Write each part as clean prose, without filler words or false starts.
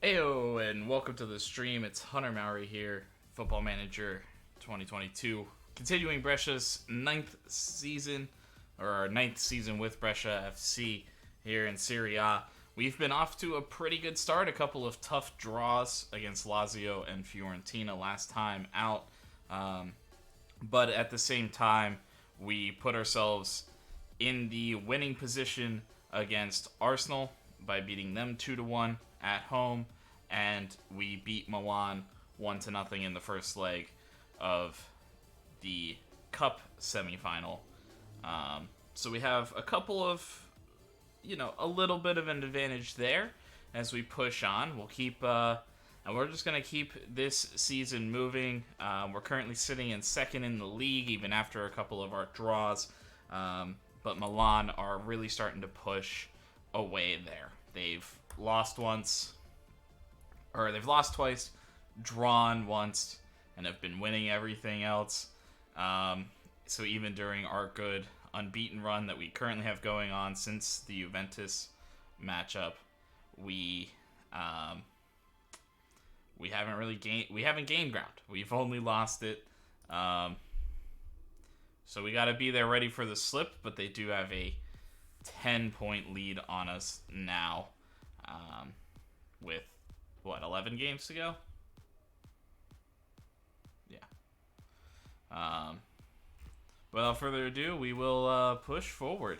Heyo, and welcome to the stream. It's Hunter Mowry here, Football Manager 2022. Continuing Brescia's ninth season with Brescia FC here in Serie A. We've been off to a pretty good start. A couple of tough draws against Lazio and Fiorentina last time out. But at the same time, we put ourselves in the winning position against Arsenal by beating them 2-1 at home, and we beat Milan 1-0 in the first leg of the Cup semifinal. So we have a couple of, a little bit of an advantage there as we push on. We'll keep, and we're just going to keep this season moving. We're currently sitting in second in the league, even after a couple of our draws. But Milan are really starting to push away there. They've lost twice, drawn once, and have been winning everything else. So even during our good unbeaten run that we currently have going on since the Juventus matchup, we haven't gained ground. We've only lost it. So we got to be there ready for the slip, but they do have a 10-point lead on us now, with 11 games to go. Yeah. Without further ado, we will push forward.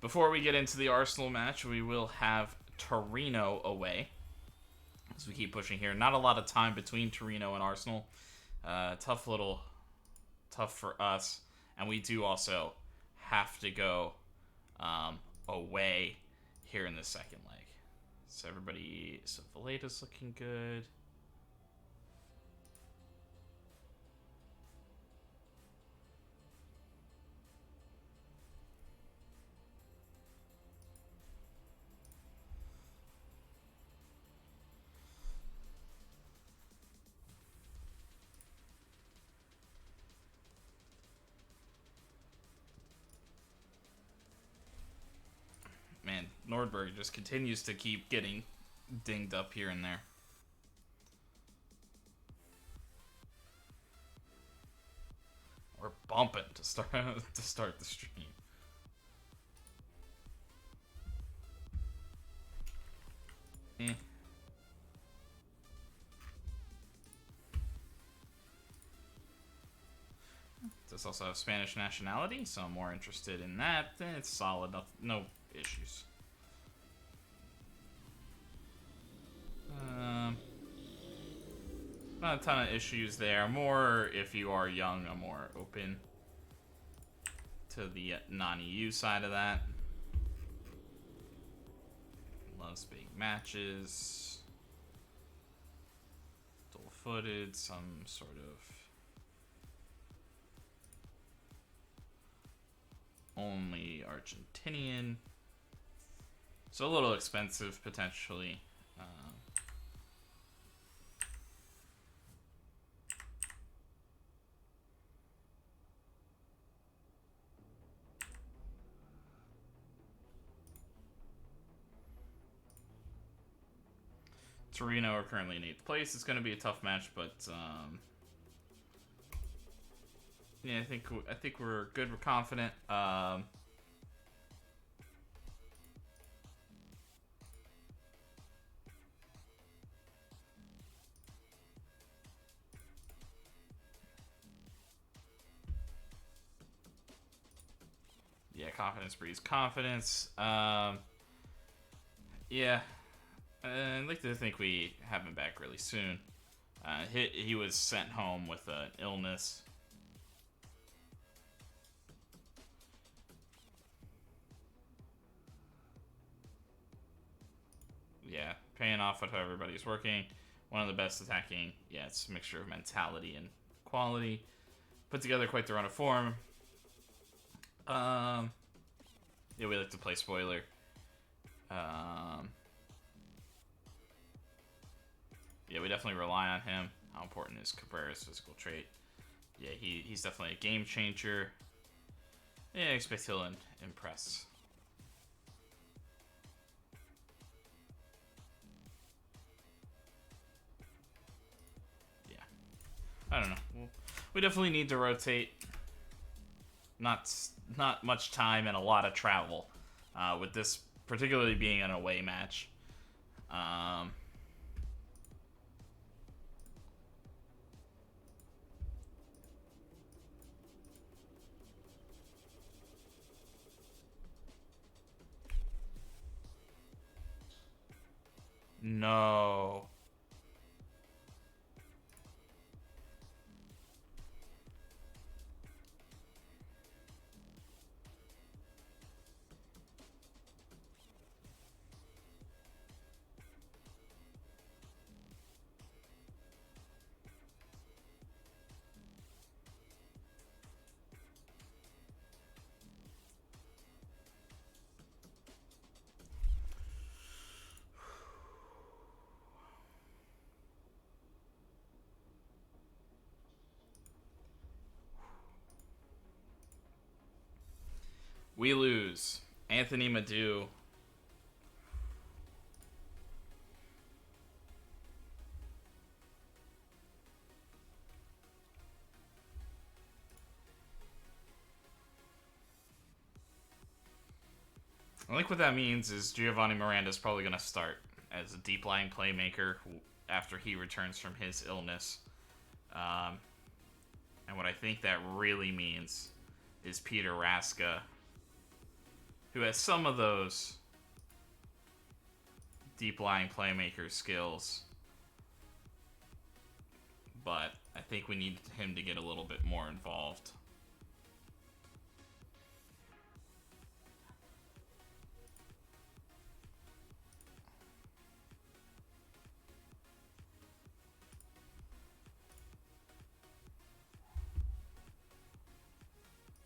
Before we get into the Arsenal match, we will have Torino away. As we keep pushing here, not a lot of time between Torino and Arsenal. Tough for us, and we do also have to go away here in the second leg. So Valleta's looking good. Man, Nordberg just continues to keep getting dinged up here and there. We're bumping to start the stream. Does also have Spanish nationality, so I'm more interested in that. It's solid, no issues. Not a ton of issues there. More if you are young, I'm more open to the non-EU side of that. Loves big matches. Dual-footed, some sort of only Argentinian. So a little expensive, potentially. Torino are currently in 8th place. It's going to be a tough match, but yeah, I think we're good. We're confident. Yeah, confidence breeds confidence. Yeah. I'd like to think we have him back really soon. He was sent home with an illness. Yeah, paying off with how everybody's working. One of the best attacking. Yeah, it's a mixture of mentality and quality. Put together quite the run of form. Yeah, we like to play spoiler. Yeah, we definitely rely on him. How important is Cabrera's physical trait? Yeah, he's definitely a game changer. Yeah, I expect he'll impress. Yeah. I don't know. We definitely need to rotate. Not much time and a lot of travel. With this particularly being an away match. No. We lose. Anthony Madu. I think what that means is Giovanni Miranda is probably going to start as a deep lying playmaker after he returns from his illness. And what I think that really means is Peter Raska, who has some of those deep lying playmaker skills, but I think we need him to get a little bit more involved.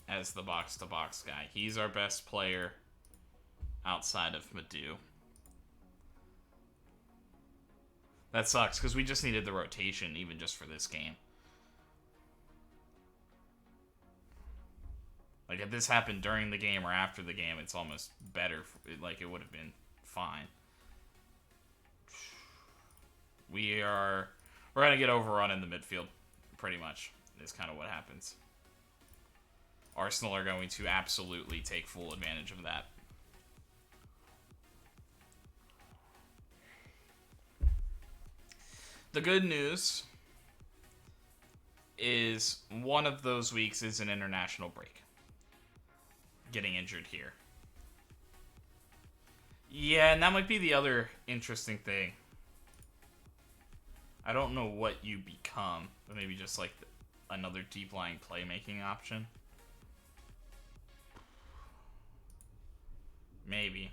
As the box-to-box guy. He's our best player outside of Madu. That sucks, because we just needed the rotation, even just for this game. Like, if this happened during the game or after the game, it's almost better. Like, it would have been fine. We're going to get overrun in the midfield, pretty much, is kind of what happens. Arsenal are going to absolutely take full advantage of that. The good news is one of those weeks is an international break. Getting injured here. Yeah, and that might be the other interesting thing. I don't know what you become, but maybe just like another deep-lying playmaking option. Maybe.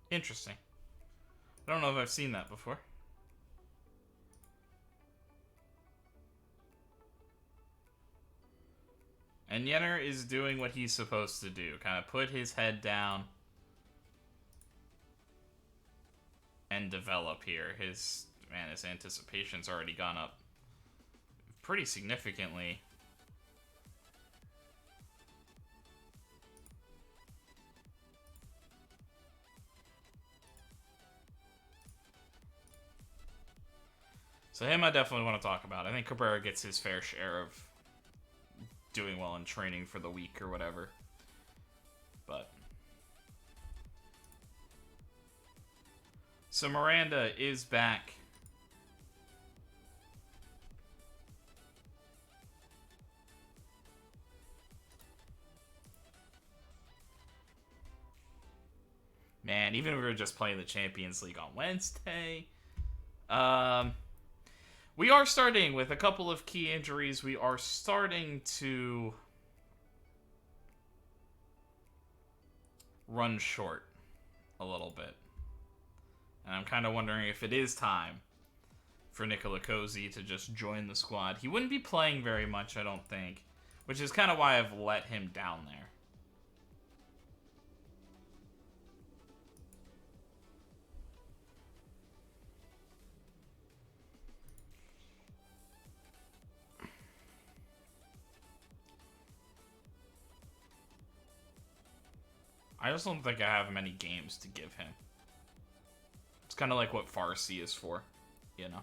Interesting. I don't know if I've seen that before. And Yenner is doing what he's supposed to do. Kind of put his head down and develop here. His anticipation's already gone up pretty significantly. So him I definitely want to talk about. I think Cabrera gets his fair share of doing well in training for the week or whatever. But so Miranda is back. Man, even if we were just playing the Champions League on Wednesday. We are starting with a couple of key injuries. We are starting to run short a little bit. And I'm kind of wondering if it is time for Nicola Cozy to just join the squad. He wouldn't be playing very much, I don't think. which is kind of why I've let him down there. I just don't think I have many games to give him. It's kind of like what Farsi is for, you know?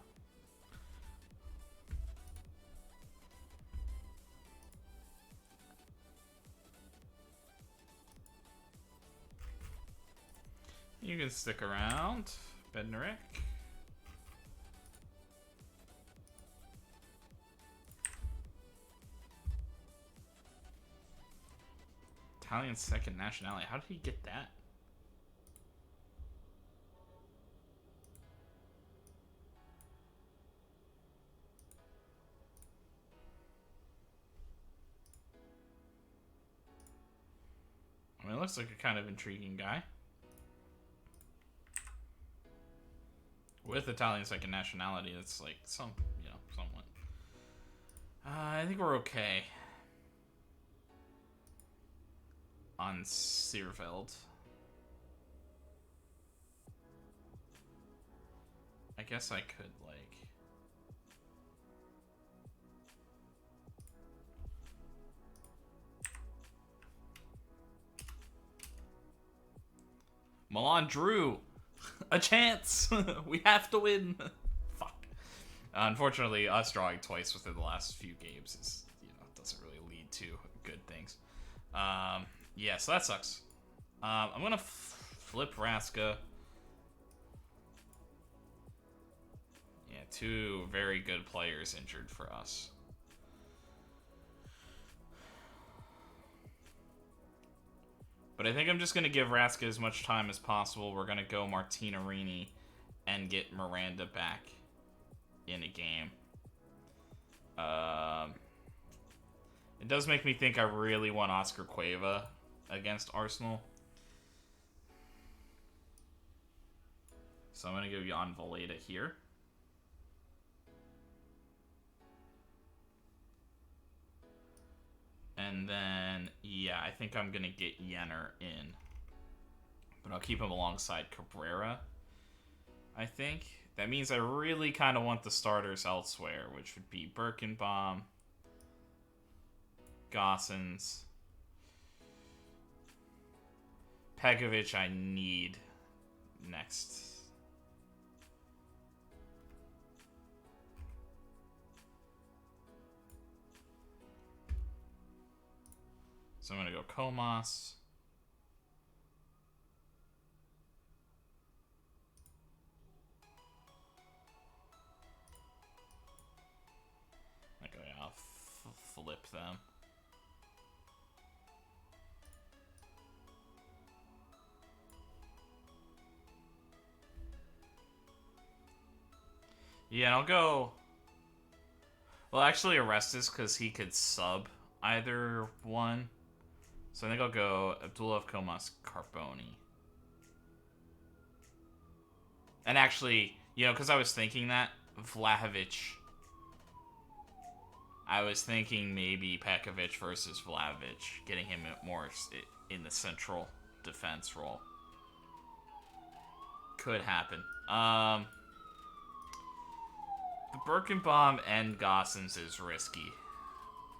You can stick around, Bednarek. Italian second nationality. How did he get that? I mean, it looks like a kind of intriguing guy. With Italian second nationality, it's like somewhat. I think we're okay. On Seerveld. I guess I could, like... Milan drew! A chance! We have to win! Fuck. Unfortunately, us drawing twice within the last few games is, doesn't really lead to good things. Yeah, so that sucks. I'm gonna flip Raska. Yeah, two very good players injured for us. But I think I'm just gonna give Raska as much time as possible. We're gonna go Martinarini and get Miranda back in a game. It does make me think I really want Oscar Cueva against Arsenal. So I'm going to go Jan Valeda here. And then, yeah, I think I'm going to get Jenner in. But I'll keep him alongside Cabrera, I think. That means I really kind of want the starters elsewhere, which would be Birkenbaum, Gossens, Pekovic I need next. So I'm going to go Comas. Okay, I'll flip them. Yeah, and I'll go... Well, actually, Orestes, because he could sub either one. So I think I'll go Abdullah Comas Carboni. And actually, because I was thinking that, Vlahovic. I was thinking maybe Pekovic versus Vlahovic, getting him more in the central defense role. Could happen. The Birkenbaum and Gossens is risky,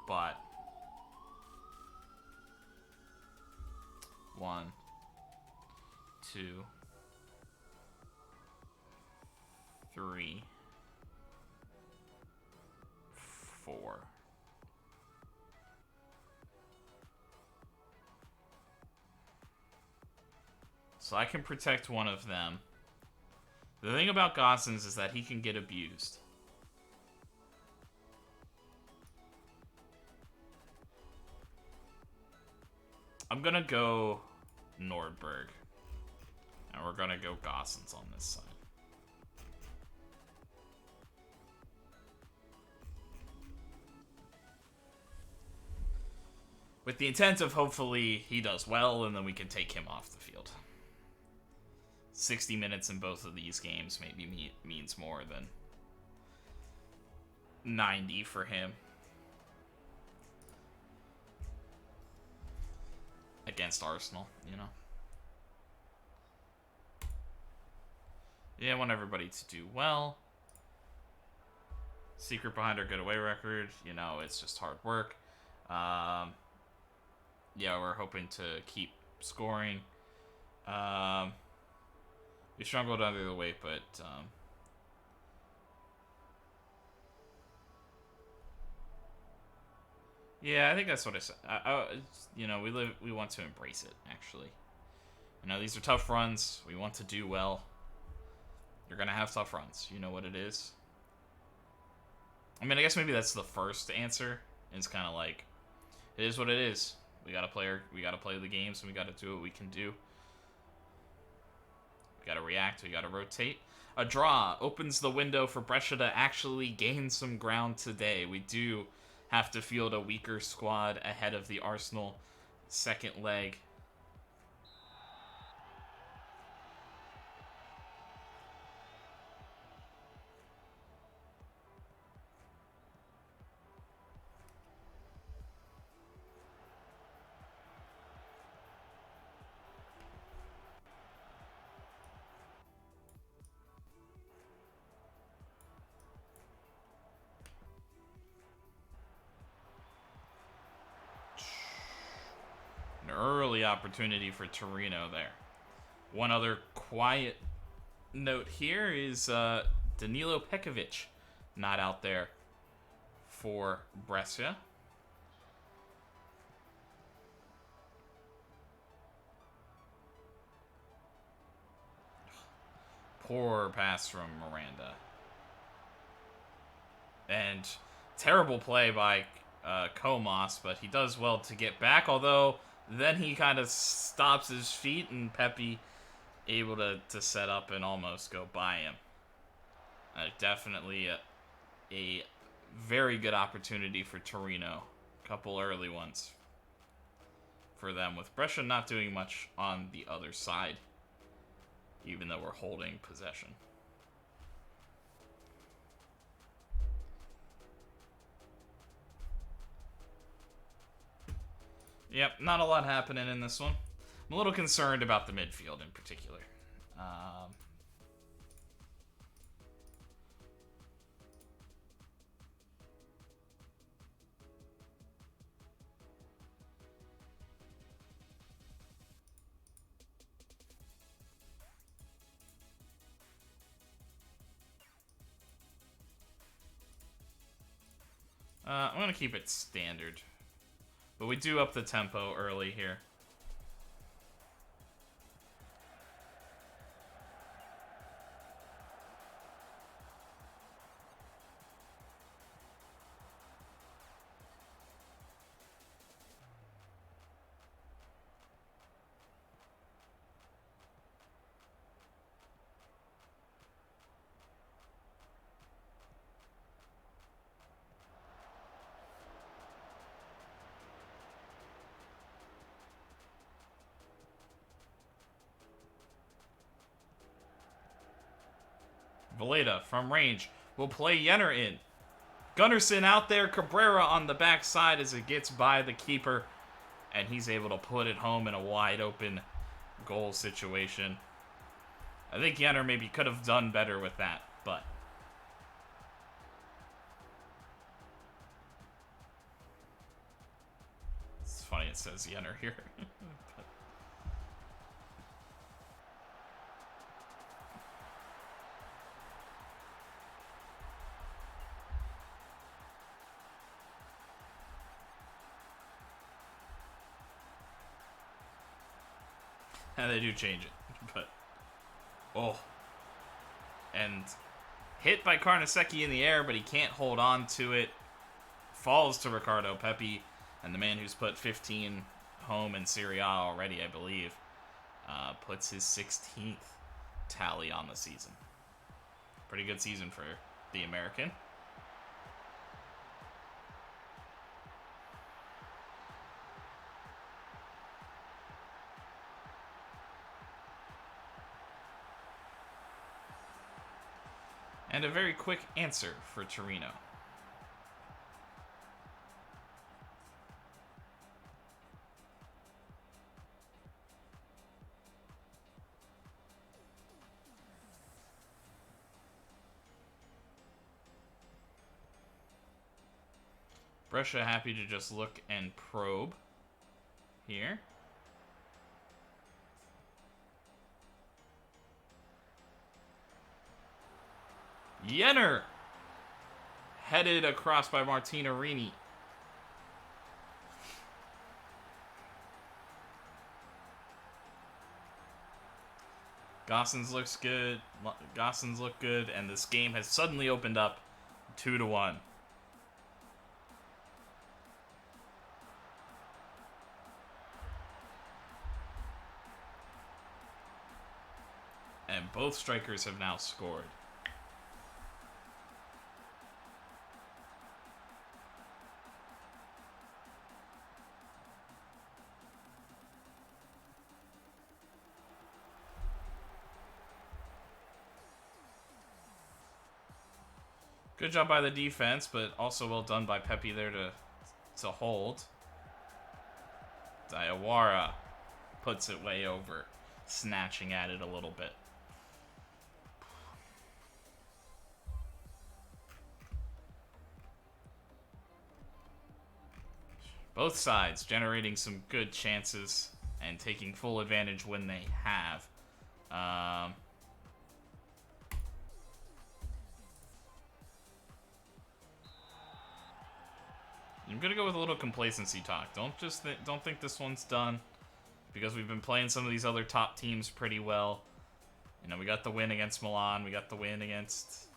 but 1, 2, 3, 4. So I can protect one of them. The thing about Gossens is that he can get abused. I'm gonna go Nordberg. And we're gonna go Gossens on this side. With the intent of hopefully he does well and then we can take him off the field. 60 minutes in both of these games maybe means more than 90 for him. against Arsenal, you know. Yeah, I want everybody to do well. Secret behind our good away record, you know, it's just hard work. Yeah, we're hoping to keep scoring. We struggled under the weight, but yeah, I think that's what I said. You know, we want to embrace it. Actually, you know, these are tough runs. We want to do well. You're gonna have tough runs. You know what it is. I mean, I guess maybe that's the first answer. It's kind of like, it is what it is. We gotta play the games, and we gotta do what we can do. We gotta react. We gotta rotate. A draw opens the window for Brescia to actually gain some ground today. We do have to field a weaker squad ahead of the Arsenal second leg. An early opportunity for Torino there. One other quiet note here is Danilo Pekovic not out there for Brescia. Poor pass from Miranda. And terrible play by Comas, but he does well to get back, although then he kind of stops his feet, and Pepe able to set up and almost go by him. Definitely a very good opportunity for Torino. A couple early ones for them, with Brescia not doing much on the other side, even though we're holding possession. Yep, not a lot happening in this one. I'm a little concerned about the midfield in particular. I'm going to keep it standard. But we do up the tempo early here. Valeda from range will play Jenner in. Gunnarsson out there. Cabrera on the backside as it gets by the keeper. And he's able to put it home in a wide open goal situation. I think Jenner maybe could have done better with that, but it's funny it says Jenner here. And they do change it, but oh, and hit by Carnesecchi in the air, but he can't hold on to it. Falls to Ricardo Pepi, and the man who's put 15 home in Serie A already, I believe, puts his 16th tally on the season. Pretty good season for the American. And a very quick answer for Torino. Brescia happy to just look and probe here. Jenner! Headed across by Martinarini. Gossens looks good. Gossens look good, and this game has suddenly opened up 2-1. And both strikers have now scored. Good job by the defense, but also well done by Pepe there to hold. Diawara puts it way over, snatching at it a little bit. Both sides generating some good chances and taking full advantage when they have. I'm gonna go with a little complacency talk. Don't think this one's done, because we've been playing some of these other top teams pretty well. You know, we got the win against Milan. We got the win against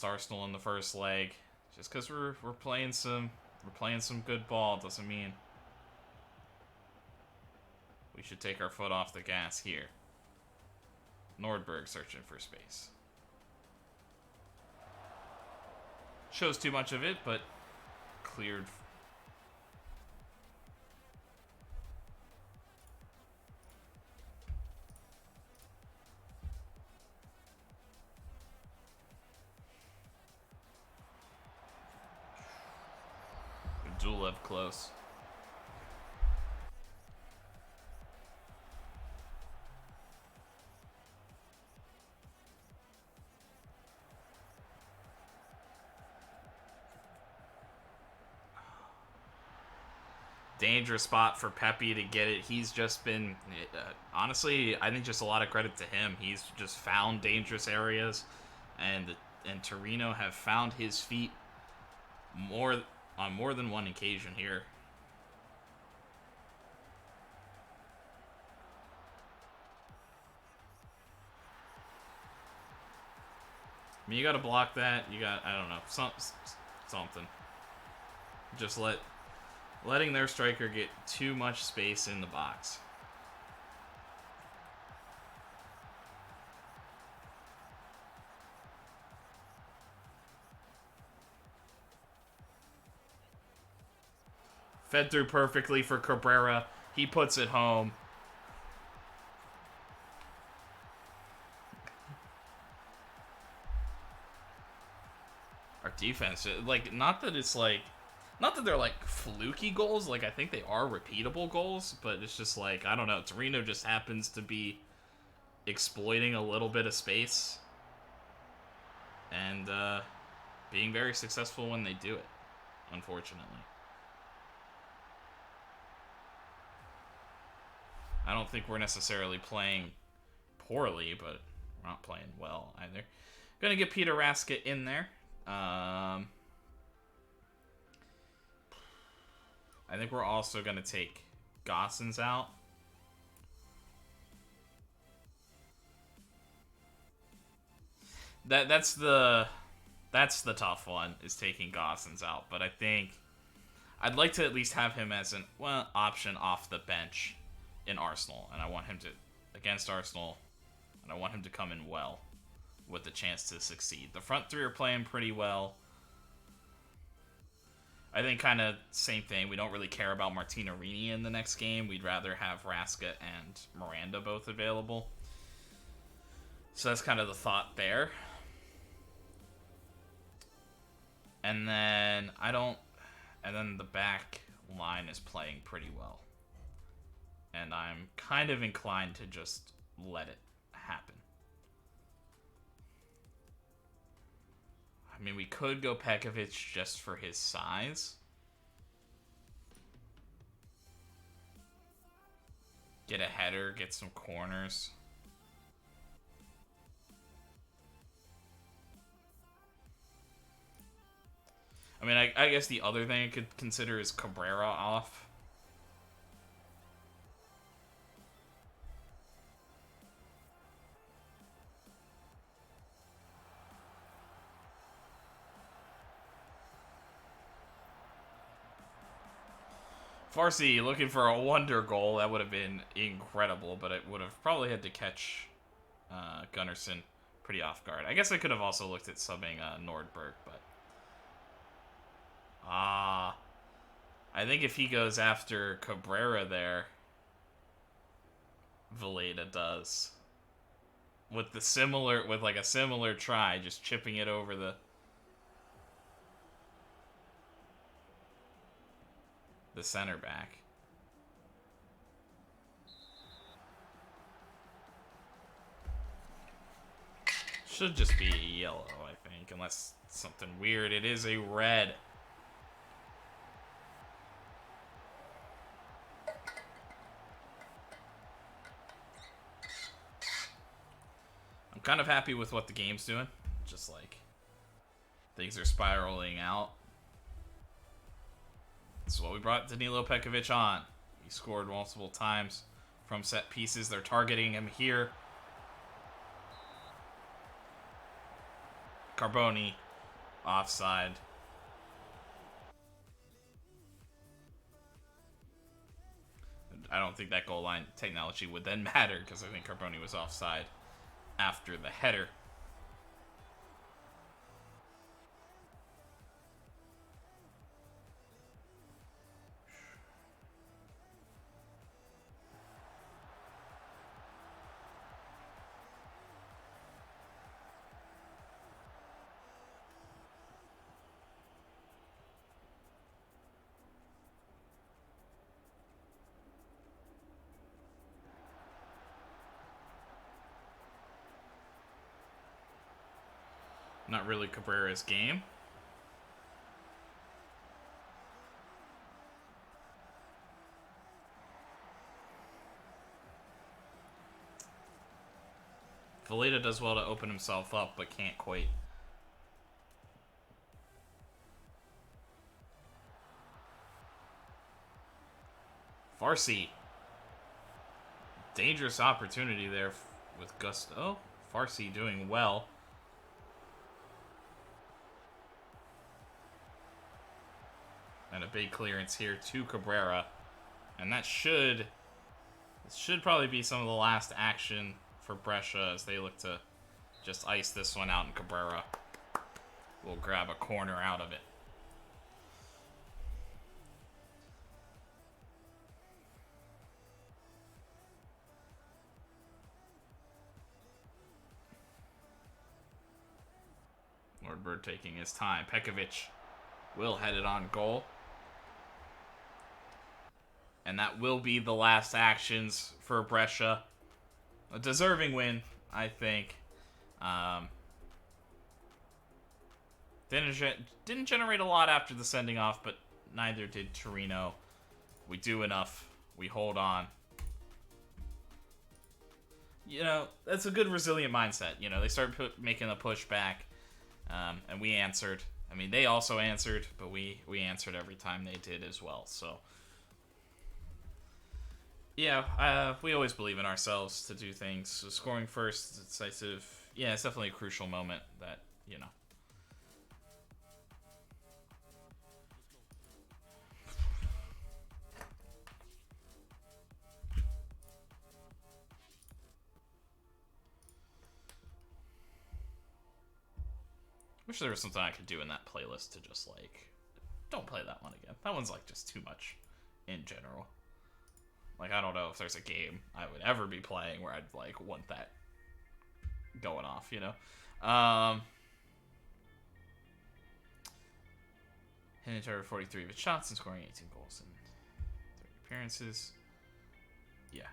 Arsenal in the first leg. Just because we're playing some good ball doesn't mean we should take our foot off the gas here. Nordberg searching for space. Shows too much of it, but cleared. Dulev close. Dangerous spot for Pepe to get it. He's just been, honestly, I think just a lot of credit to him. He's just found dangerous areas, and Torino have found his feet on more than one occasion here. I mean, you got to block that. You got, I don't know, something. Just letting their striker get too much space in the box. Fed through perfectly for Cabrera. He puts it home. Our defense, like, not that they're like fluky goals. Like, I think they are repeatable goals, but it's just like, I don't know. Torino just happens to be exploiting a little bit of space and being very successful when they do it, unfortunately. I don't think we're necessarily playing poorly, but we're not playing well either. Gonna get Peter Raska in there. I think we're also gonna take Gossens out. That's the tough one, is taking Gossens out. But I think I'd like to at least have him as an option off the bench in Arsenal, and I want him to against Arsenal, and I want him to come in well with the chance to succeed. The front three are playing pretty well. I think kind of same thing. We don't really care about Martinarini in the next game. We'd rather have Raska and Miranda both available. So that's kind of the thought there. And then the back line is playing pretty well. And I'm kind of inclined to just let it happen. I mean, we could go Pekovic just for his size. Get a header, get some corners. I mean, I guess the other thing I could consider is Cabrera off. Farsi looking for a wonder goal. That would have been incredible, but it would have probably had to catch Gunnarsson pretty off guard. I guess I could have also looked at subbing Nordberg, but... I think if he goes after Cabrera there, Villeda does. With a similar try, just chipping it over the center back. Should just be a yellow, I think, unless something weird. It is a red. I'm kind of happy with what the game's doing. Just like things are spiraling out. This is what we brought Danilo Pekovic on. He scored multiple times from set pieces. They're targeting him here. Carboni, offside. I don't think that goal line technology would then matter because I think Carboni was offside after the header. Not really Cabrera's game. Villeda does well to open himself up, but can't quite. Farsi. Dangerous opportunity there with Gusto. Farsi doing well. And a big clearance here to Cabrera. And that should probably be some of the last action for Brescia as they look to just ice this one out, and Cabrera will grab a corner out of it. Nordberg taking his time. Pekovic will head it on goal. And that will be the last actions for Brescia. A deserving win, I think. Didn't generate a lot after the sending off, but neither did Torino. We do enough. We hold on. You know, that's a good resilient mindset. You know, they start making a push back, and we answered. I mean, they also answered, but we answered every time they did as well. So, yeah, we always believe in ourselves to do things. So scoring first, decisive. Yeah, it's definitely a crucial moment that, you know. Wish there was something I could do in that playlist to just, like, don't play that one again. That one's, like, just too much in general. Like, I don't know if there's a game I would ever be playing where I'd, like, want that going off, you know? Hitting target 43 of his shots and scoring 18 goals in 30 appearances. Yeah,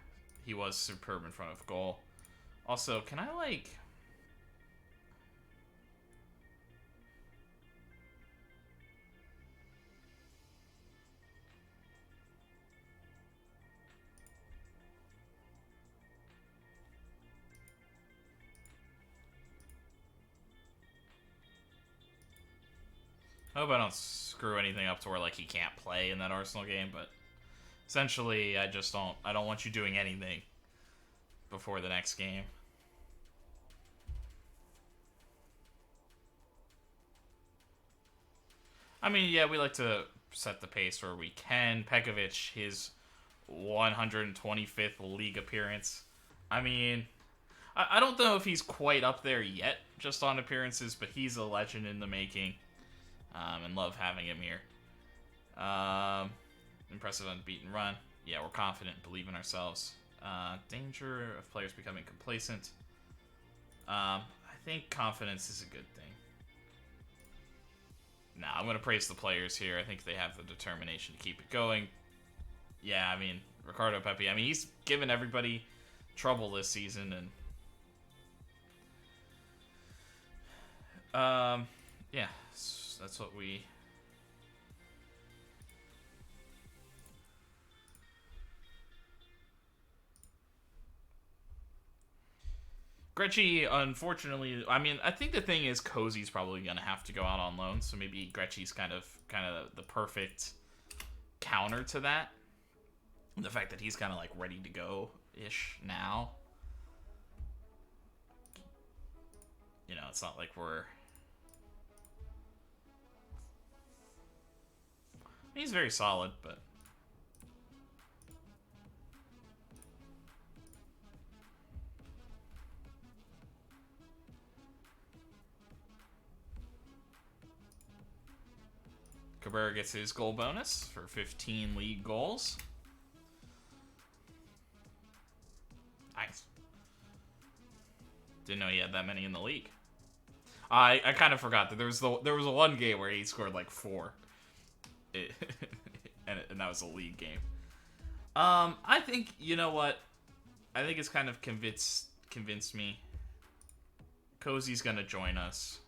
he was superb in front of goal. Also, can I, like... I hope I don't screw anything up to where, like, he can't play in that Arsenal game, but essentially, I don't want you doing anything before the next game. I mean, yeah, we like to set the pace where we can. Pekovic, his 125th league appearance. I mean, I don't know if he's quite up there yet, just on appearances, but he's a legend in the making. And love having him here. Impressive unbeaten run. Yeah, we're confident, believe in ourselves. Danger of players becoming complacent. I think confidence is a good thing. Nah, I'm going to praise the players here. I think they have the determination to keep it going. Yeah, I mean, Ricardo Pepi, I mean, he's given everybody trouble this season, and yeah, that's what we... Grecci, unfortunately, I mean, I think the thing is Cozy's probably going to have to go out on loan, so maybe Grecci's kind of the perfect counter to that. The fact that he's kind of like ready to go-ish now. You know, it's not like we're... He's very solid, but... Cabrera gets his goal bonus for 15 league goals. Nice. Didn't know he had that many in the league. I kind of forgot that there was a one game where he scored like 4. And that was a league game. I think, you know what? I think it's kind of convinced me. Cozy's gonna join us.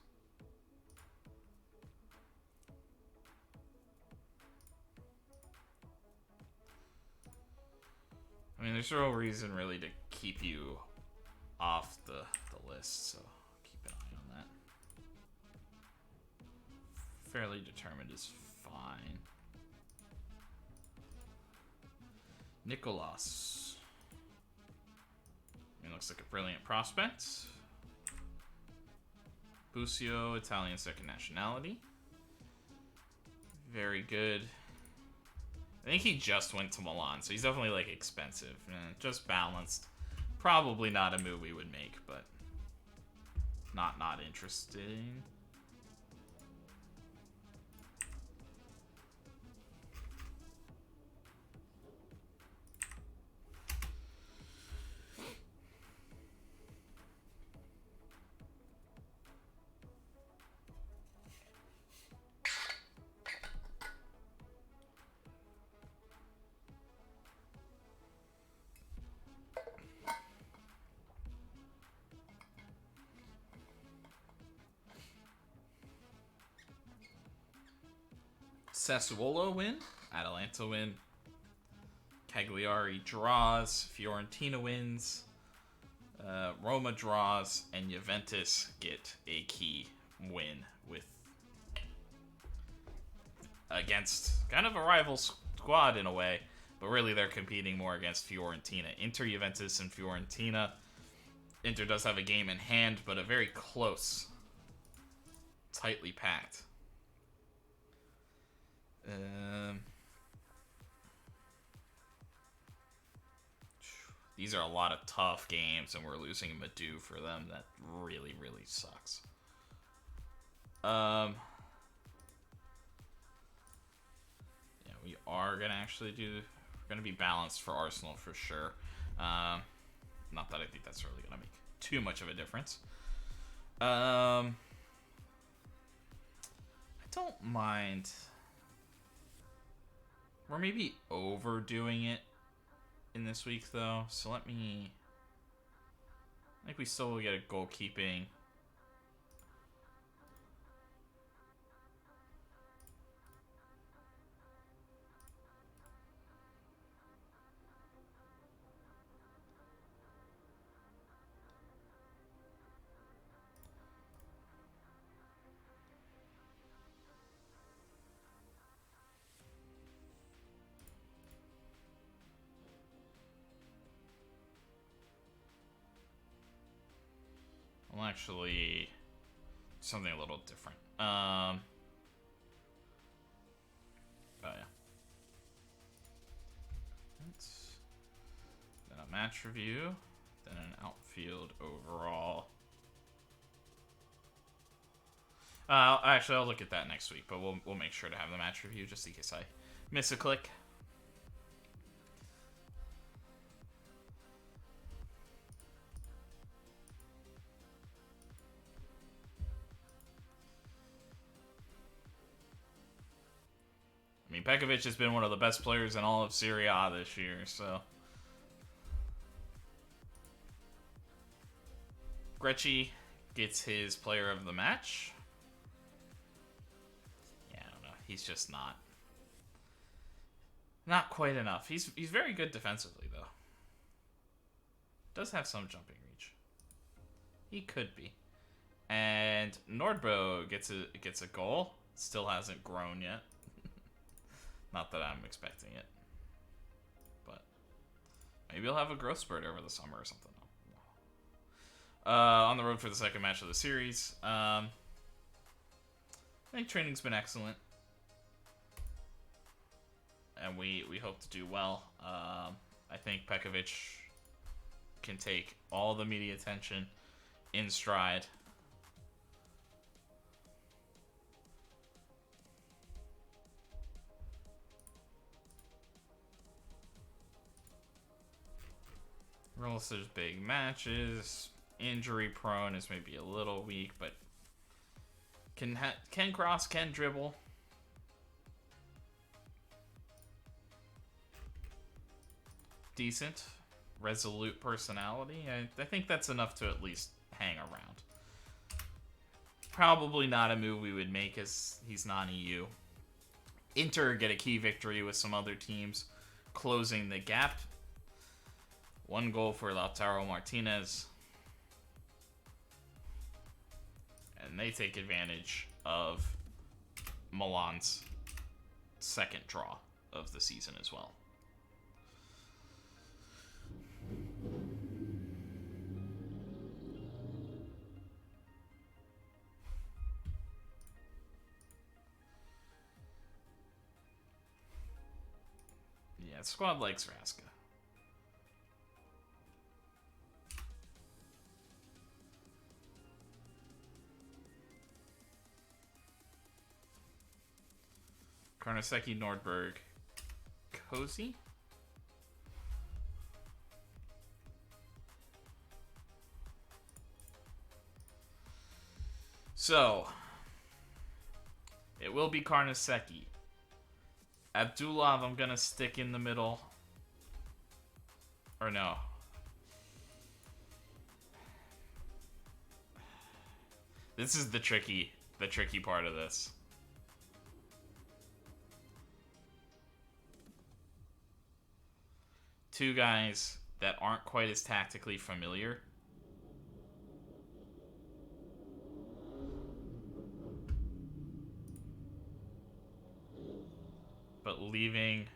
I mean, there's no reason really to keep you off the list, so keep an eye on that. Fairly determined is fine. Nicolas. I mean, looks like a brilliant prospect. Busio, Italian second nationality. Very good. I think he just went to Milan, so he's definitely, like, expensive. Just balanced. Probably not a move we would make, but not interesting. Sassuolo win, Atalanta win, Cagliari draws, Fiorentina wins, Roma draws, and Juventus get a key win with against kind of a rival squad in a way, but really they're competing more against Fiorentina. Inter, Juventus, and Fiorentina. Inter does have a game in hand, but a very close, tightly packed. These are a lot of tough games, and we're losing Madu for them. That really, really sucks. Yeah, we are gonna actually we're gonna be balanced for Arsenal for sure. Not that I think that's really gonna make too much of a difference. I don't mind. We're maybe overdoing it in this week, though. So let me... I think we still will get a goalkeeping. Well, actually, something a little different. Oh yeah. Then a match review, then an outfield overall. Actually, I'll look at that next week, but we'll make sure to have the match review just in case I miss a click. I mean, Pekovic has been one of the best players in all of Serie A this year, so. Brescia gets his player of the match. Yeah, I don't know. He's just not quite enough. He's very good defensively, though. Does have some jumping reach. He could be. And Nordbo gets a goal. Still hasn't grown yet. Not that I'm expecting it. But maybe he'll have a growth spurt over the summer or something. On the road for the second match of the series. I think training's been excellent. And we hope to do well. I think Pekovic can take all the media attention in stride. There's big matches. Injury prone is maybe a little weak, but can cross, can dribble. Decent, resolute personality. I think that's enough to at least hang around. Probably not a move we would make as he's non-EU. Inter get a key victory with some other teams closing the gap. 1 goal for Lautaro Martinez. And they take advantage of Milan's second draw of the season as well. Yeah, squad likes Raska. Karnaseki, Nordberg, Cozy. So, it will be Karnaseki. Abdulov, I'm going to stick in the middle. Or no. This is the tricky part of this. Two guys that aren't quite as tactically familiar. But leaving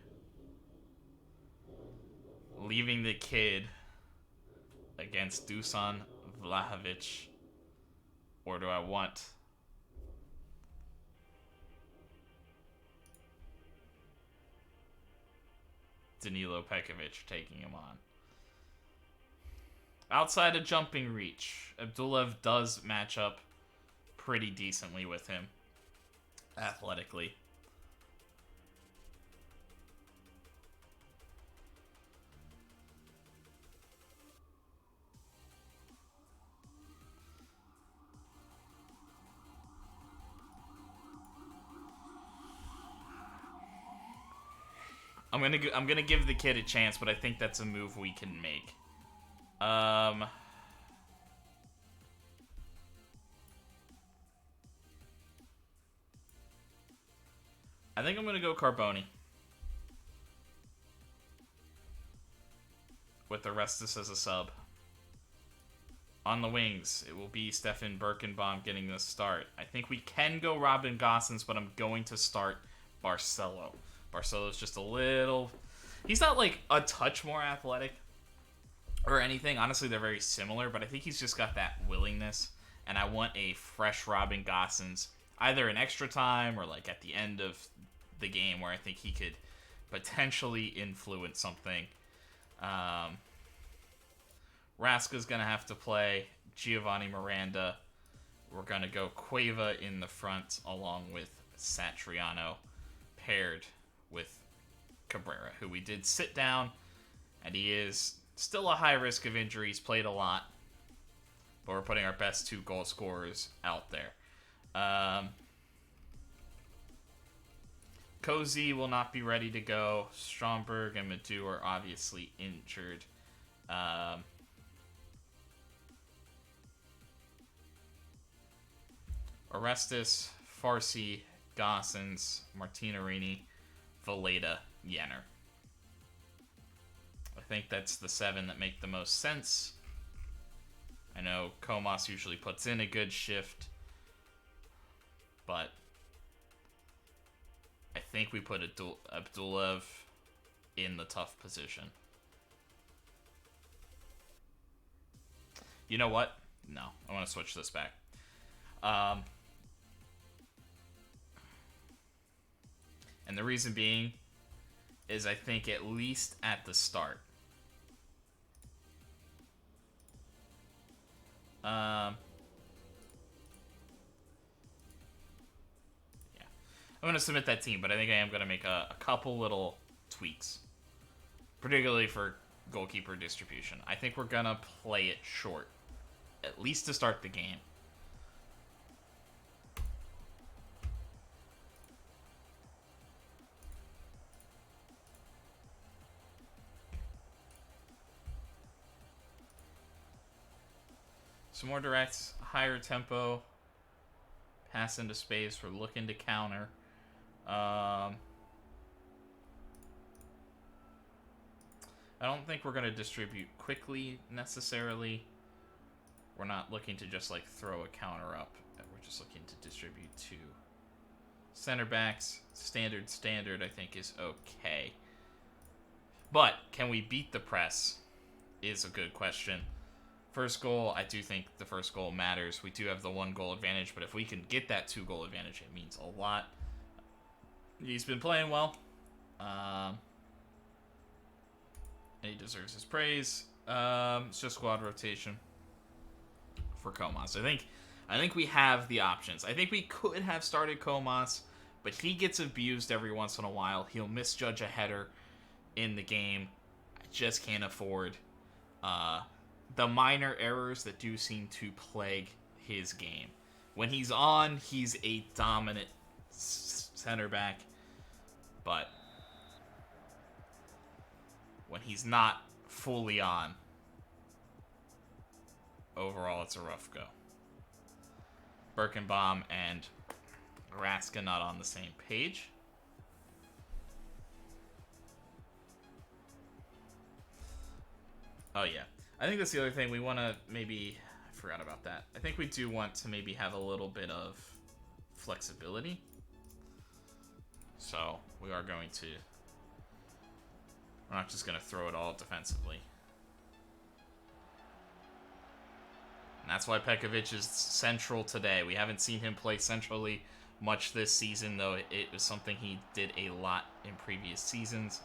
the kid against Dusan Vlahovic, or do I want Danilo Pekovic taking him on? Outside of jumping reach, Abdulov does match up pretty decently with him athletically. I'm gonna give the kid a chance, but I think that's a move we can make. I think I'm going to go Carboni. With Orestes as a sub. On the wings, it will be Stefan Birkenbaum getting the start. I think we can go Robin Gosens, but I'm going to start Barcelo. Barcelo's just a little... He's not like a touch more athletic or anything. Honestly, they're very similar, but I think he's just got that willingness. And I want a fresh Robin Gosens, either in extra time or like at the end of the game, where I think he could potentially influence something. Raska's going to have to play Giovanni Miranda. We're going to go Cueva in the front along with Satriano, paired with Cabrera, who we did sit down, and he is still a high risk of injury. He's played a lot, but we're putting our best 2 goal scorers out there. Cozy will not be ready to go. Stromberg and Madu are obviously injured. Orestes, Farsi, Gossens, Martinarini, Valletta, Jenner. I think that's the 7 that make the most sense. I know Comas usually puts in a good shift, but I think we put Abdulev in the tough position. You know what? No, I want to switch this back. And the reason being is I think at least at the start. Yeah. I'm going to submit that team, but I think I am going to make a couple little tweaks. Particularly for goalkeeper distribution. I think we're going to play it short. At least to start the game. Some more directs, higher tempo, pass into space. We're looking to counter. I don't think we're going to distribute quickly necessarily. We're not looking to just like throw a counter up. We're just looking to distribute to center backs. Standard, I think, is okay. But can we beat the press is a good question. First goal, I do think the first goal matters. We do have the 1 goal advantage, but if we can get that 2 goal advantage, it means a lot. He's been playing well. And he deserves his praise. It's just squad rotation for Comas. I think we have the options. I think we could have started Comas, but he gets abused every once in a while. He'll misjudge a header in the game. I just can't afford the minor errors that do seem to plague his game. When he's on, he's a dominant center back, but when he's not fully on, overall it's a rough go. Birkenbaum and Raska not on the same page. Oh yeah. I think that's the other thing we want to maybe... I forgot about that. I think we do want to maybe have a little bit of flexibility. So, we are going to... We're not just going to throw it all defensively. And that's why Pekovic is central today. We haven't seen him play centrally much this season, though it was something he did a lot in previous seasons.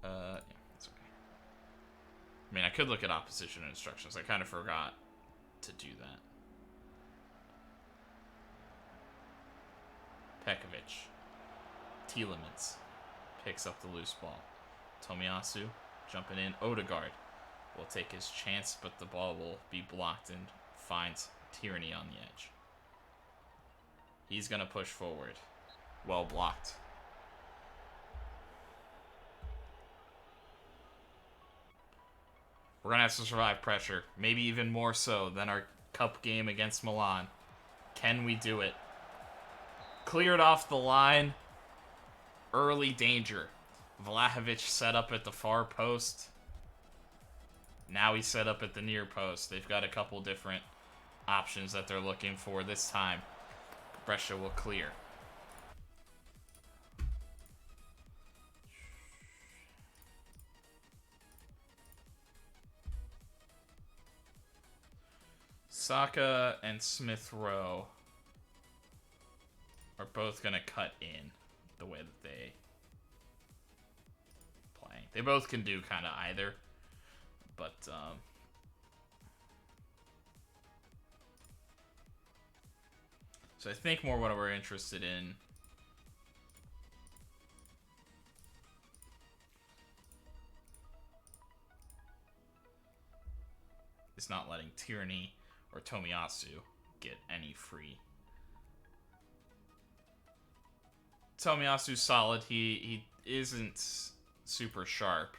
Yeah, that's okay. I mean, I could look at opposition instructions. I kind of forgot to do that. Pekovic. Tielemans picks up the loose ball. Tomiyasu jumping in. Odegaard will take his chance, but the ball will be blocked and finds Tierney on the edge. He's going to push forward. Well blocked. We're going to have to survive pressure. Maybe even more so than our cup game against Milan. Can we do it? Cleared off the line. Early danger. Vlahovic set up at the far post. Now he's set up at the near post. They've got a couple different options that they're looking for this time. Brescia will clear. Saka and Smith Rowe are both going to cut in the way that they play. They both can do kind of either, but so I think more what we're interested in is not letting Tierney or Tomiyasu get any free. Tomiyasu's solid. He isn't super sharp.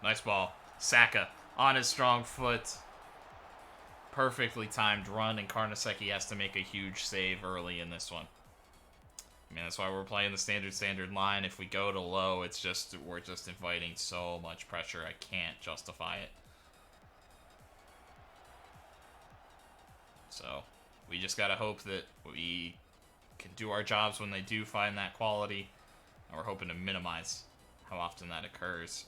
Nice ball. Saka on his strong foot. Perfectly timed run, and Karnaseki has to make a huge save early in this one. I mean, that's why we're playing the standard line. If we go to low, it's just we're just inviting so much pressure. I can't justify it. So we just gotta hope that we can do our jobs when they do find that quality, and we're hoping to minimize how often that occurs.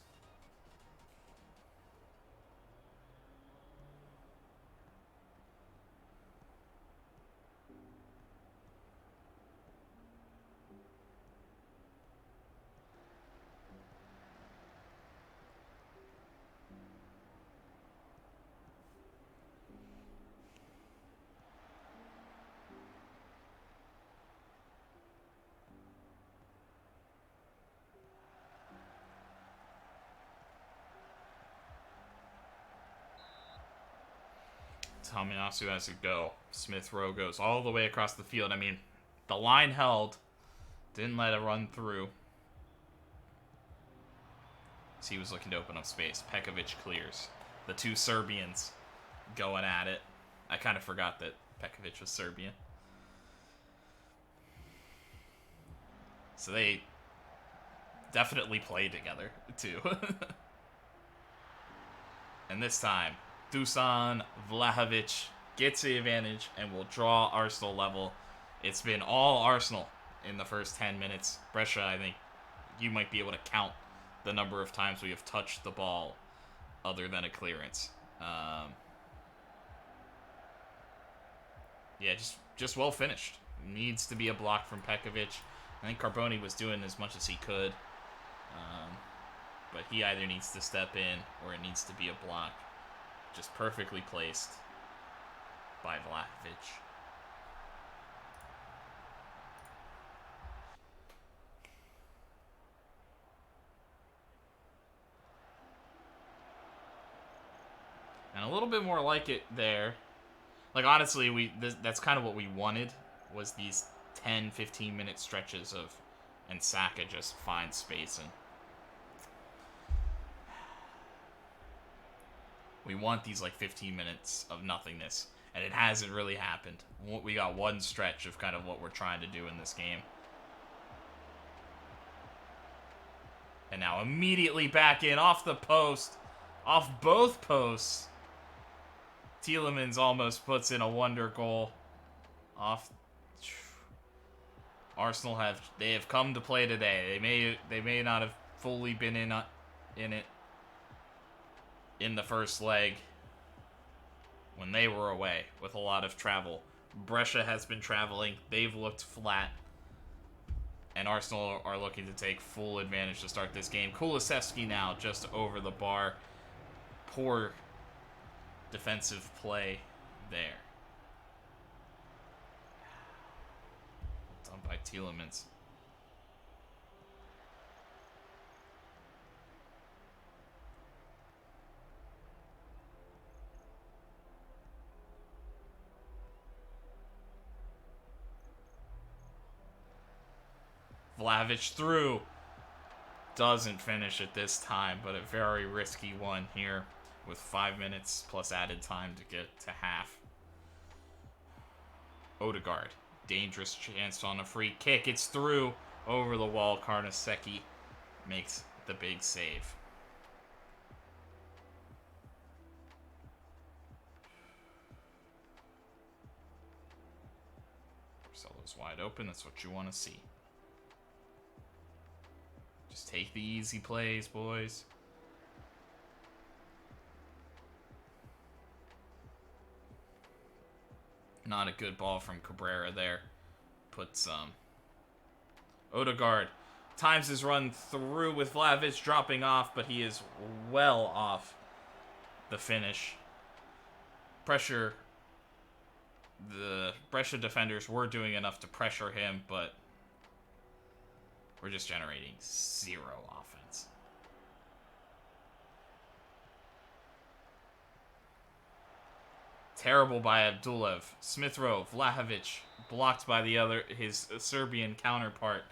Tomiyasu has to go. Smith Rowe goes all the way across the field. I mean, the line held. Didn't let it run through. So he was looking to open up space. Pekovic clears. The two Serbians going at it. I kind of forgot that Pekovic was Serbian. So they definitely play together, too. And this time, Dusan Vlahovic gets the advantage and will draw Arsenal level. It's been all Arsenal in the first 10 minutes. Brescia, I think you might be able to count the number of times we have touched the ball other than a clearance. Yeah, just well finished. Needs to be a block from Pekovic. I think Carboni was doing as much as he could. But he either needs to step in or it needs to be a block. Just perfectly placed by Vlahovic. And a little bit more like it there. Like, honestly, that's kind of what we wanted, was these 10, 15-minute stretches of, and Saka just finds space and we want these like 15 minutes of nothingness, and it hasn't really happened. We got one stretch of kind of what we're trying to do in this game. And now immediately back in, off the post, off both posts. Tielemans almost puts in a wonder goal. Off. Arsenal have come to play today. They may not have fully been in it in the first leg when they were away with a lot of travel. Brescia has been traveling. They've looked flat. And Arsenal are looking to take full advantage to start this game. Kulusevski now just over the bar. Poor defensive play there. Done by Tielemans. Vlahovic through. Doesn't finish it this time, but a very risky one here with 5 minutes plus added time to get to half. Odegaard. Dangerous chance on a free kick. It's through. Over the wall. Karnaseki makes the big save. Marcelo's wide open. That's what you want to see. Just take the easy plays, boys. Not a good ball from Cabrera there. Puts Odegaard times his run through with Vlahovic dropping off, but he is well off the finish. Pressure. The Brescia defenders were doing enough to pressure him, but we're just generating zero offense. Terrible by Abdulev. Smith Rowe, Vlahovic, blocked by his Serbian counterpart.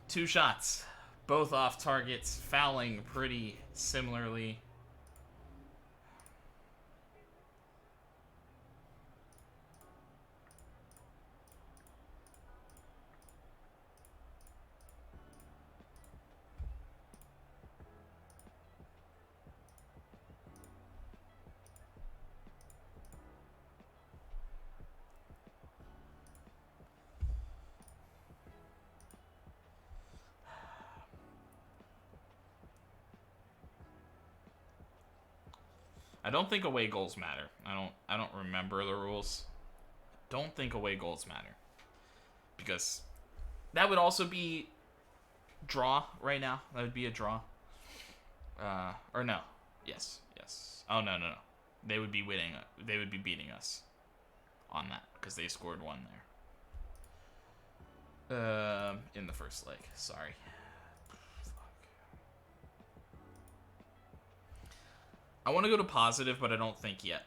2 shots, both off targets, fouling pretty similarly. I don't think away goals matter. I don't remember the rules. Don't think away goals matter. Because that would also be draw right now. That would be a draw. Or no. Yes. Oh no. They would be winning. They would be beating us on that because they scored 1 there. In the first leg. Sorry. I want to go to positive, but I don't think yet.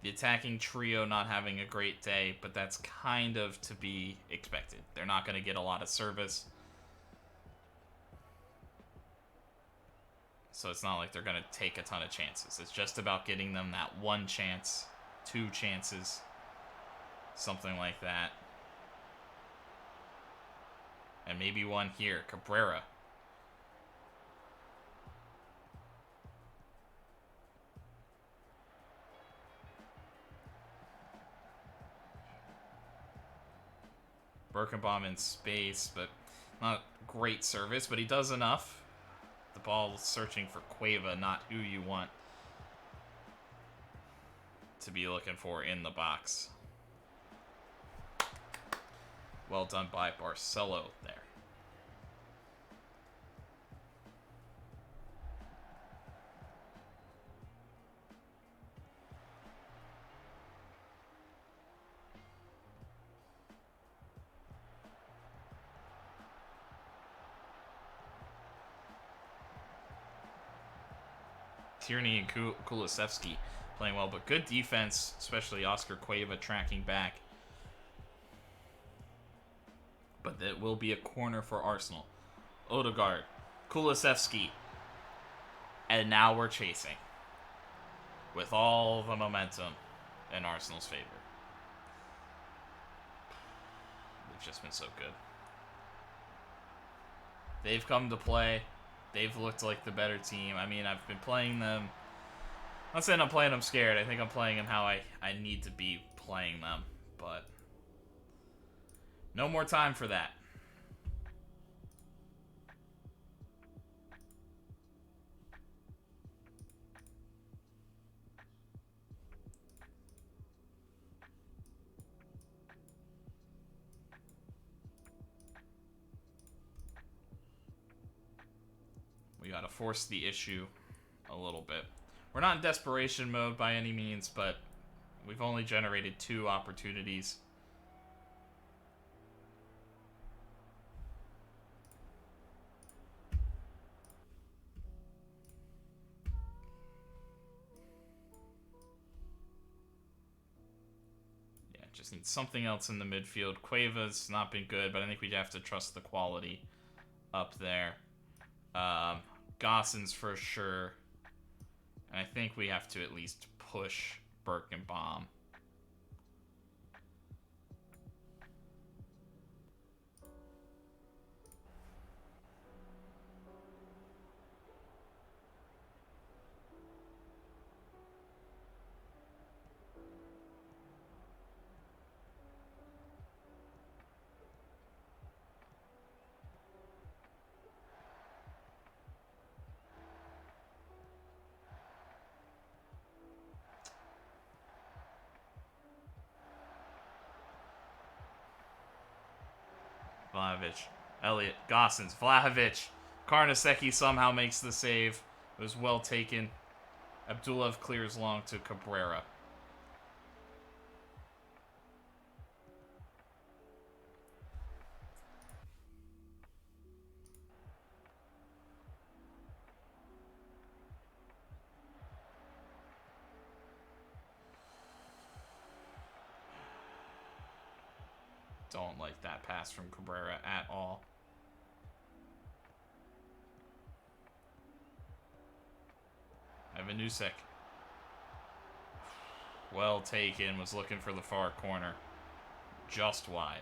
The attacking trio not having a great day, but that's kind of to be expected. They're not going to get a lot of service. So it's not like they're going to take a ton of chances. It's just about getting them that 1 chance, 2 chances, something like that. And maybe 1 here. Cabrera. Birkenbaum in space, but not great service, but he does enough. The ball searching for Cueva, not who you want to be looking for in the box. Well done by Barcelo there. Tierney and Kulusevski playing well, but good defense, especially Oscar Cueva tracking back. But that will be a corner for Arsenal. Odegaard, Kulusevski, and now we're chasing with all the momentum in Arsenal's favor. They've just been so good. They've come to play. They've looked like the better team. I mean, I've been playing them. I'm not saying I'm playing them scared. I think I'm playing them how I need to be playing them. But no more time for that. We gotta force the issue a little bit. We're not in desperation mode by any means, but we've only generated 2 opportunities. Yeah, just need something else in the midfield. Cueva's not been good, but I think we have to trust the quality up there. Gosens for sure. And I think we have to at least push Birkenbaum. Vlahovic, Elliott, Gosens, Vlahovic. Karnasecki somehow makes the save. It was well taken. Abdulov clears long to Cabrera. Don't like that pass from Cabrera at all. Ivanusek. Well taken. Was looking for the far corner. Just wide.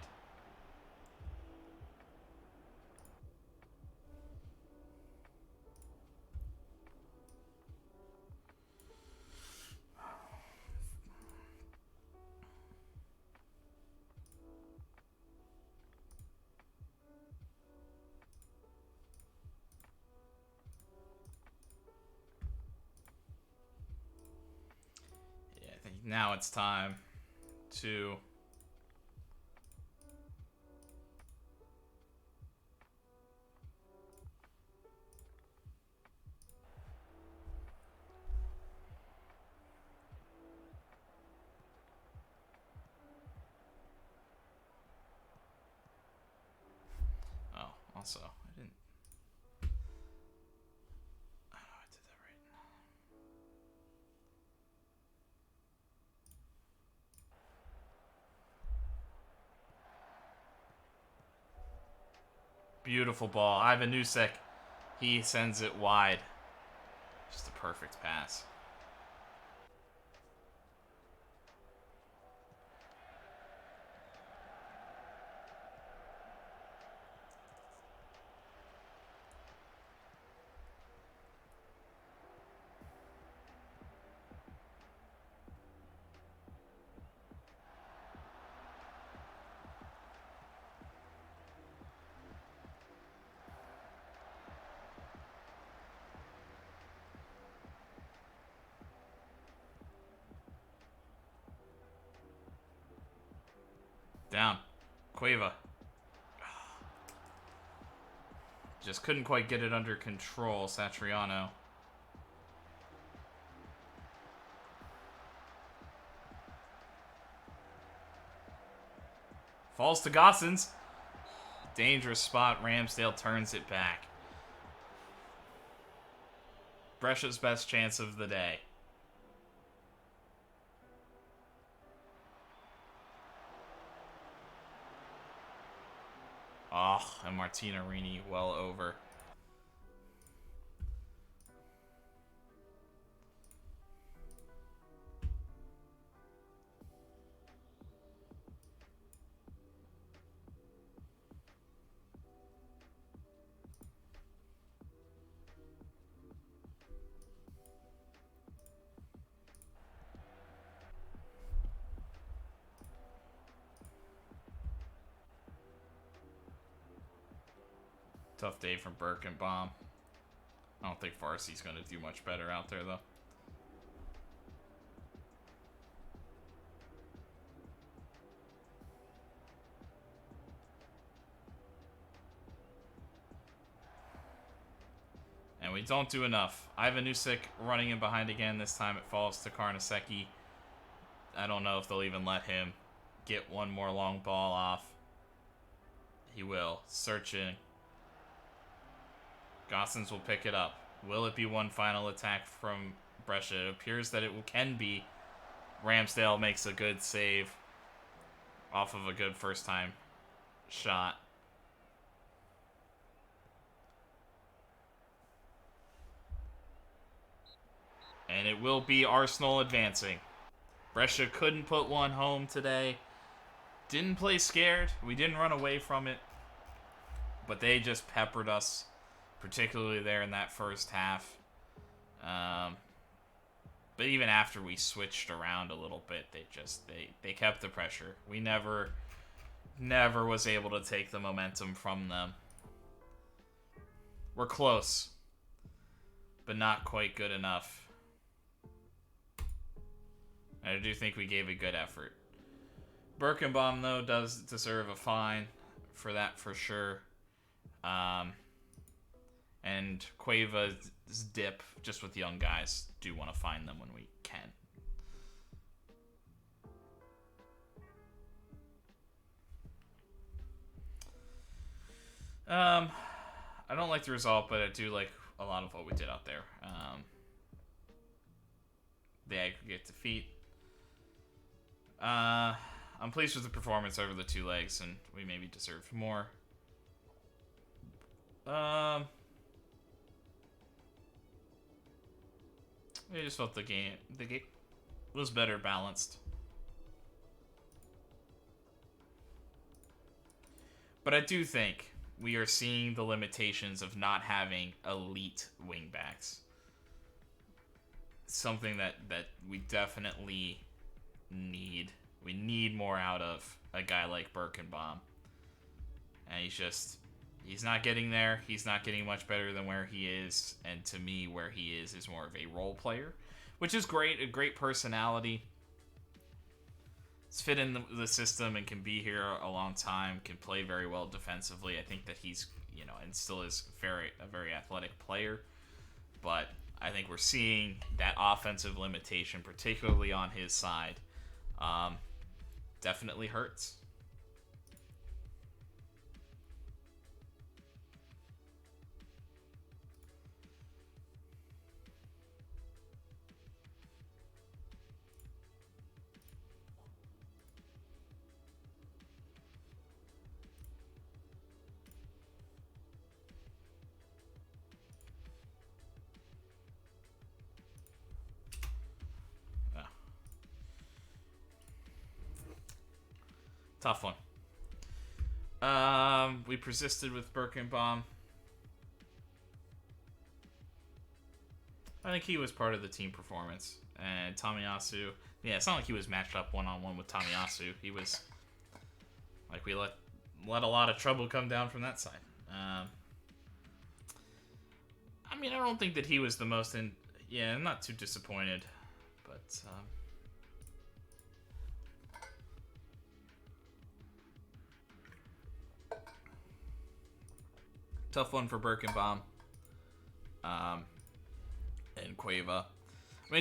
Now it's time to also I didn't I don't know I did that right. Beautiful ball. Ivanusek, he sends it wide. Just a perfect pass. Down. Cueva. Just couldn't quite get it under control, Satriano. Falls to Gosens. Dangerous spot. Ramsdale turns it back. Brescia's best chance of the day. Oh, and Martinarini well over. Tough day from Birkenbaum. I don't think Farsi's going to do much better out there, though. And we don't do enough. Ivanusek running in behind again. This time it falls to Karnaseki. I don't know if they'll even let him get one more long ball off. He will. Searching. Gossens will pick it up. Will it be one final attack from Brescia? It appears that it can be. Ramsdale makes a good save off of a good first-time shot. And it will be Arsenal advancing. Brescia couldn't put one home today. Didn't play scared. We didn't run away from it. But they just peppered us, particularly there in that first half. But even after we switched around a little bit, they kept the pressure. We never was able to take the momentum from them. We're close, but not quite good enough. I do think we gave a good effort. Birkenbaum, though, does deserve a fine for that for sure. And Cueva's dip, just with young guys, do want to find them when we can. I don't like the result, but I do like a lot of what we did out there. The aggregate defeat. I'm pleased with the performance over the two legs, and we maybe deserved more. I just felt the game was better balanced. But I do think we are seeing the limitations of not having elite wingbacks. Something that we definitely need. We need more out of a guy like Birkenbaum. And he's not getting there. He's not getting much better than where he is. And to me, where he is more of a role player, which is great. A great personality. He's fit in the system and can be here a long time. Can play very well defensively. I think that he's, and still is a very athletic player. But I think we're seeing that offensive limitation, particularly on his side. Definitely hurts. Tough one. We persisted with Birkenbaum. I think he was part of the team performance. And Tomiyasu, it's not like he was matched up one-on-one with Tomiyasu. He was like, we let a lot of trouble come down from that side. I don't think that he was the most I'm not too disappointed, but tough one for Birkenbaum. And Cueva.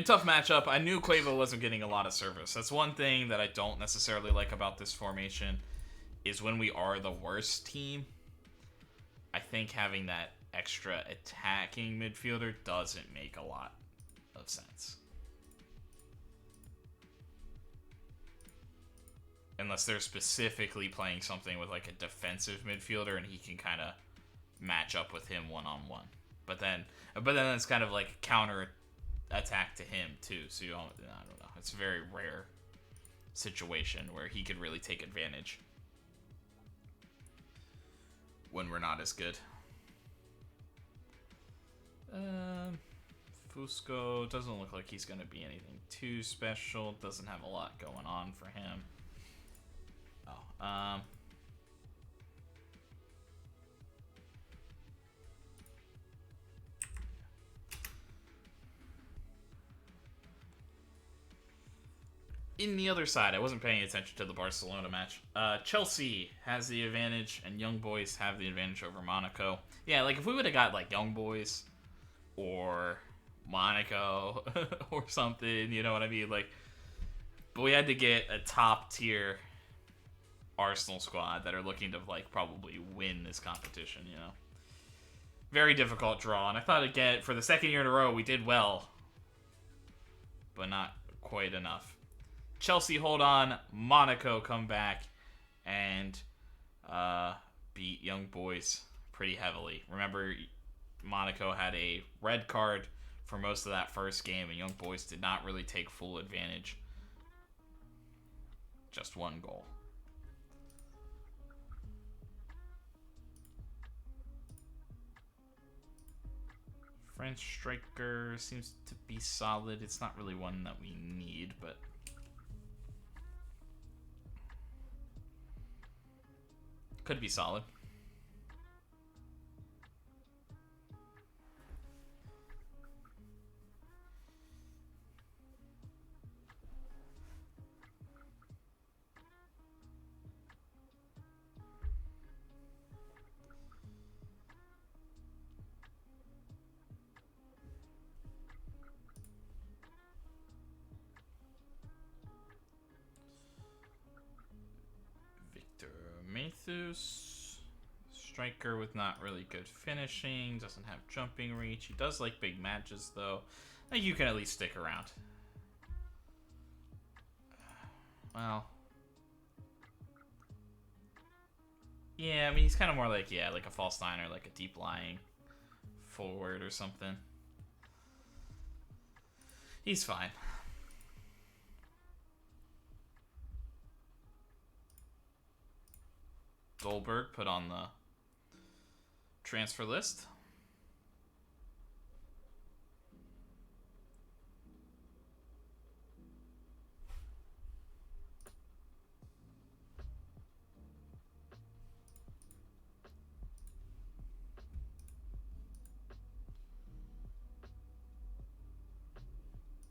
Tough matchup. I knew Cueva wasn't getting a lot of service. That's one thing that I don't necessarily like about this formation, is when we are the worst team, I think having that extra attacking midfielder doesn't make a lot of sense. Unless they're specifically playing something with like a defensive midfielder and he can kind of match up with him one-on-one. But then it's kind of like a counter attack to him too. So I don't know. It's a very rare situation where he could really take advantage when we're not as good. Fusco doesn't look like he's going to be anything too special. Doesn't have a lot going on for him. In the other side, I wasn't paying attention to the Barcelona match. Chelsea has the advantage, and Young Boys have the advantage over Monaco. Yeah, like if we would have got like Young Boys or Monaco or something, you know what I mean? Like, but we had to get a top tier Arsenal squad that are looking to like probably win this competition, you know. Very difficult draw, and I thought again for the second year in a row we did well, but not quite enough. Chelsea hold on, Monaco come back and beat Young Boys pretty heavily. Remember, Monaco had a red card for most of that first game, and Young Boys did not really take full advantage. Just one goal. French striker seems to be solid. It's not really one that we need, but could be solid. Mathus, striker with not really good finishing, doesn't have jumping reach. He does like big matches though. I think you can at least stick around. Well, yeah, I mean he's kind of more like like a false nine or like a deep lying forward or something. He's fine. Dolberg put on the transfer list.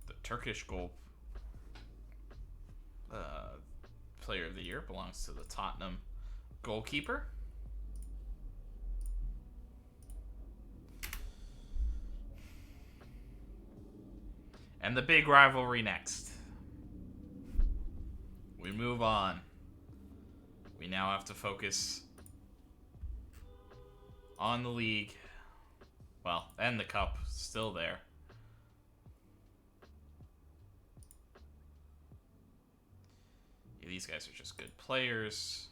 The Turkish goal player of the year belongs to the Tottenham goalkeeper. And the big rivalry next. We move on. We now have to focus on the league. Well, and the cup, still there. Yeah, these guys are just good players.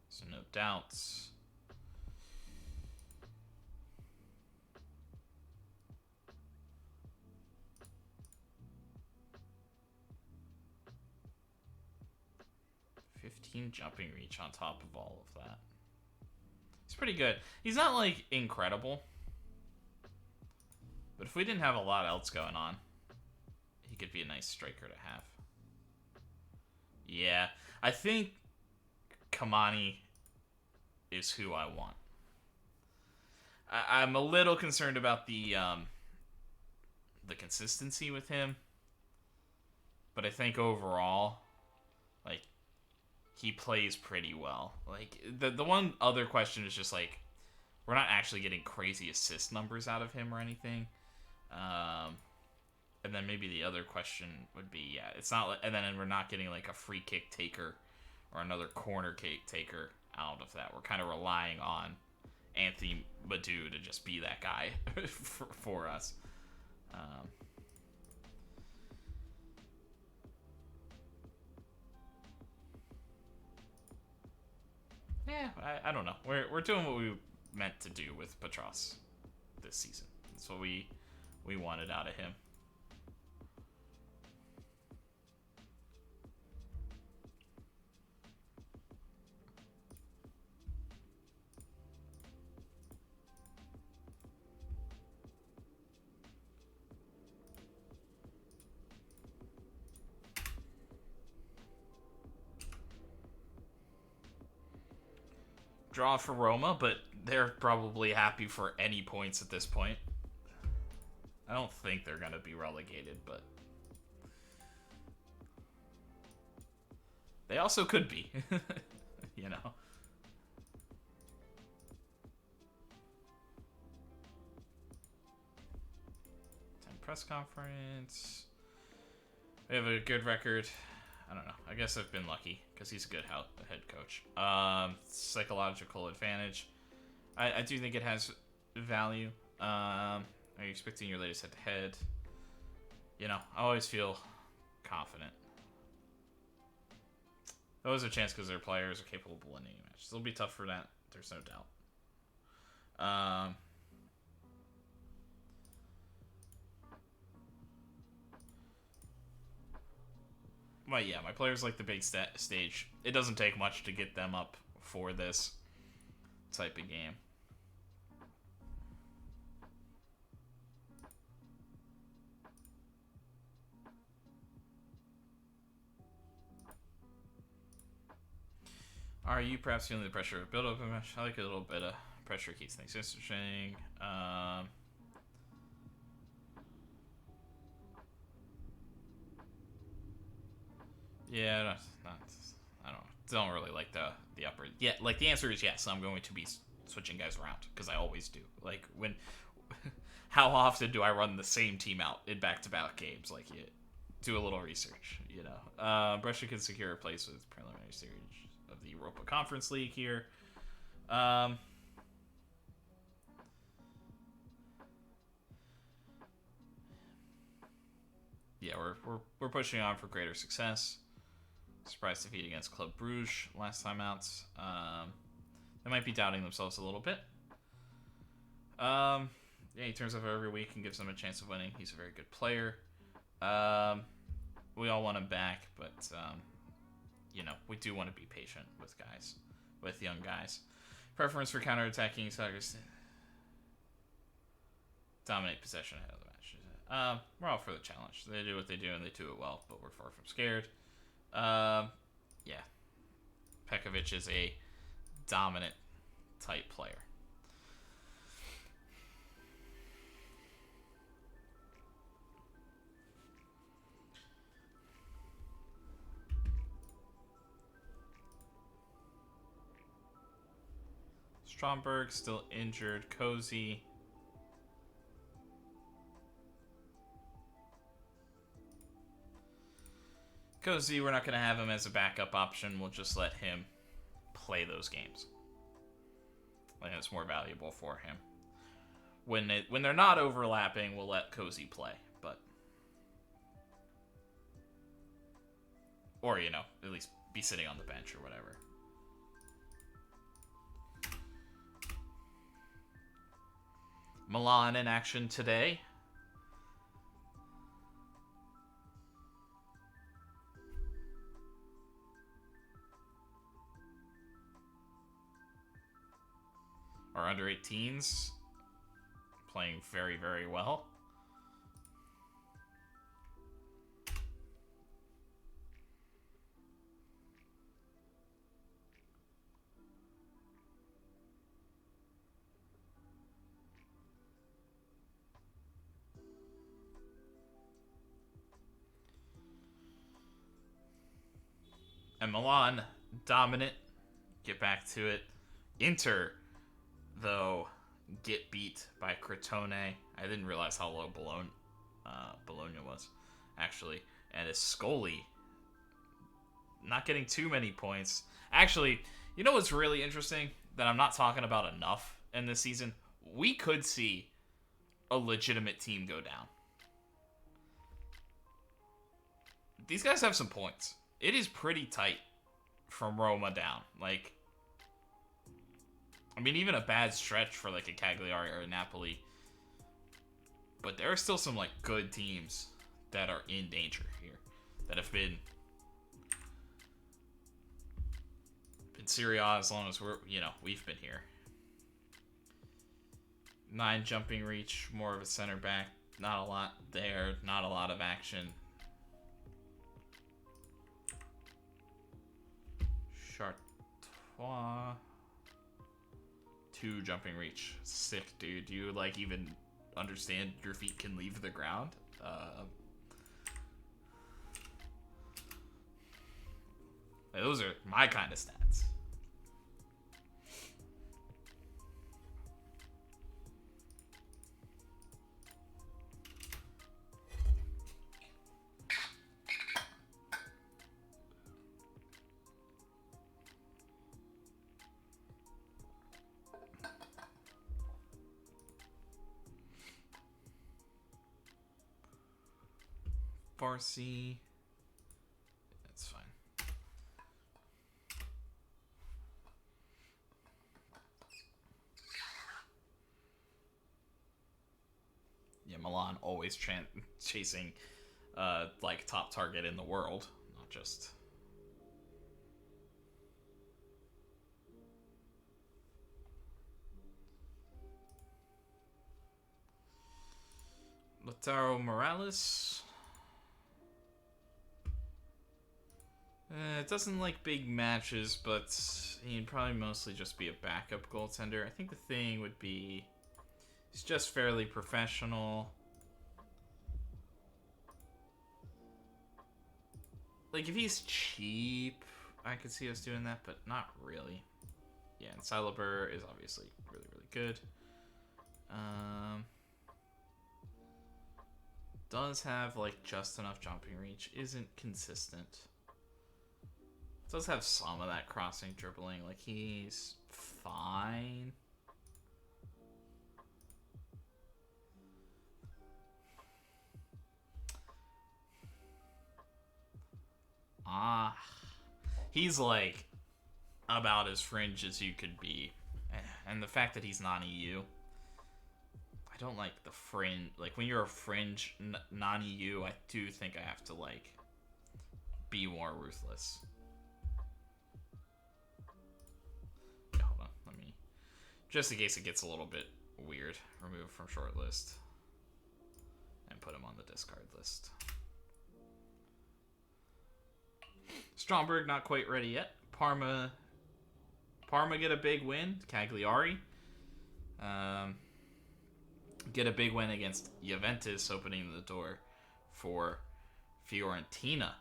So no doubts. Jumping reach on top of all of that. He's pretty good. He's not like incredible, but if we didn't have a lot else going on, he could be a nice striker to have. Yeah, I think Kamani is who I want. I'm a little concerned about the consistency with him, but I think overall, like, he plays pretty well. Like, the one other question is just like, we're not actually getting crazy assist numbers out of him or anything. And then maybe the other question would be, it's not, and then we're not getting like a free kick taker or another corner kick taker out of that. We're kind of relying on Anthony Madu to just be that guy for us. Yeah, I don't know. We're doing what we meant to do with Petros this season. That's what we wanted out of him. Draw for Roma, but they're probably happy for any points at this point. I don't think they're going to be relegated, but they also could be, you know. press conference. We have a good record. I don't know. I guess I've been lucky because he's a good head coach. Psychological advantage. I do think it has value. Are you expecting your latest head-to-head? You know, I always feel confident. Always a chance because their players are capable of winning matches. It'll be tough for that. There's no doubt. Well, yeah, my players like the big stage. It doesn't take much to get them up for this type of game. Are you perhaps feeling the pressure of build-up? I like a little bit of pressure keeps things interesting. Yeah, I don't really like the upper. Yeah, like the answer is yes. I'm going to be switching guys around because I always do. Like when, how often do I run the same team out in back-to-back games? Like you do a little research, you know. Brescia can secure a place with preliminary stage of the Europa Conference League here. Yeah, we're pushing on for greater success. Surprise defeat against Club Bruges last time out. They might be doubting themselves a little bit. Yeah, he turns up every week and gives them a chance of winning. He's a very good player. We all want him back, but you know, we do want to be patient with guys, with young guys. Preference for counterattacking Saggers. Dominate possession ahead of the match. We're all for the challenge. They do what they do and they do it well, but we're far from scared. Yeah. Pekovic is a dominant type player. Stromberg still injured. Cozy. Cozy, we're not going to have him as a backup option. We'll just let him play those games. I think it's more valuable for him. When they're not overlapping, we'll let Cozy play. But or, you know, at least be sitting on the bench or whatever. Milan in action today. Our under 18s playing very, very well. And Milan, dominant. Get back to it. Inter, though, get beat by Crotone. I didn't realize how low Bologna was, actually. And Ascoli not getting too many points. Actually, you know what's really interesting that I'm not talking about enough in this season? We could see a legitimate team go down. These guys have some points. It is pretty tight from Roma down. Like, I mean, even a bad stretch for like a Cagliari or a Napoli. But there are still some like good teams that are in danger here. That have been Serie A as long as we've been here. 9 jumping reach, more of a center back. Not a lot there, not a lot of action. Chartois. 2 jumping reach. Sick, dude. Do you like even understand your feet can leave the ground? Those are my kind of stats. RC. That's fine. Yeah, Milan always chasing like top target in the world, not just. Lautaro Morales. It doesn't like big matches, but he'd probably mostly just be a backup goaltender. I think the thing would be he's just fairly professional. Like, if he's cheap, I could see us doing that, but not really. Yeah, and Celeber is obviously really, really good. Does have, like, just enough jumping reach. Isn't consistent. Does have some of that crossing dribbling. Like, he's fine. He's like about as fringe as you could be. And the fact that he's non-EU, I don't like the fringe. Like, when you're a fringe non-EU, I do think I have to, like, be more ruthless. Yeah, hold on. Let me, just in case it gets a little bit weird, remove from shortlist and put him on the discard list. Stromberg not quite ready yet. Parma get a big win. Cagliari get a big win against Juventus, opening the door for Fiorentina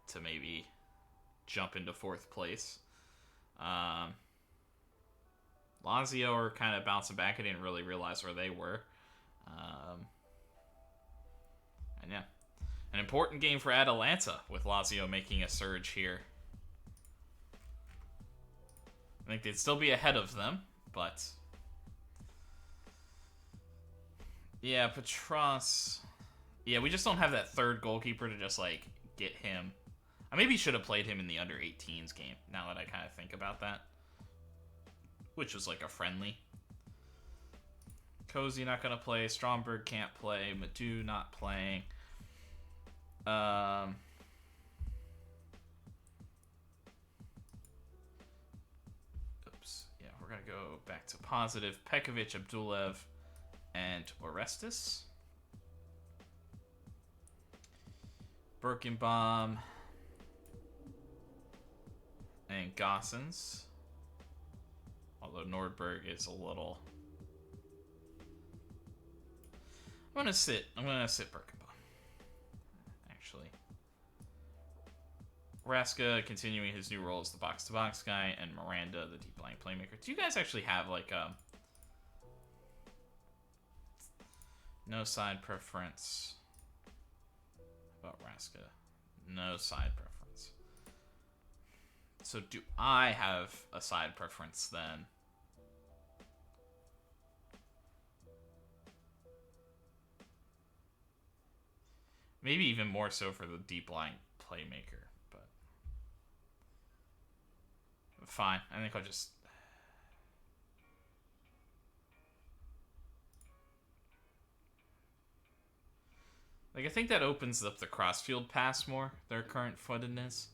to maybe jump into 4th place. Lazio are kind of bouncing back. I didn't really realize where they were. And yeah. An important game for Atalanta, with Lazio making a surge here. I think they'd still be ahead of them, but... yeah, Petros... yeah, we just don't have that third goalkeeper to just, like, get him. I maybe should have played him in the under-18s game, now that I kind of think about that. Which was, like, a friendly. Cozy not going to play. Stromberg can't play. Madu not playing. Oops. Yeah, we're going to go back to positive. Pekovic, Abdulev, and Orestes. Birkenbaum and Gossens. Although Nordberg is a little... I'm going to sit Birkenbaum. Actually. Raska continuing his new role as the box-to-box guy, and Miranda, the deep line playmaker. Do you guys actually have, like, a... no side preference about Raska? No side preference. So do I have a side preference then? Maybe even more so for the deep line playmaker, but fine. I think I'll just... like, I think that opens up the crossfield pass more, their current footedness,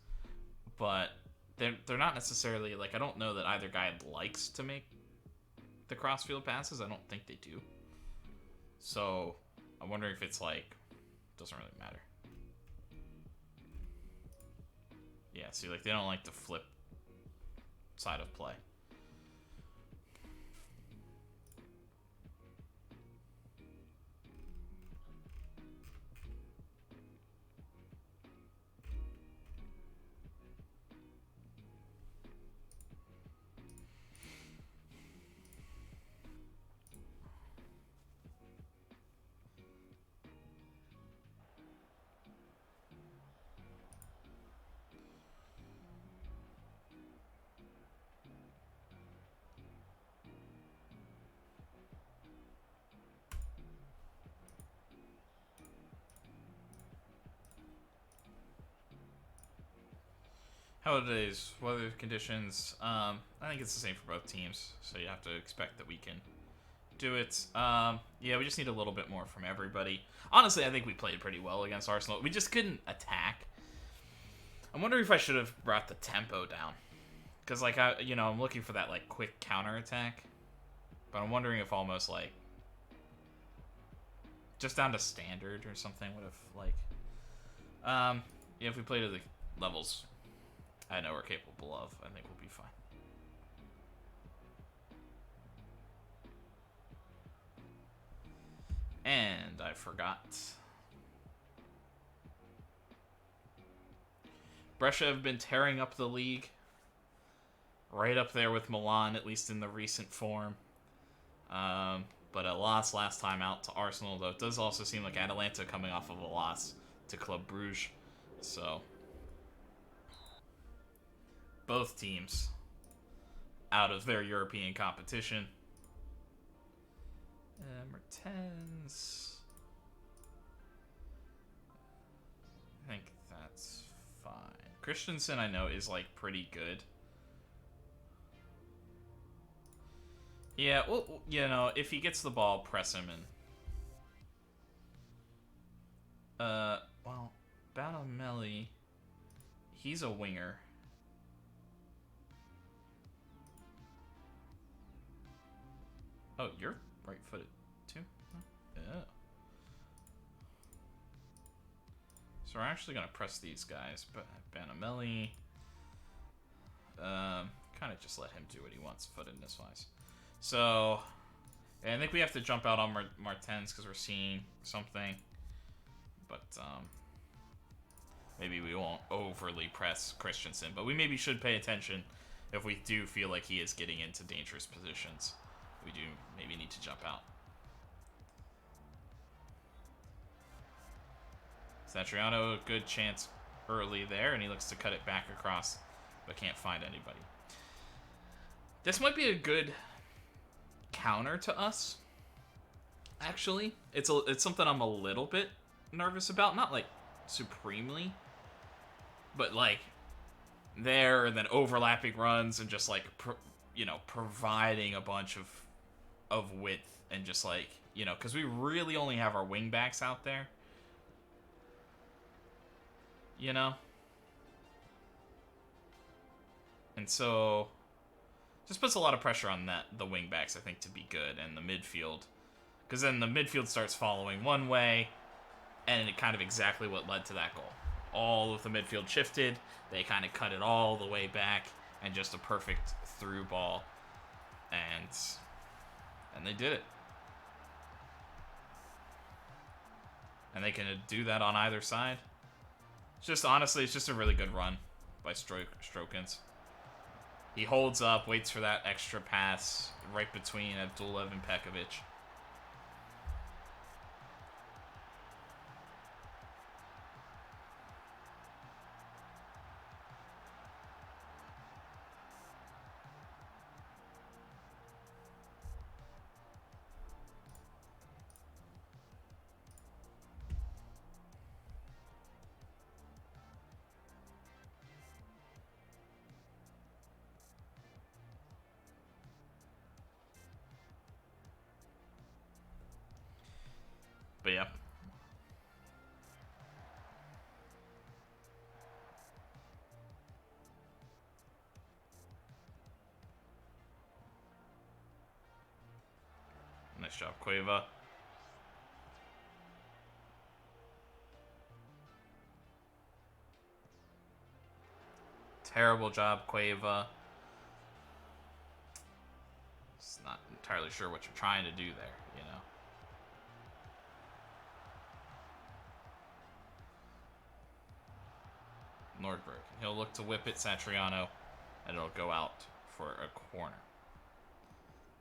but they're not necessarily, like, I don't know that either guy likes to make the crossfield passes. I don't think they do. So I'm wondering if it's like, doesn't really matter. Yeah, see, like, they don't like to flip side of play. How are today's weather conditions? I think it's the same for both teams, so you have to expect that we can do it. Yeah, we just need a little bit more from everybody. Honestly, I think we played pretty well against Arsenal. We just couldn't attack. I'm wondering if I should have brought the tempo down. Because, like, I'm looking for that, like, quick counterattack. But I'm wondering if almost, like, just down to standard or something would have, like... Yeah, if we play to the levels I know we're capable of, I think we'll be fine. And I forgot. Brescia have been tearing up the league. Right up there with Milan, at least in the recent form. But a loss last time out to Arsenal, though it does also seem like Atalanta coming off of a loss to Club Brugge. So, both teams out of their European competition. Mertens. I think that's fine. Christensen, I know, is like pretty good. Yeah, well, if he gets the ball, press him in. Well, Balotelli, he's a winger. Oh, you're right-footed too? Yeah. So we're actually gonna press these guys, but Balotelli, kind of just let him do what he wants, footedness-wise. So, I think we have to jump out on Martens because we're seeing something. But, maybe we won't overly press Christensen. But we maybe should pay attention if we do feel like he is getting into dangerous positions. We do maybe need to jump out. Satriano, good chance early there, and he looks to cut it back across, but can't find anybody. This might be a good counter to us, actually. It's something I'm a little bit nervous about, not like supremely, but like there and then overlapping runs and just like providing a bunch of width and just like because we really only have our wing backs out there, and so just puts a lot of pressure on the wing backs, I think, to be good, and the midfield. Because then the midfield starts following one way, and it kind of exactly what led to that goal. All of the midfield shifted, they kind of cut it all the way back, and just a perfect through ball. And they did it. And they can do that on either side. Honestly, it's just a really good run by Strokins. He holds up, waits for that extra pass right between Abdulev and Pekovic. But yeah. Nice job, Cueva. Terrible job, Cueva. Just not entirely sure what you're trying to do there, Nordberg. He'll look to whip it, Satriano, and it'll go out for a corner.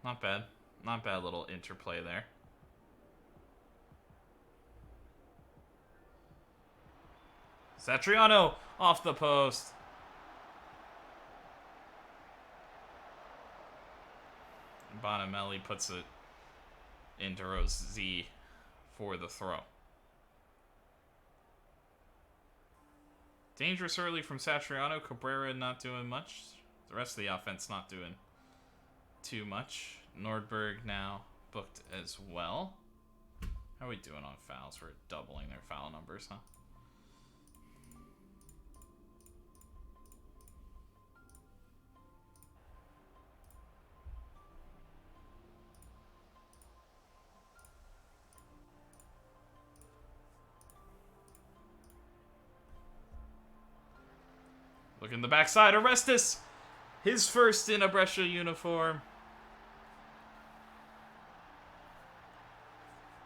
Not bad. Not bad little interplay there. Satriano off the post. Bonamelli puts it into Rossi for the throw. Dangerous early from Satriano. Cabrera not doing much. The rest of the offense not doing too much. Nordberg now booked as well. How are we doing on fouls? We're doubling their foul numbers, huh? Look in the backside. Orestes! His first in a Brescia uniform.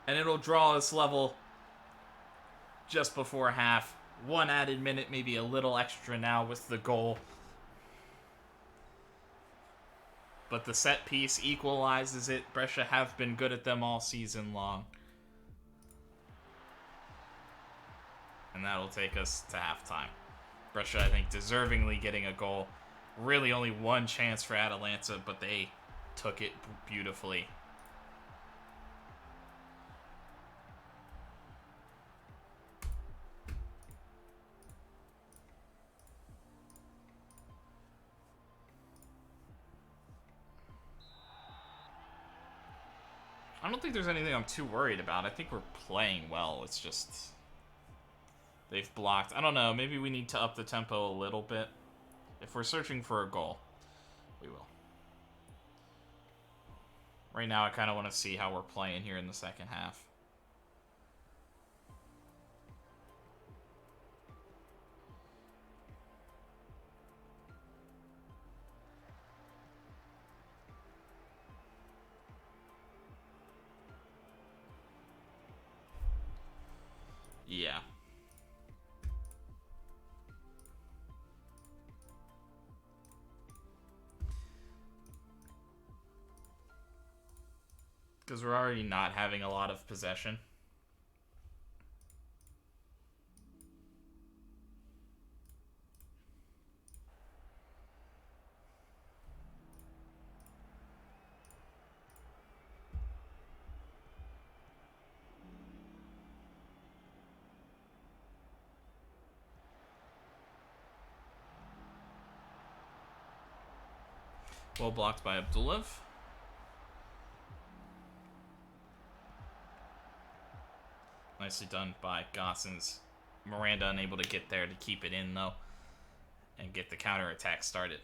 And it'll draw us level just before half. One added minute, maybe a little extra now with the goal. But the set piece equalizes it. Brescia have been good at them all season long. And that'll take us to halftime. Brescia, I think, deservingly getting a goal. Really only one chance for Atalanta, but they took it beautifully. I don't think there's anything I'm too worried about. I think we're playing well. It's just they've blocked. I don't know. Maybe we need to up the tempo a little bit. If we're searching for a goal, we will. Right now, I kind of want to see how we're playing here in the second half. Yeah. Because we're already not having a lot of possession. Well blocked by Abdulov. Nicely done by Gossens. Miranda unable to get there to keep it in, though, and get the counterattack started.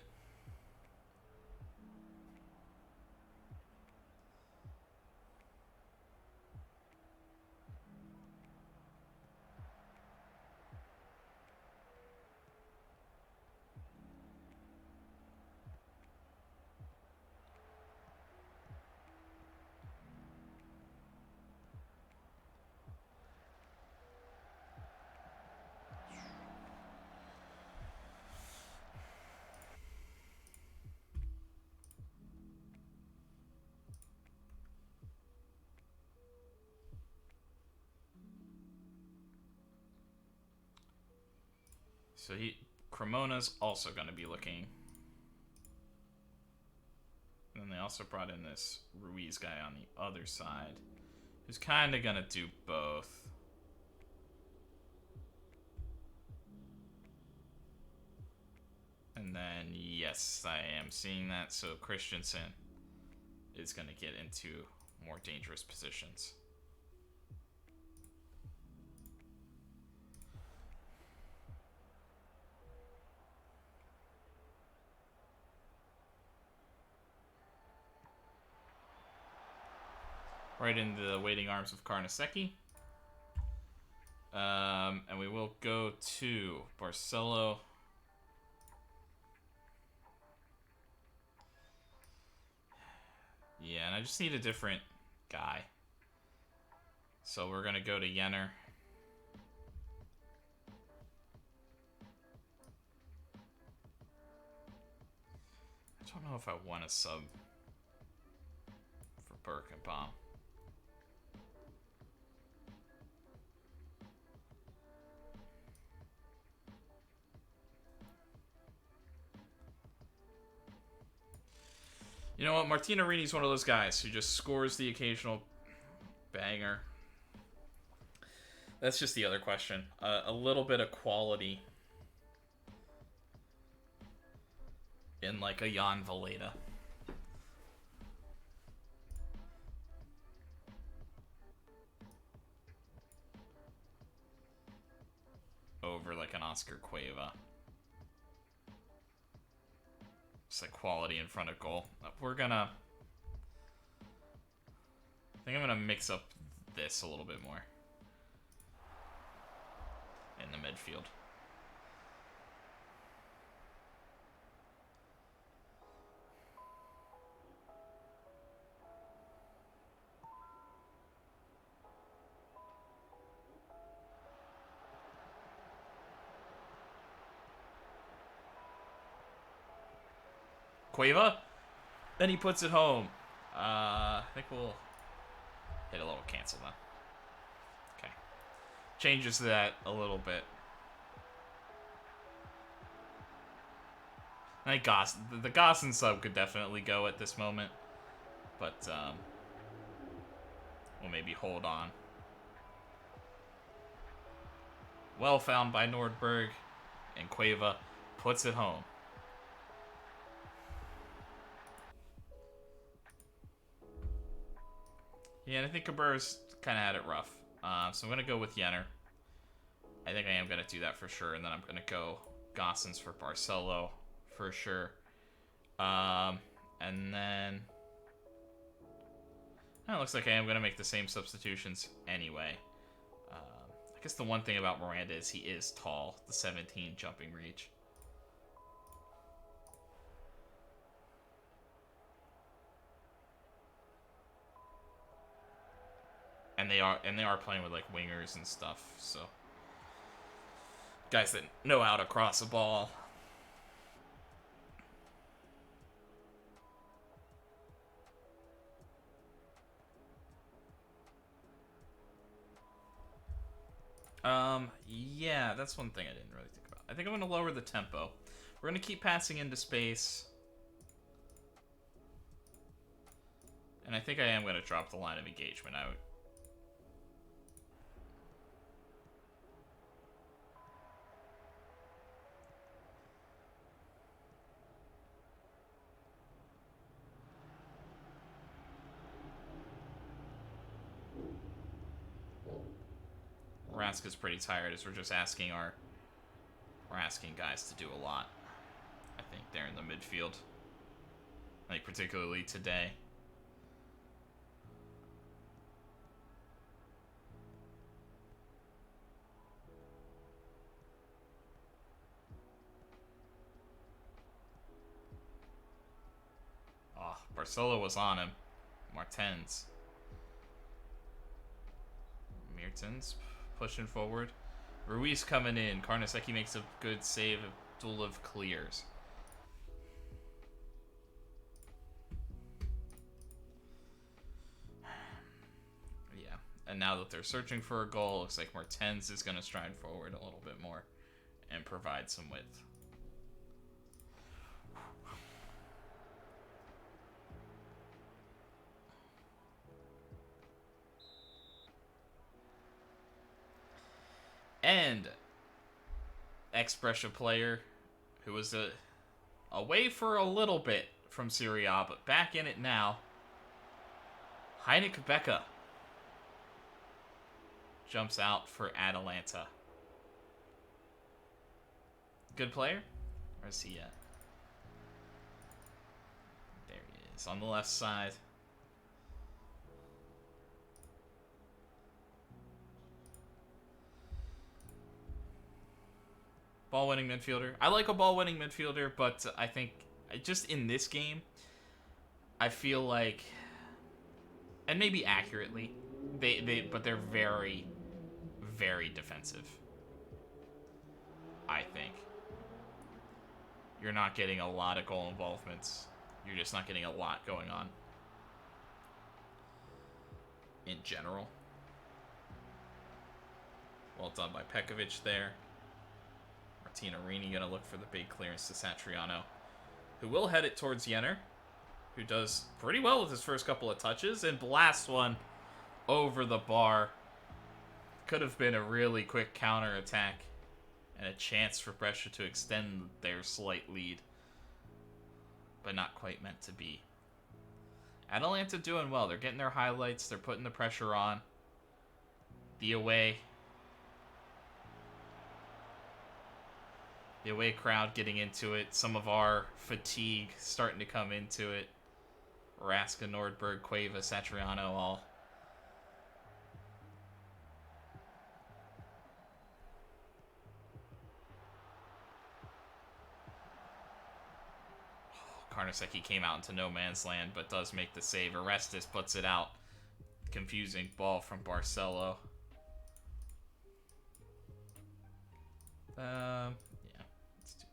So Cremona's also going to be looking. And then they also brought in this Ruiz guy on the other side, who's kind of going to do both. And then, yes, I am seeing that. So Christensen is going to get into more dangerous positions. Right into the waiting arms of Carnesecchi. And we will go to Barcelo. Yeah, and I just need a different guy. So we're going to go to Jenner. I don't know if I want a sub for Birkenbaum. You know what? Martino Rini's one of those guys who just scores the occasional banger. That's just the other question. A little bit of quality in like a Jan Valeda. Over like an Oscar Cueva. Just like quality in front of goal. We're gonna... I think I'm gonna mix up this a little bit more. In the midfield. Cueva. Then he puts it home. I think we'll hit a little cancel then. Okay. Changes that a little bit. I think the Gosson sub could definitely go at this moment. But we'll maybe hold on. Well found by Nordberg. And Cueva puts it home. Yeah, and I think Cabrera's kind of had it rough. So I'm going to go with Jenner. I think I am going to do that for sure. And then I'm going to go Gossens for Barcelo for sure. And then... it looks like I am going to make the same substitutions anyway. I guess the one thing about Miranda is he is tall. The 17 jumping reach. And they are playing with like wingers and stuff, so guys that know how to cross a ball. Yeah, that's one thing I didn't really think about. I think I'm going to lower the tempo. We're going to keep passing into space. And I think I am going to drop the line of engagement out. Raska's pretty tired as we're just asking guys to do a lot. I think they're in the midfield. Like particularly today. Oh, Barcelo was on him. Mertens pushing forward. Ruiz coming in. Karnaseki makes a good save. Abdulov clears. Yeah. And now that they're searching for a goal, looks like Mertens is going to stride forward a little bit more and provide some width. And ex-Brescia player who was away for a little bit from Serie A, but back in it now. Heinrich Becker jumps out for Atalanta. Good player? Where's he at? There he is, on the left side. Ball-winning midfielder. I like a ball-winning midfielder, but I think just in this game, I feel like, and maybe accurately, but they're very, very defensive. I think. You're not getting a lot of goal involvements. You're just not getting a lot going on. In general. Well done by Pekovic there. Martinarini going to look for the big clearance to Satriano, who will head it towards Jenner, who does pretty well with his first couple of touches, and blasts one over the bar. Could have been a really quick counter-attack and a chance for Brescia to extend their slight lead. but not quite meant to be. Atalanta doing well. They're getting their highlights. They're putting the pressure on. The away crowd getting into it. Some of our fatigue starting to come into it. Raska, Nordberg, Cueva, Satriano all. Karnaseki came out into no man's land, but does make the save. Orestes puts it out. Confusing ball from Barcelo. Yeah, let's do that.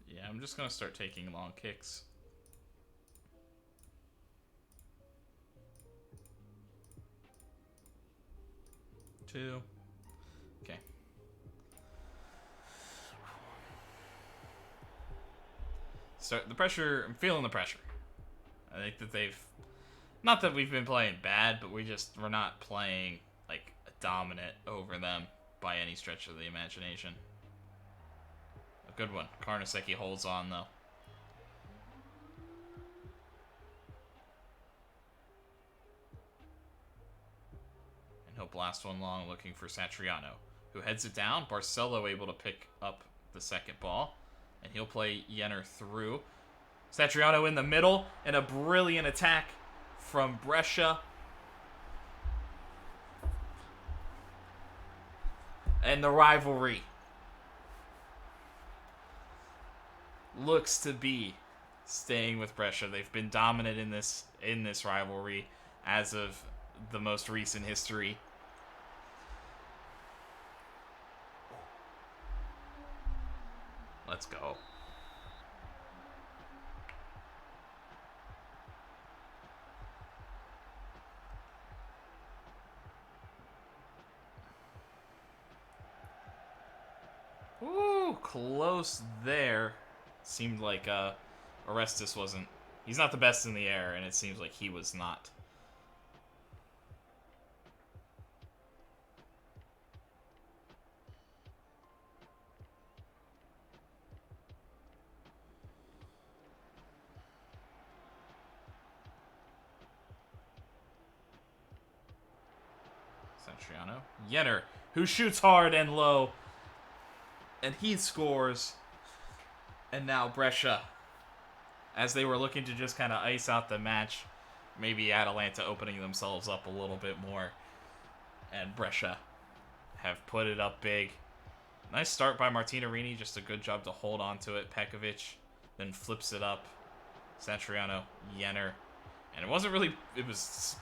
Yeah, I'm just going to start taking long kicks. Two. Okay. Start the pressure. I'm feeling the pressure. I think that they've... Not that we've been playing bad, but we're not playing like dominant over them by any stretch of the imagination. A good one. Karnaseki holds on though. And he'll blast one long looking for Satriano, who heads it down. Barcelo able to pick up the second ball. And he'll play Jenner through. Satriano in the middle, and a brilliant attack from Brescia. And the rivalry looks to be staying with Brescia. They've been dominant in this rivalry as of the most recent history. Let's go. Ooh, close there. Seemed like Orestes wasn't... He's not the best in the air, and it seems like he was not. Satriano. Jenner, who shoots hard and low. And he scores. And now Brescia, as they were looking to just kind of ice out the match, maybe Atalanta opening themselves up a little bit more. And Brescia have put it up big. Nice start by Martinarini. Just a good job to hold on to it. Pekovic then flips it up. Satriano, Jenner. And it wasn't really... It was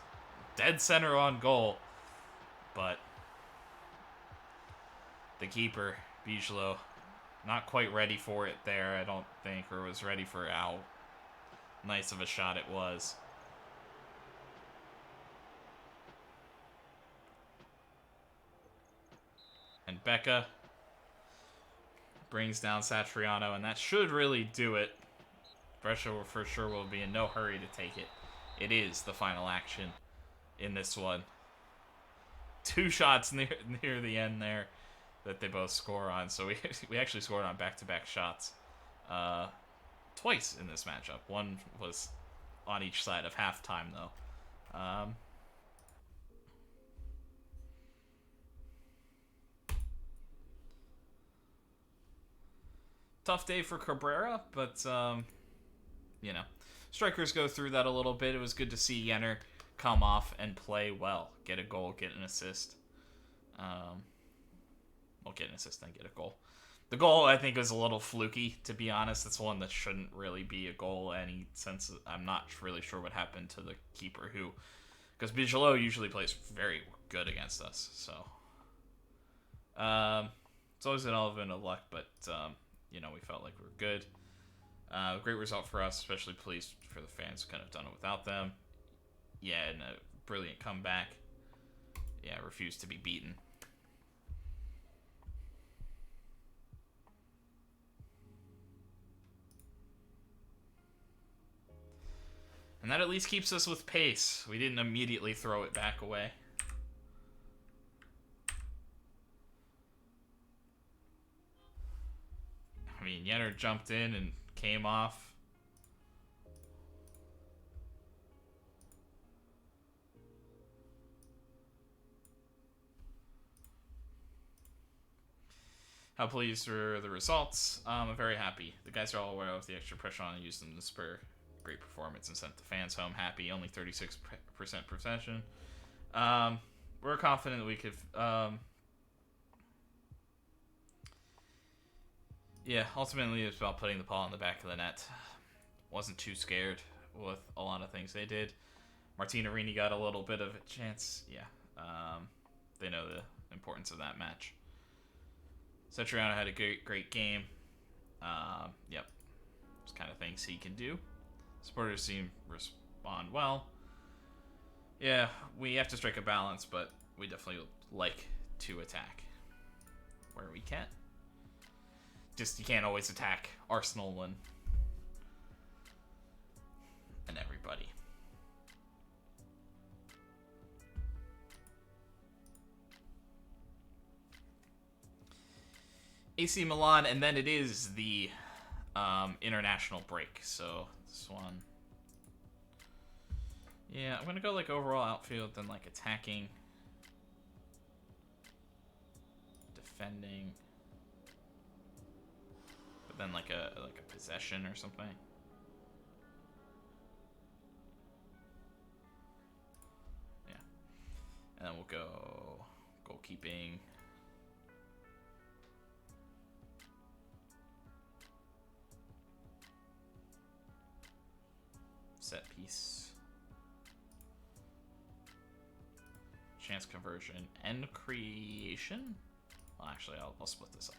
dead center on goal. But the keeper, Bijlo, not quite ready for it there, I don't think, or was ready for how nice of a shot it was. And Becca brings down Satriano, and that should really do it. Brescia for sure will be in no hurry to take it. It is the final action in this one. Two shots near the end there that they both score on. So we actually scored on back-to-back shots twice in this matchup. One was on each side of halftime, though. Tough day for Cabrera, but, you know, strikers go through that a little bit. It was good to see Jenner come off and play well. Get a goal, get an assist. Well, get an assist and get a goal. The goal, I think, was a little fluky, to be honest. It's one that shouldn't really be a goal any sense. I'm not really sure what happened to the keeper who... Because Bigelow usually plays very good against us, so... it's always an element of luck, but, you know, we felt like we were good. Great result for us, especially pleased for the fans who couldn't have done it without them. Yeah, and a brilliant comeback. Yeah, refused to be beaten. And that at least keeps us with pace. We didn't immediately throw it back away. I mean, Yenner jumped in and came off. How pleased were the results? I'm very happy. The guys are all aware of the extra pressure on and used them to spur great performance and sent the fans home happy. Only 36% possession. We're confident that we could... yeah, ultimately it's about putting the ball in the back of the net. Wasn't too scared with a lot of things they did. Martinarini got a little bit of a chance. Yeah, they know the importance of that match. Cetriano had a great game. Yep, those kind of things he can do. Supporters seem respond well. Yeah, we have to strike a balance, but we definitely like to attack where we can. Just you can't always attack Arsenal and everybody. AC Milan, and then it is the international break. So this one, yeah, I'm gonna go like overall outfield, then like attacking, defending, but then like a possession or something. Yeah, and then we'll go goalkeeping. Set piece, chance conversion, and creation. Well, actually, I'll split this up.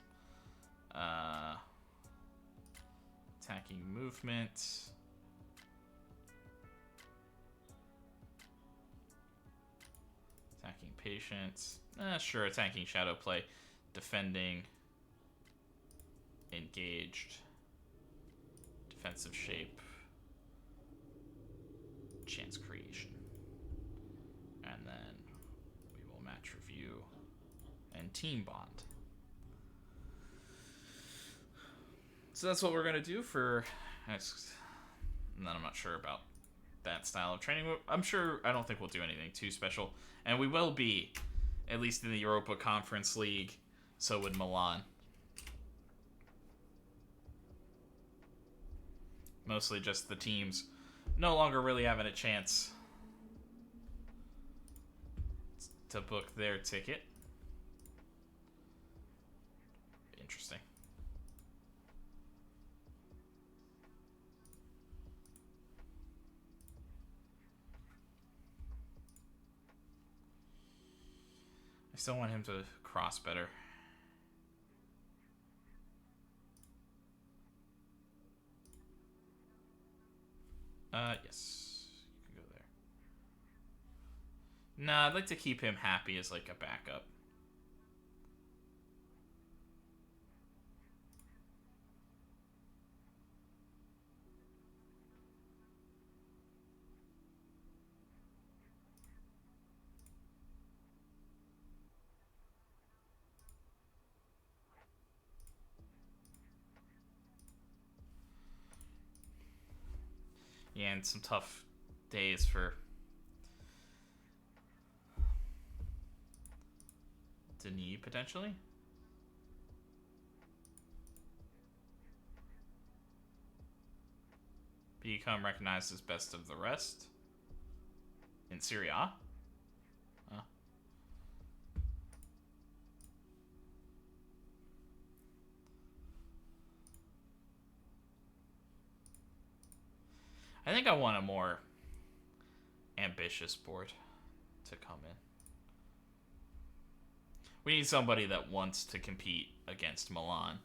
Attacking movement, attacking patience. Sure, attacking shadow play, defending, engaged, defensive shape. Chance creation, and then we will match review and team bond. So that's what we're gonna do for next. And then I'm not sure about that style of training. I don't think we'll do anything too special, and we will be at least in the Europa Conference League. So would Milan. Mostly just the teams no longer really having a chance to book their ticket. Interesting. I still want him to cross better. Yes. You can go there. Nah, I'd like to keep him happy as like a backup. Yeah, and some tough days for Denis, potentially. Become recognized as best of the rest in Serie A. I think I want a more ambitious board to come in. We need somebody that wants to compete against Milan.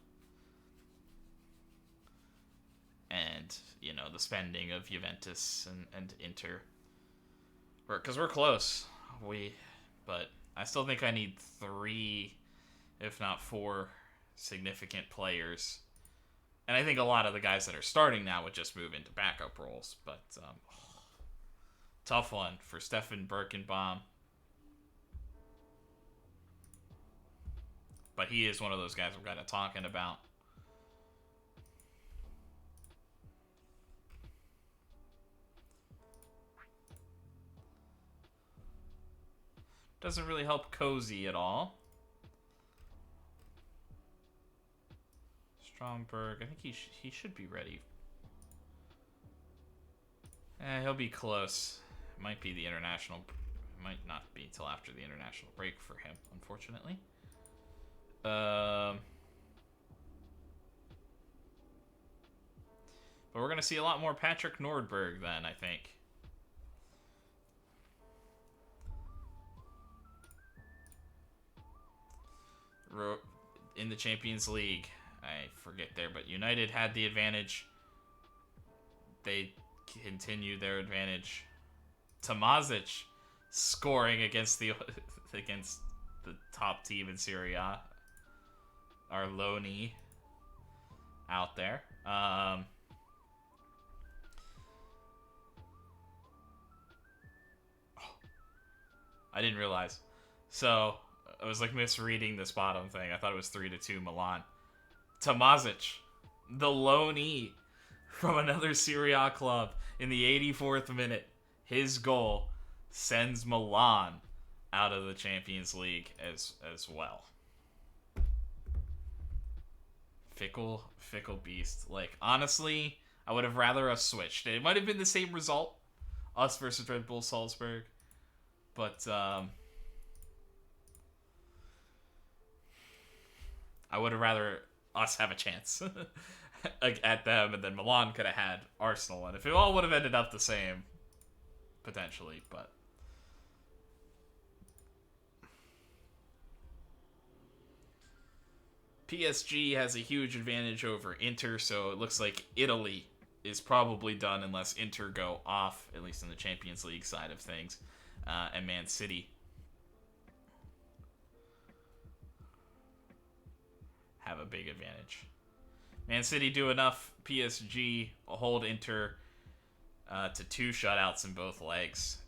And, you know, the spending of Juventus and Inter. Because we're close. But I still think I need 3, if not 4, significant players. And I think a lot of the guys that are starting now would just move into backup roles. But, tough one for Stefan Birkenbaum. But he is one of those guys we're kind of talking about. Doesn't really help Cozy at all. Stromberg, I think he should be ready. He'll be close. Might be the international. Might not be till after the international break for him, unfortunately. But we're gonna see a lot more Patrick Nordberg then, I think. In the Champions League, I forget there, but United had the advantage. They continue their advantage. Tomazic scoring against the top team in Serie A. Arloni out there. I didn't realize. So I was like misreading this bottom thing. I thought it was 3-2 Milan. Tomazic, the loanee from another Serie A club in the 84th minute. His goal sends Milan out of the Champions League as well. Fickle beast. Like, honestly, I would have rather us switched. It might have been the same result, us versus Red Bull Salzburg, but I would have rather us have a chance at them, and then Milan could have had Arsenal. And if it all would have ended up the same, potentially, but PSG has a huge advantage over Inter, so it looks like Italy is probably done unless Inter go off, at least in the Champions League side of things, and Man City have a big advantage. Man City do enough. PSG hold Inter to 2 shutouts in both legs.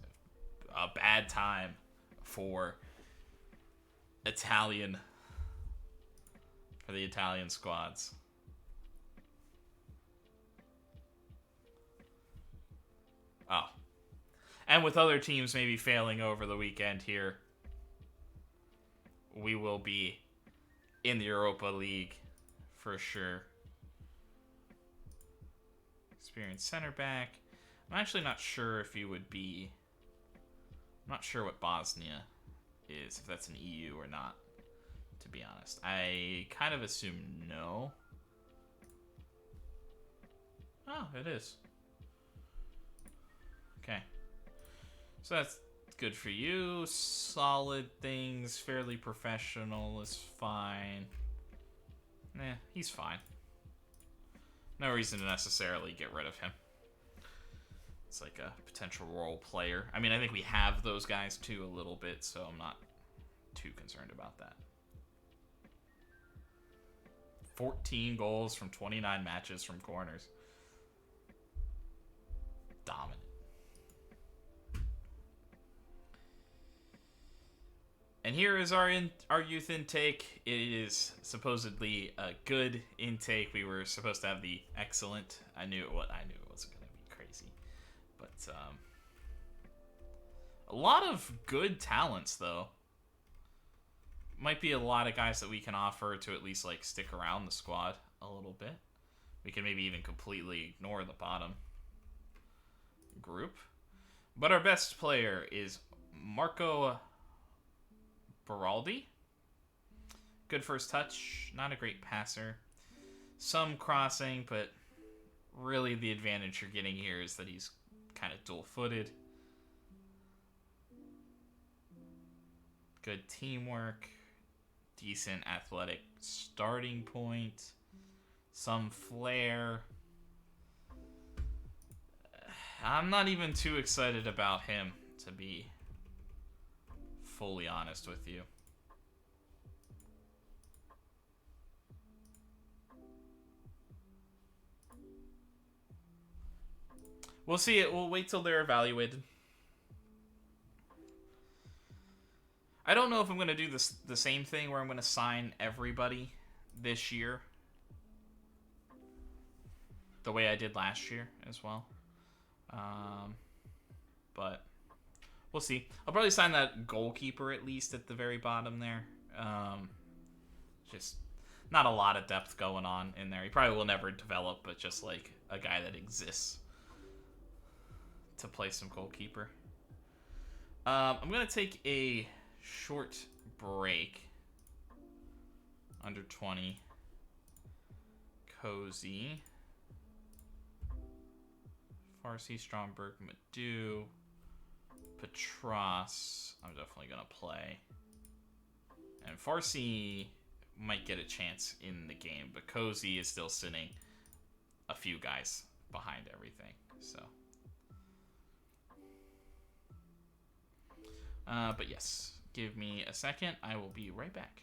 A bad time for the Italian squads. Oh. And with other teams maybe failing over the weekend here, we will be in the Europa League for sure. Experienced center back. I'm actually not sure if he would be... I'm not sure what Bosnia is, if that's an EU or not, to be honest. I kind of assume no. Oh, it is. Okay. So that's good for you. Solid things, fairly professional is fine. Nah, he's fine. No reason to necessarily get rid of him. It's like a potential role player. I mean, I think we have those guys too a little bit, so I'm not too concerned about that. 14 goals from 29 matches from corners. Dominant. And here is our youth intake. It is supposedly a good intake. We were supposed to have the excellent. I knew it wasn't going to be crazy, but a lot of good talents though. Might be a lot of guys that we can offer to at least like stick around the squad a little bit. We can maybe even completely ignore the bottom group. But our best player is Marco Beraldi. Good first touch. Not a great passer. Some crossing, but really the advantage you're getting here is that he's kind of dual-footed. Good teamwork. Decent athletic starting point. Some flair. I'm not even too excited about him, to be fully honest with you. We'll see it. We'll wait till they're evaluated. I don't know if I'm going to do the same thing where I'm going to sign everybody this year the way I did last year as well. But we'll see. I'll probably sign that goalkeeper at least at the very bottom there. Just not a lot of depth going on in there. He probably will never develop, but just like a guy that exists to play some goalkeeper. I'm going to take a short break. Under 20. Cozy. Farsi, Stromberg, Madu. Petras. I'm definitely going to play. And Farsi might get a chance in the game, but Cozy is still sitting a few guys behind everything. So, but yes, give me a second. I will be right back.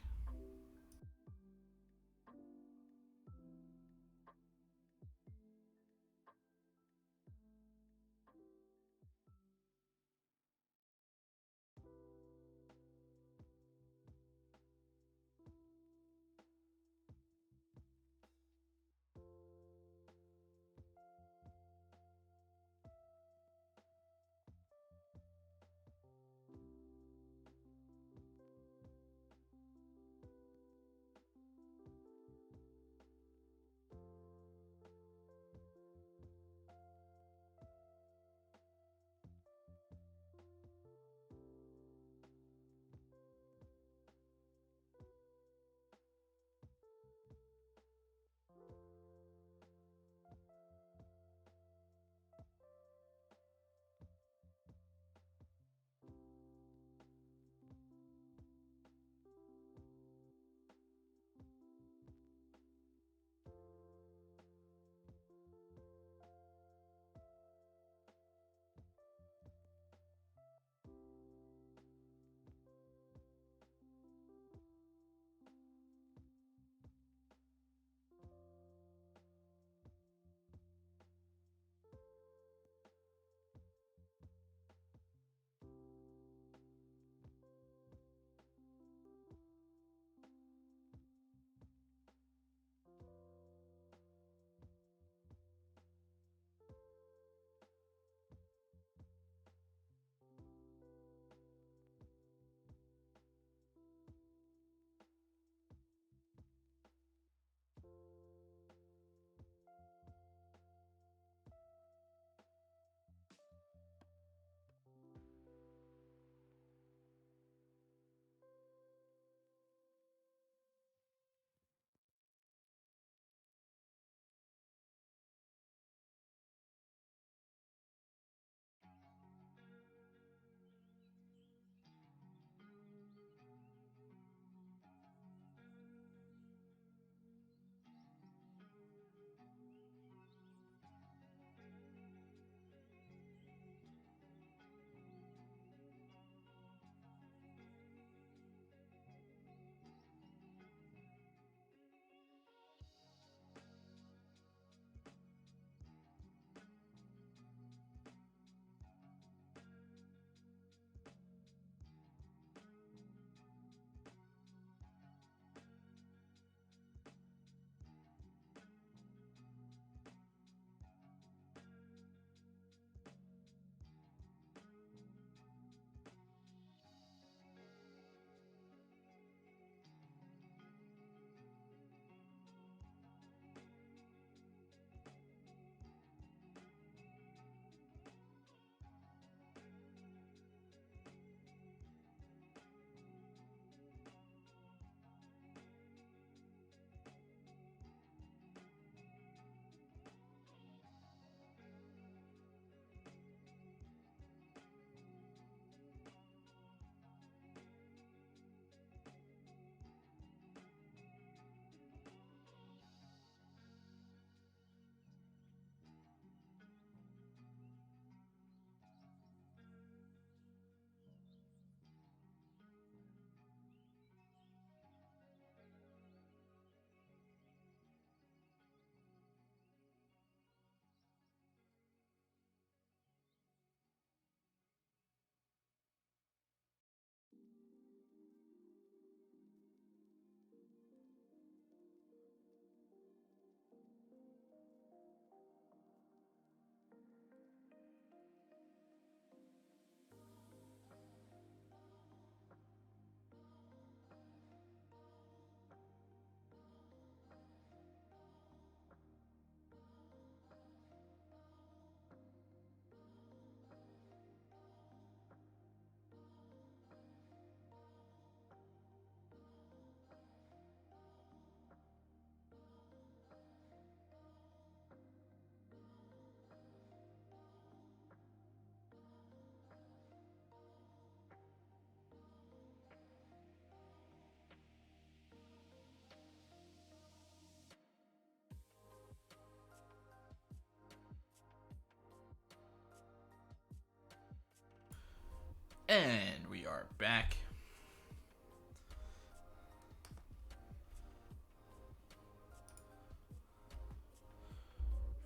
And we are back.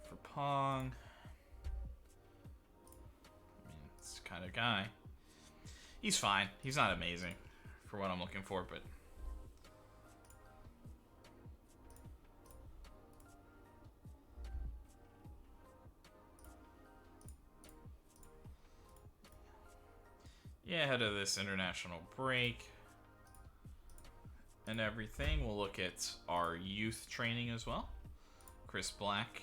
For Pong. I mean, it's the kind of guy. He's fine. He's not amazing for what I'm looking for, but... yeah, ahead of this international break and everything, we'll look at our youth training as well. Chris Black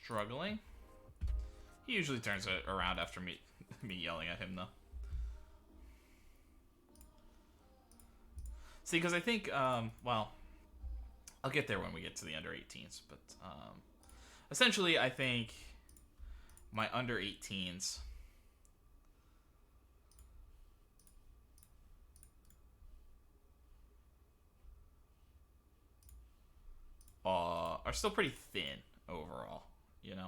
struggling. He usually turns it around after me yelling at him, though. See, because I think, well, I'll get there when we get to the under-18s, but essentially, I think my under-18s are still pretty thin overall, you know?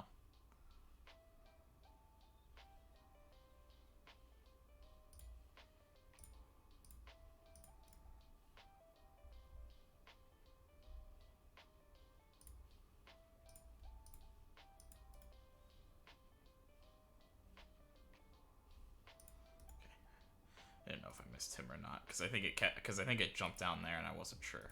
I didn't know if I missed him or not, because I think it jumped down there and I wasn't sure.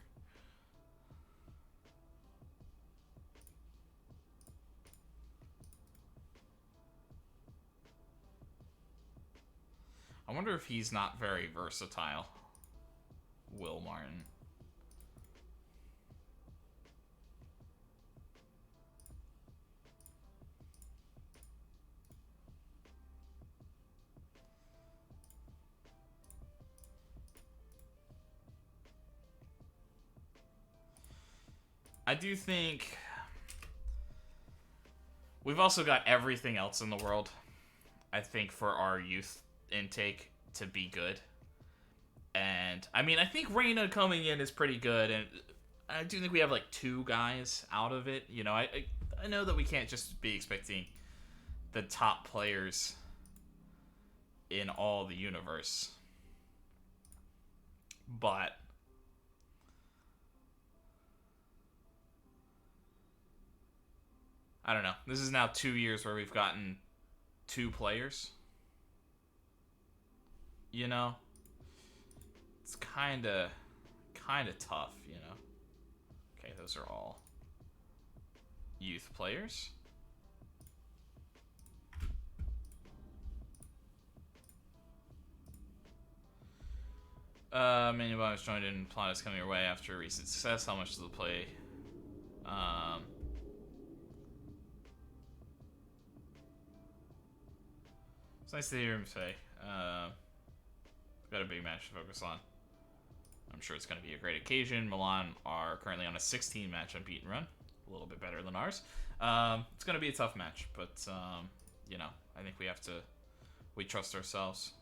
I wonder if he's not very versatile, Will Martin. I do think we've also got everything else in the world, I think, for our youth intake to be good. And I mean, I think Reyna coming in is pretty good, and I do think we have like 2 guys out of it. You know, I know that we can't just be expecting the top players in all the universe, but I don't know. This is now 2 years where we've gotten 2 players. You know, it's kind of tough, you know. Okay, those are all youth players. Manuel was joined in. Plot is coming your way after recent success. How much does the play? It's nice to hear him say. Got a big match to focus on. I'm sure it's going to be a great occasion. Milan are currently on a 16-match unbeaten run. A little bit better than ours. It's going to be a tough match, but, you know, I think we trust ourselves.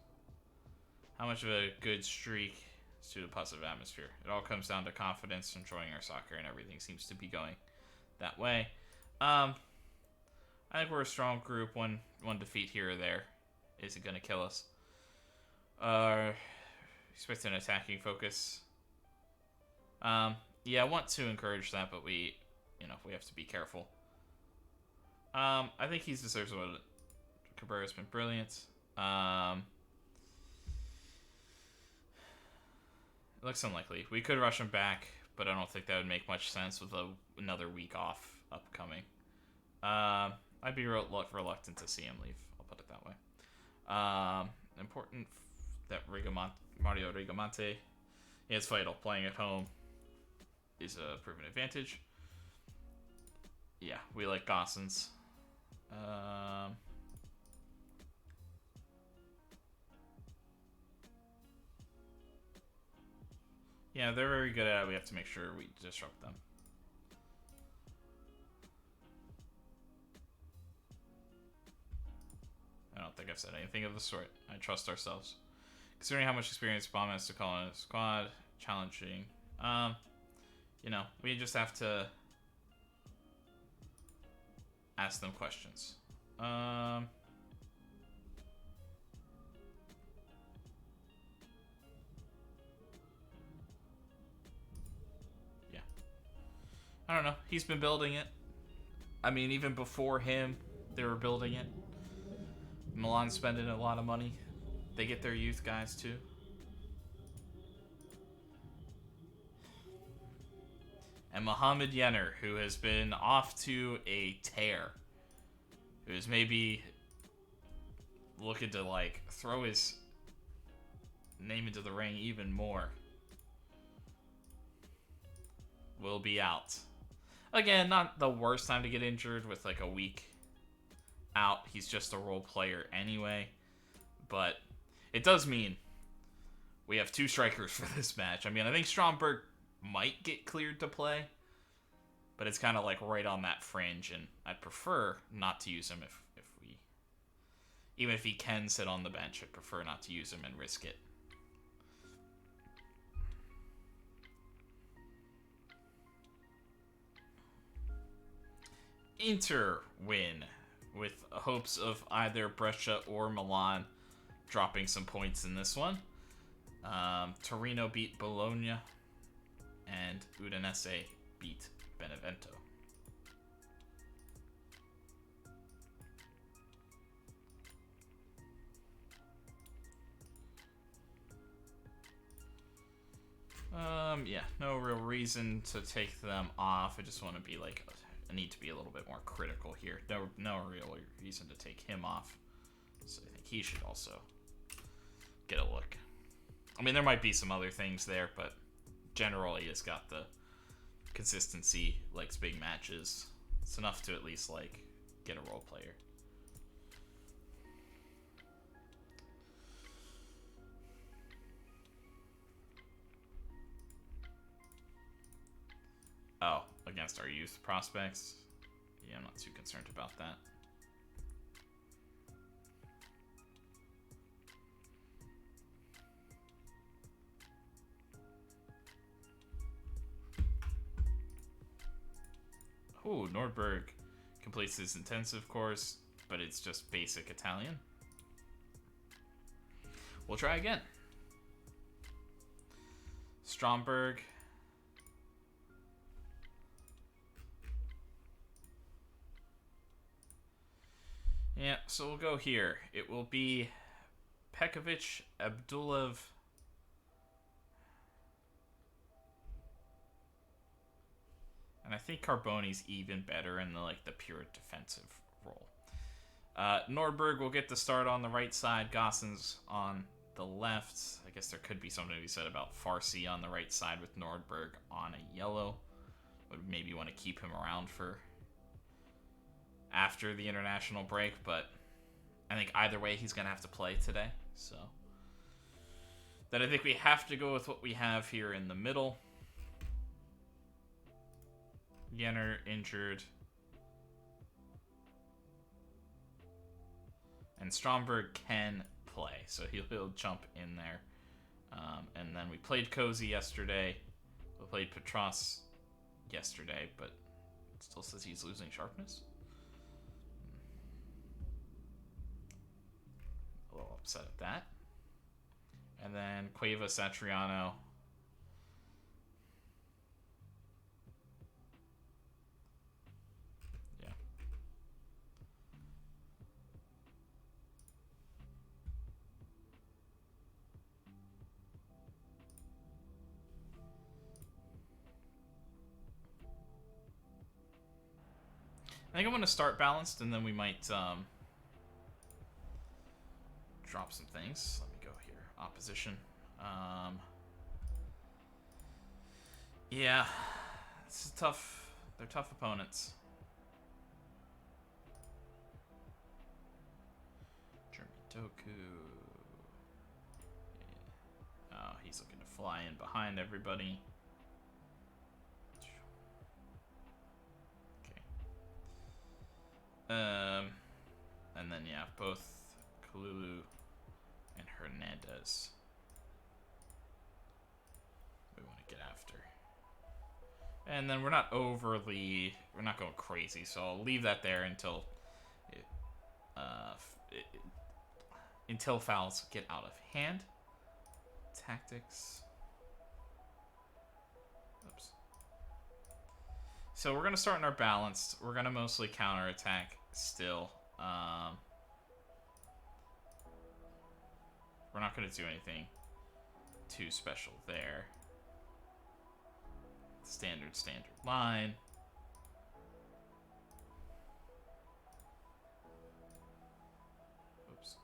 How much of a good streak is due to positive atmosphere? It all comes down to confidence, enjoying our soccer, and everything seems to be going that way. I think we're a strong group. One defeat here or there isn't going to kill us. Expect an attacking focus. Yeah, I want to encourage that, but we have to be careful. I think he deserves what Cabrera's been brilliant. It looks unlikely. We could rush him back, but I don't think that would make much sense with another week off upcoming. I'd be reluctant to see him leave. I'll put it that way. Important that Mario Rigamonte, yeah, it's vital. Playing at home is a proven advantage. Yeah, we like Gossens. Yeah, they're very good at it. We have to make sure we disrupt them. I don't think I've said anything of the sort. I trust ourselves. Considering how much experience Bomb has to call in a squad, challenging. You know, we just have to ask them questions. I don't know. He's been building it. I mean, even before him, they were building it. Milan's spending a lot of money. They get their youth guys too. And Mohamed Yenner, who has been off to a tear, who's maybe looking to like throw his name into the ring even more, will be out. Again, not the worst time to get injured with like a week out. He's just a role player anyway. But it does mean we have two strikers for this match. I mean, I think Stromberg might get cleared to play, but it's kind of like right on that fringe, and I'd prefer not to use him if we... Even if he can sit on the bench, I'd prefer not to use him and risk it. Inter win, with hopes of either Brescia or Milan dropping some points in this one. Torino beat Bologna, and Udinese beat Benevento. Yeah, no real reason to take them off. I just want to be like, I need to be a little bit more critical here. No real reason to take him off. So I think he should also get a look. I mean, there might be some other things there, but generally he's got the consistency, likes big matches. It's enough to at least like get a role player. Oh, against our youth prospects? Yeah, I'm not too concerned about that. Oh, Nordberg completes his intensive course, but it's just basic Italian. We'll try again. Stromberg. Yeah, so we'll go here. It will be Pekovic, Abdulov, and I think Carboni's even better in the pure defensive role. Nordberg will get the start on the right side. Gossens on the left. I guess there could be something to be said about Farsi on the right side with Nordberg on a yellow. Would maybe want to keep him around for after the international break, but I think either way he's going to have to play today. So then I think we have to go with what we have here in the middle. Yenner injured. And Stromberg can play, so he'll jump in there. And then we played Cozy yesterday. We played Petras yesterday, but it still says he's losing sharpness. A little upset at that. And then Cueva Satriano. Yeah. I think I'm going to start balanced, and then we might drop some things. Let me go here. Opposition. Yeah, it's tough. They're tough opponents. Jeremy Doku. Yeah. Oh, he's looking to fly in behind everybody. Okay. And then yeah, both Kalulu and Hernandez we want to get after. And then we're not going crazy, so I'll leave that there until until fouls get out of hand. Tactics. Oops. So we're going to start in our balanced. We're going to mostly counterattack still. We're not going to do anything too special there. Standard line. Oops.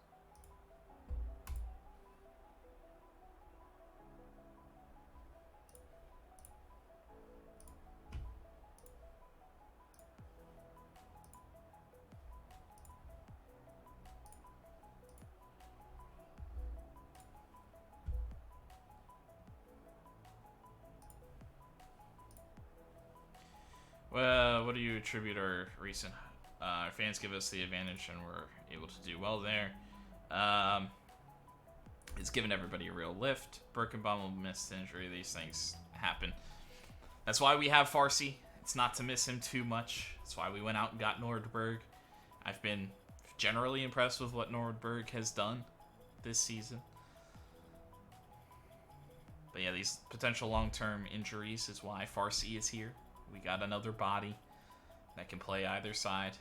Well, what do you attribute our recent... our fans give us the advantage and we're able to do well there. It's given everybody a real lift. Birkenbaum missed injury. These things happen. That's why we have Farsi. It's not to miss him too much. That's why we went out and got Nordberg. I've been generally impressed with what Nordberg has done this season. But yeah, these potential long-term injuries is why Farsi is here. We got another body that can play either side.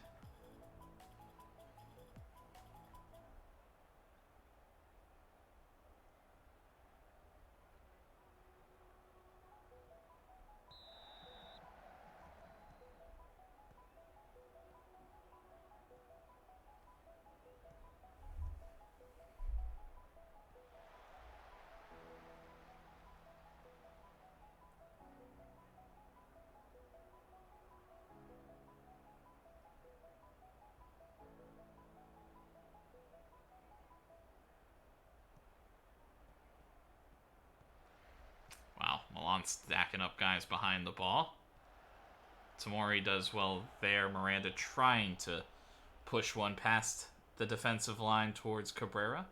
Wow, Milan stacking up guys behind the ball. Tamori does well there. Miranda trying to push one past the defensive line towards Cabrera.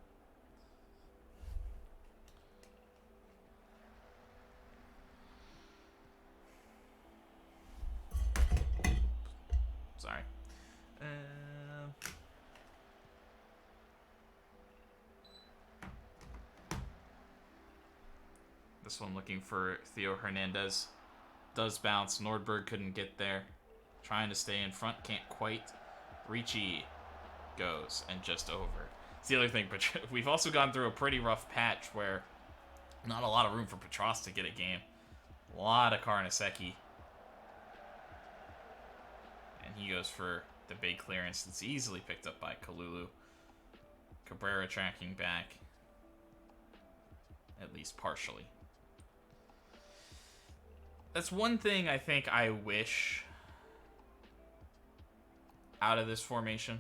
Sorry. This one looking for Theo Hernandez. Does bounce. Nordberg couldn't get there. Trying to stay in front. Can't quite. Ricci goes and just over. It's the other thing, but we've also gone through a pretty rough patch where not a lot of room for Petros to get a game. A lot of Karnaseki. And he goes for the big clearance. It's easily picked up by Kalulu. Cabrera tracking back. At least partially. That's one thing I think I wish out of this formation.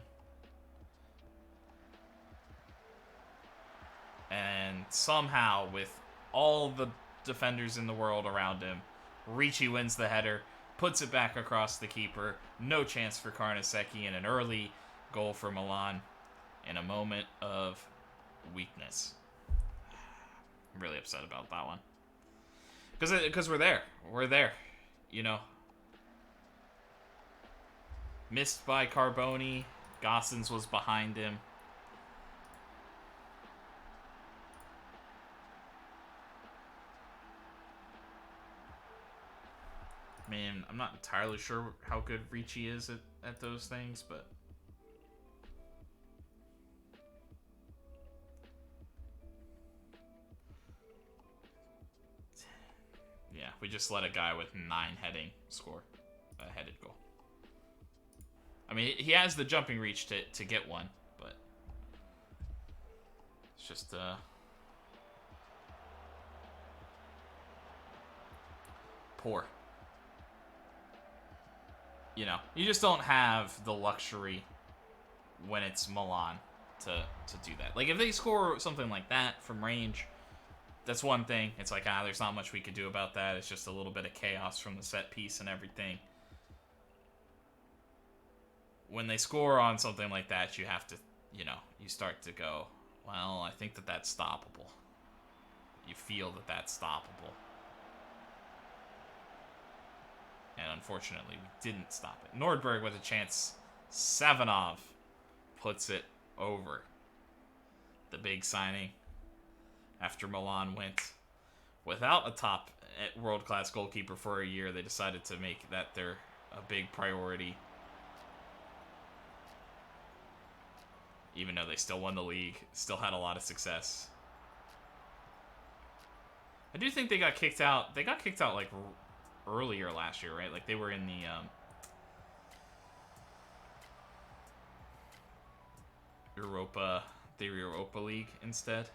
And somehow, with all the defenders in the world around him, Ricci wins the header, puts it back across the keeper. No chance for Karnaseki, and an early goal for Milan in a moment of weakness. I'm really upset about that one. Because we're there. We're there. You know. Missed by Carboni. Gossens was behind him. Man, I'm not entirely sure how good Ricci is at those things, but... yeah, we just let a guy with 9 heading score a headed goal. I mean, he has the jumping reach to get one, but it's just poor. You know, you just don't have the luxury when it's Milan to do that. Like, if they score something like that from range, that's one thing. It's like, there's not much we could do about that. It's just a little bit of chaos from the set piece and everything. When they score on something like that, you have to, you know, you start to go, well, I think that's stoppable. You feel that that's stoppable. And unfortunately, we didn't stop it. Nordberg with a chance. Savinov puts it over. The big signing after Milan went without a top world-class goalkeeper for a year. They decided to make that their a big priority. Even though they still won the league, still had a lot of success. I do think they got kicked out. They got kicked out like earlier last year, right? Like they were in the Europa League instead.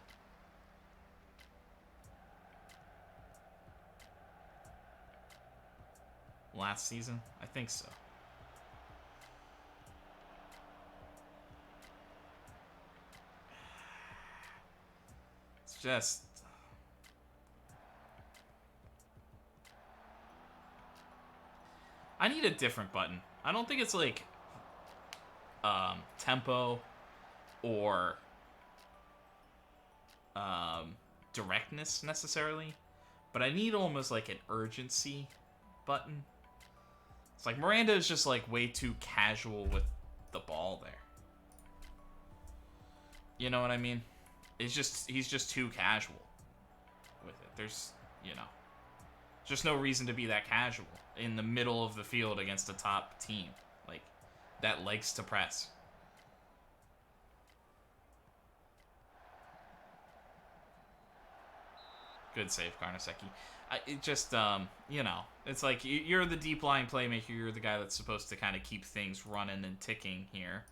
Last season, I think so. It's just I need a different button. I don't think it's like tempo or directness necessarily, but I need almost like an urgency button. It's like Miranda is just like way too casual with the ball there. You know what I mean? He's just too casual with it. There's, just no reason to be that casual in the middle of the field against a top team like that likes to press. Good save, Garnasecki. It just, it's like you're the deep line playmaker. You're the guy that's supposed to kind of keep things running and ticking here.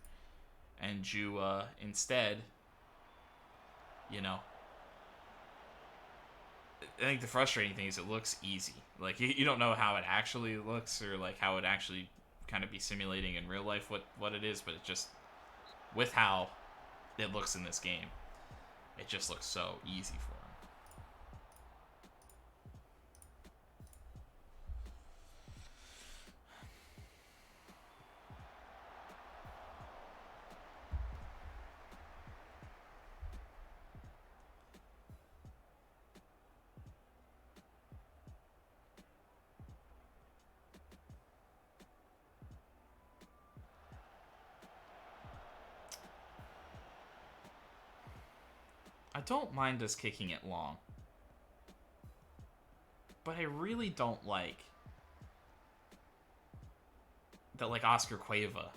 And you, instead, I think the frustrating thing is it looks easy. Like, you don't know how it actually looks or, like, how it actually kind of be simulating in real life what it is. But it just, with how it looks in this game, it just looks so easy for him. I don't mind us kicking it long. But I really don't like that, like, Oscar Cueva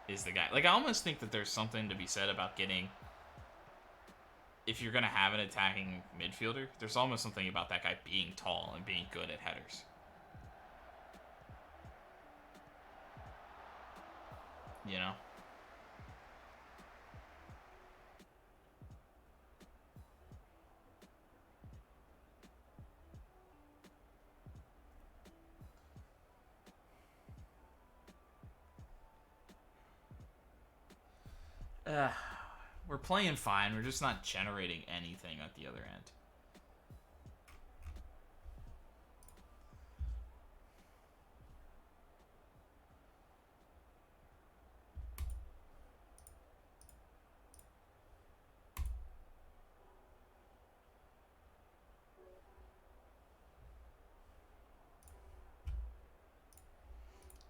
is the guy. Like, I almost think that there's something to be said about getting, if you're going to have an attacking midfielder, there's almost something about that guy being tall and being good at headers. You know? We're playing fine. We're just not generating anything at the other end.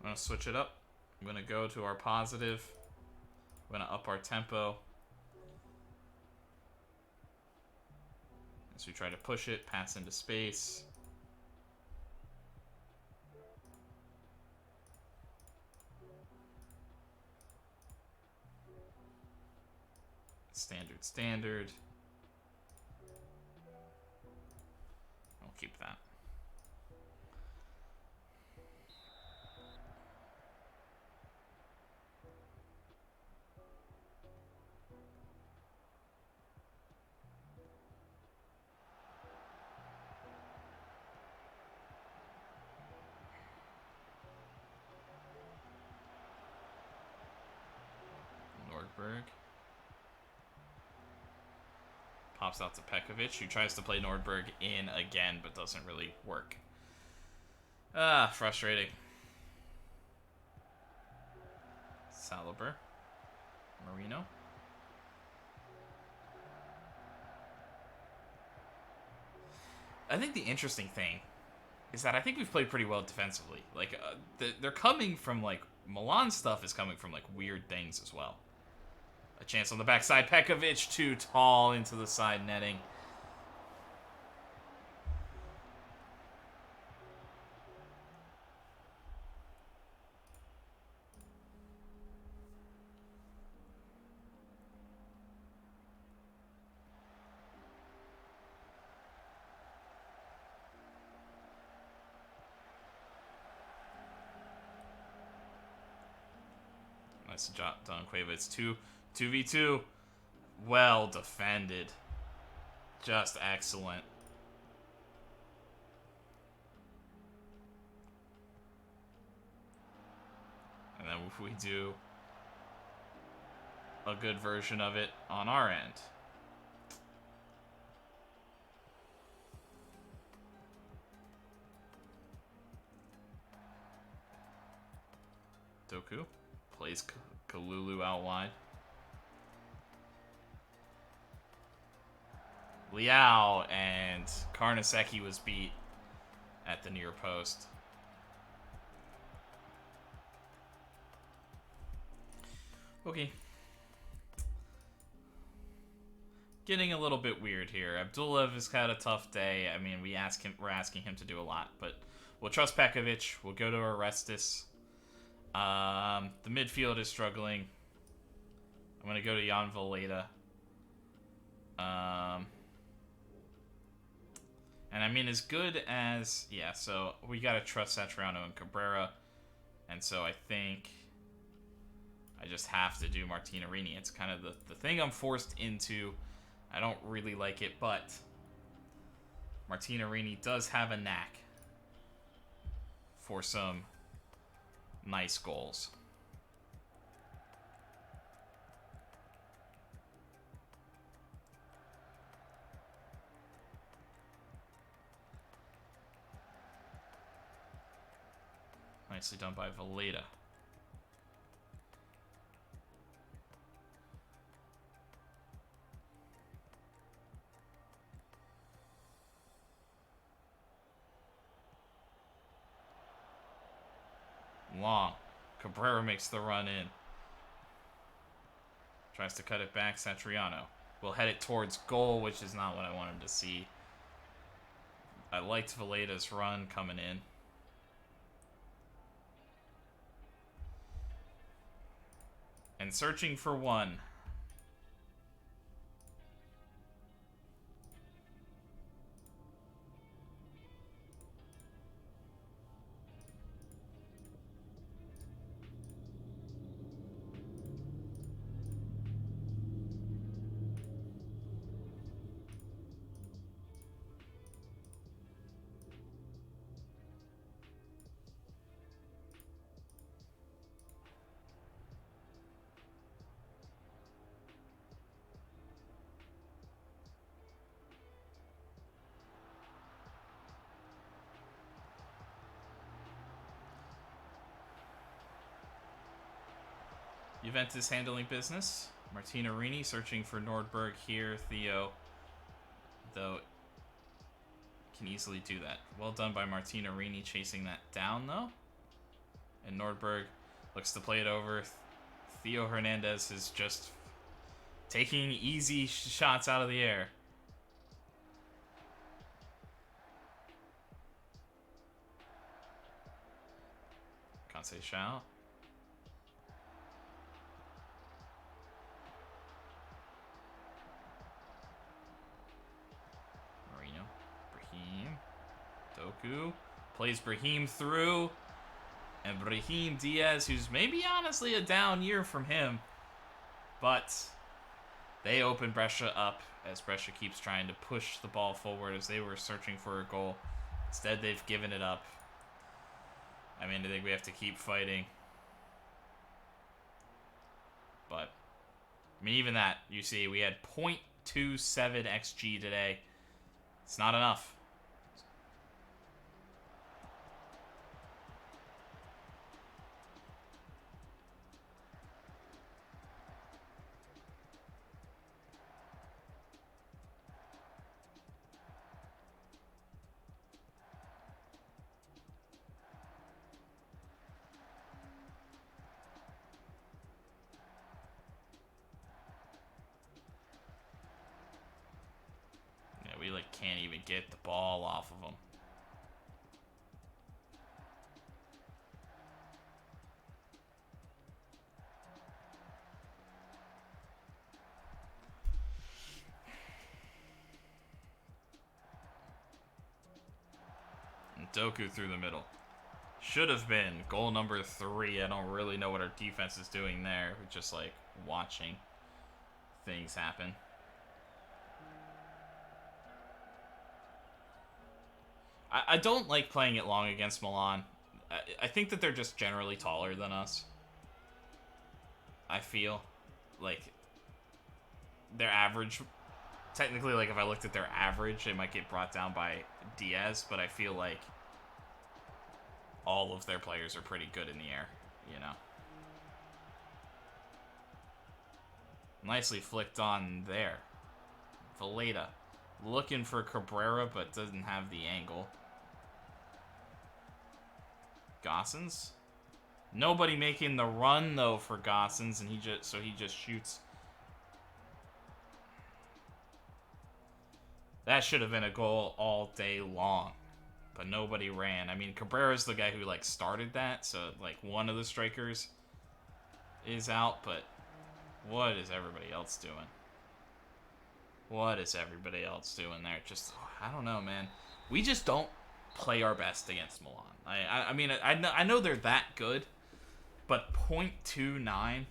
I'm going to switch it up. I'm going to go to our positive. I'm going to up our tempo. As we try to push it, pass into space. Standard. I'll keep that. Nordberg. Pops out to Pekovic, who tries to play Nordberg in again, but doesn't really work. Frustrating. Saliber. Marino. I think the interesting thing is that I think we've played pretty well defensively. Like, they're coming from, like, Milan stuff is coming from, like, weird things as well. A chance on the backside. Pekovic too tall into the side netting. Nice job done, Cueva. It's 2v2. Well defended. Just excellent. And then if we do a good version of it on our end. Doku plays Kalulu out wide. Liao and Karnaseki was beat at the near post. Okay. Getting a little bit weird here. Abdullayev has had a tough day. I mean, we're asking him to do a lot, but we'll trust Pekovic. We'll go to Orestes. The midfield is struggling. I'm going to go to Jan Valeta. And I mean, as good as... Yeah, so we got to trust Satriano and Cabrera. And so I think I just have to do Martinarini. It's kind of the thing I'm forced into. I don't really like it, but Martinarini does have a knack for some nice goals. Nicely done by Valeta. Long. Cabrera makes the run in. Tries to cut it back. Satriano will head it towards goal, which is not what I wanted to see. I liked Valeta's run coming in. And searching for one. Juventus handling business. Martinarini searching for Nordberg here. Theo, though, can easily do that. Well done by Martinarini chasing that down, though. And Nordberg looks to play it over. Theo Hernandez is just taking easy shots out of the air. Conceição. Doku plays Brahim through, and Brahim Diaz, who's maybe honestly a down year from him, but they open Brescia up as Brescia keeps trying to push the ball forward as they were searching for a goal. Instead, they've given it up. I mean, I think we have to keep fighting, but I mean, even that, you see, we had 0.27 XG today. It's not enough. We can't even get the ball off of them. And Doku through the middle. Should have been goal number 3. I don't really know what our defense is doing there. We're just like watching things happen. I don't like playing it long against Milan. I think that they're just generally taller than us. I feel like their average, technically, like if I looked at their average, it might get brought down by Diaz, but I feel like all of their players are pretty good in the air, you know. Nicely flicked on there. Valletta looking for Cabrera, but doesn't have the angle. Gossens. Nobody making the run though for Gossens, and he just shoots. That should have been a goal all day long, but nobody ran. I mean, Cabrera's the guy who like started that, so like one of the strikers is out, but what is everybody else doing? What is everybody else doing there? Just, I don't know, man. We just don't play our best against Milan. I mean, I know they're that good, but 0.29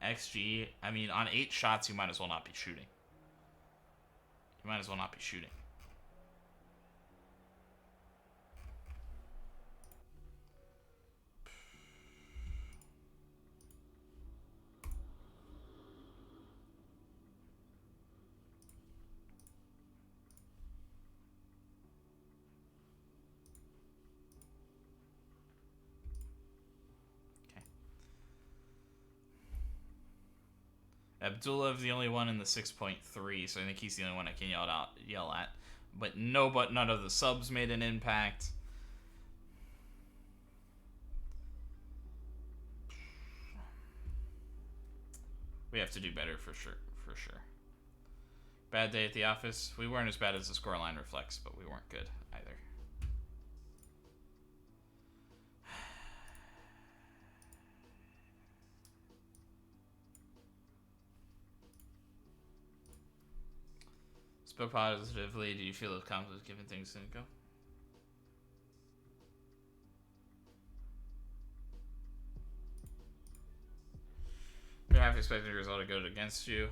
XG, I mean, on 8 shots, you might as well not be shooting. You might as well not be shooting. Abdullah the only one in the 6.3, so I think he's the only one I can yell at. But none of the subs made an impact. We have to do better for sure. Bad day at the office. We weren't as bad as the scoreline reflects, but we weren't good either. Spoke positively. Do you feel the confidence given things didn't go? You're half expecting the result to go against you.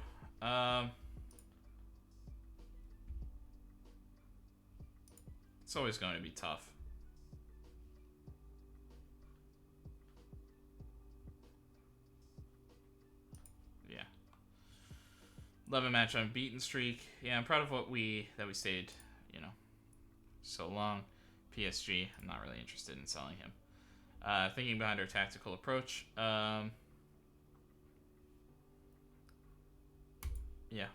It's always going to be tough. Yeah. 11 match unbeaten streak. Yeah, I'm proud of that we stayed, you know, so long. PSG, I'm not really interested in selling him. Thinking behind our tactical approach. Yeah,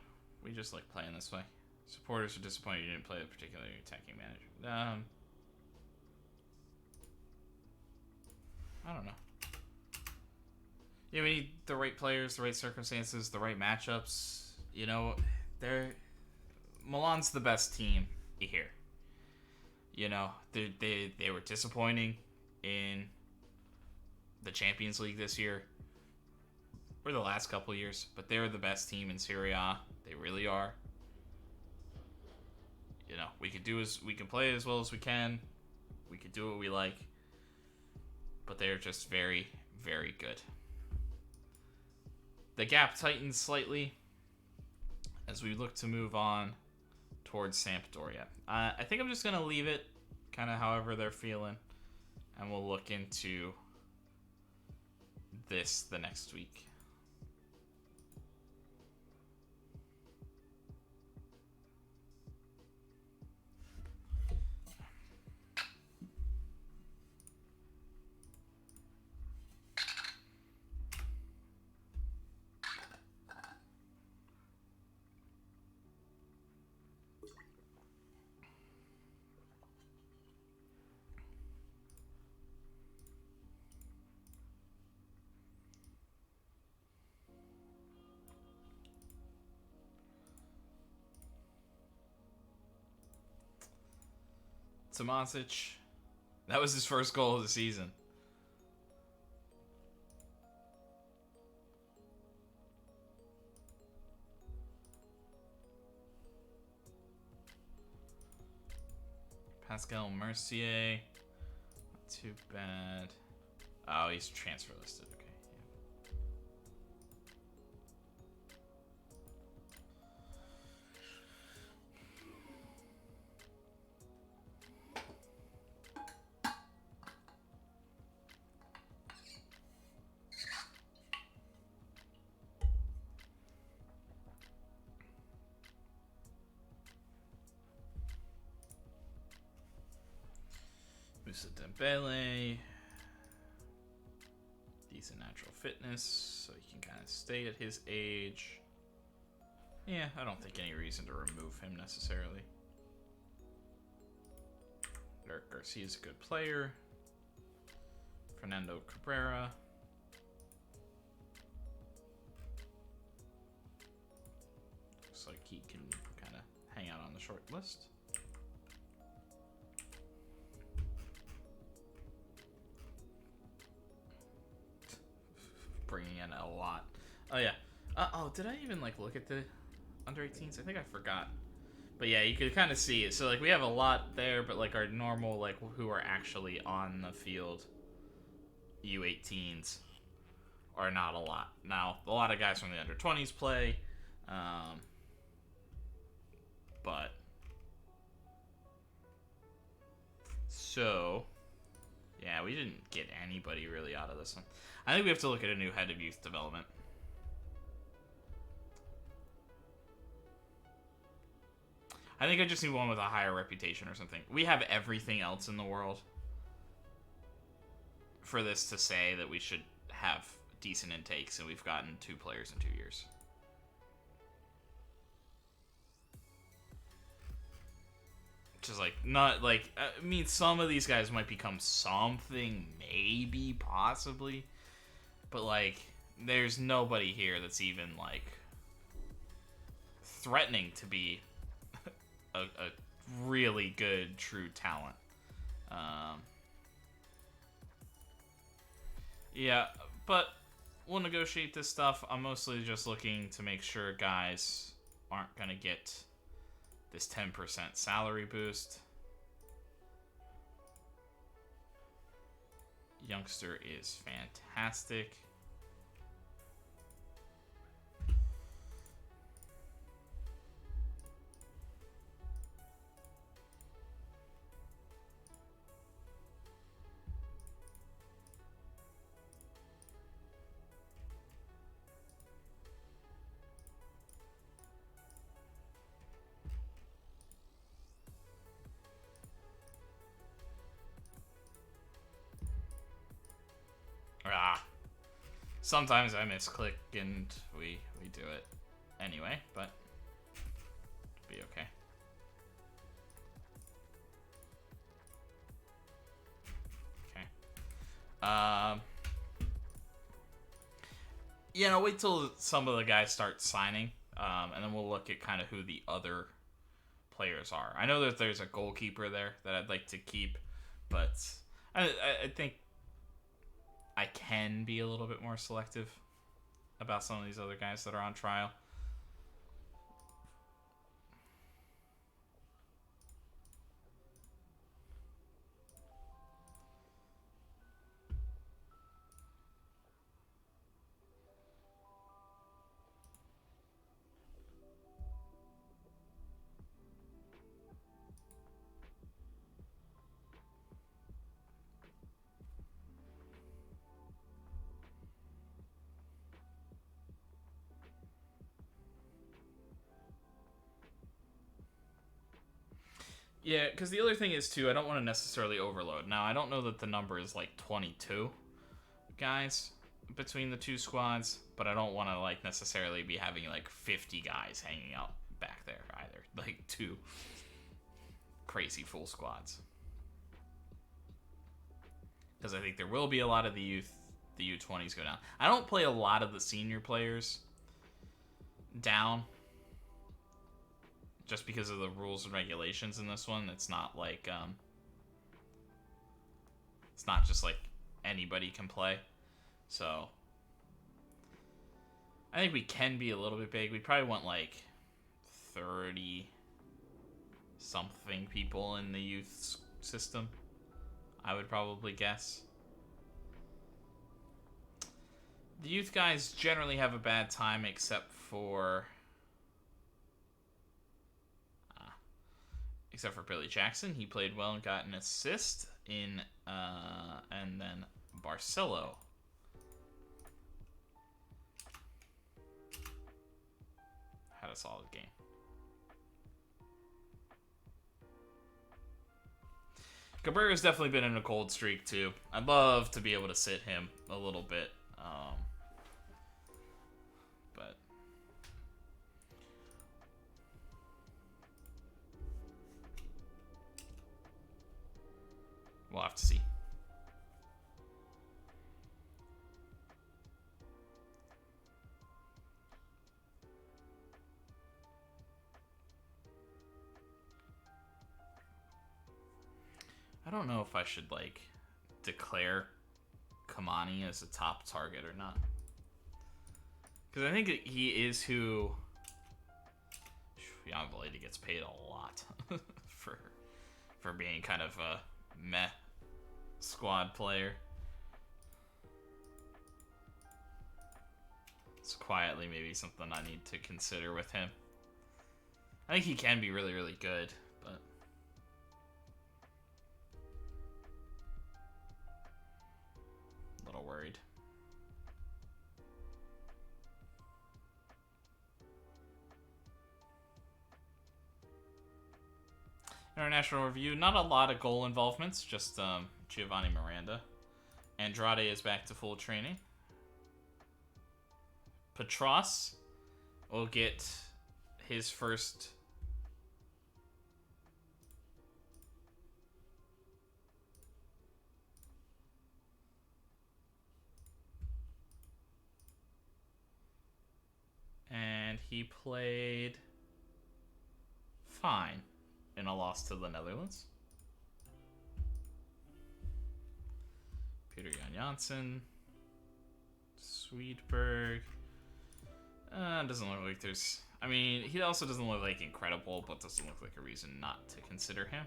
we just like playing this way. Supporters are disappointed you didn't play a particularly attacking manager. I don't know. Yeah, we need the right players, the right circumstances, the right matchups. You know, Milan's the best team here. You know, they were disappointing in the Champions League this year, or the last couple years, but they're the best team in Serie A. They really are. You know, we can play as well as we can. We could do what we like, but they're just very, very good. The gap tightens slightly as we look to move on towards Sampdoria. I think I'm just going to leave it kind of however they're feeling, and we'll look into this the next week. Tomasic, that was his first goal of the season. Pascal Mercier. too bad. Oh, he's transfer listed. Okay. Musa Dembele. Decent natural fitness, so he can kind of stay at his age. Yeah, I don't think any reason to remove him necessarily. Eric Garcia's a good player. Fernando Cabrera. Looks like he can kind of hang out on the short list. Bringing in a lot. Oh yeah. Oh, did I even like look at the under 18s? I think I forgot. But yeah, you could kind of see it. So like we have a lot there, but like our normal like who are actually on the field U18s are not a lot. Now a lot of guys from the under 20s play, but so yeah, we didn't get anybody really out of this one. I think we have to look at a new head of youth development. I think I just need one with a higher reputation or something. We have everything else in the world for this to say that we should have decent intakes, and we've gotten 2 players in 2 years. Which is like, not like, I mean, some of these guys might become something, maybe, possibly. But like, there's nobody here that's even like threatening to be a really good, true talent. Yeah, but we'll negotiate this stuff. I'm mostly just looking to make sure guys aren't going to get this 10% salary boost. Youngster is fantastic. Sometimes I misclick and we do it anyway, but it'll be okay. Okay. Yeah, no, wait till some of the guys start signing, and then we'll look at kind of who the other players are. I know that there's a goalkeeper there that I'd like to keep, but I think I can be a little bit more selective about some of these other guys that are on trial. Yeah, because the other thing is, too, I don't want to necessarily overload. Now, I don't know that the number is, like, 22 guys between the 2 squads, but I don't want to, like, necessarily be having, like, 50 guys hanging out back there either. Like, 2 crazy full squads. Because I think there will be a lot of the U20s go down. I don't play a lot of the senior players down, just because of the rules and regulations in this one. It's not like it's not just like anybody can play. So I think we can be a little bit big. We probably want like 30 something people in the youth system. I would probably guess. The youth guys generally have a bad time except for Billy Jackson. He played well and got an assist in and then Barcelo. Had a solid game. Cabrera's definitely been in a cold streak too. I'd love to be able to sit him a little bit. But we'll have to see. I don't know if I should, like, declare Kamani as a top target or not. Because I think he is who... Jan Valeda gets paid a lot for being kind of a meh squad player. It's quietly maybe something I need to consider with him. I think he can be really, really good, but... a little worried. International review, not a lot of goal involvements, just Giovanni Miranda. Andrade is back to full training. Petros will get his first and he played fine in a loss to the Netherlands. Peter Jan Janssen, Sweetberg. Doesn't look like there's... I mean, he also doesn't look like incredible, but doesn't look like a reason not to consider him.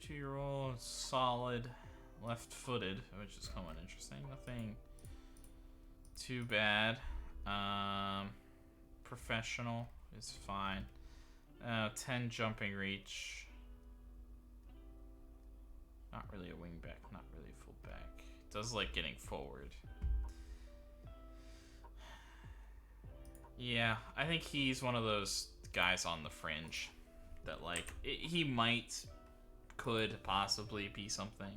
Two-year-old, solid, left-footed, which is somewhat interesting. Nothing too bad. Professional is fine. 10 jumping reach. Not really a wingback, not really a fullback. Does like getting forward. Yeah, I think he's one of those guys on the fringe that like he could possibly be something.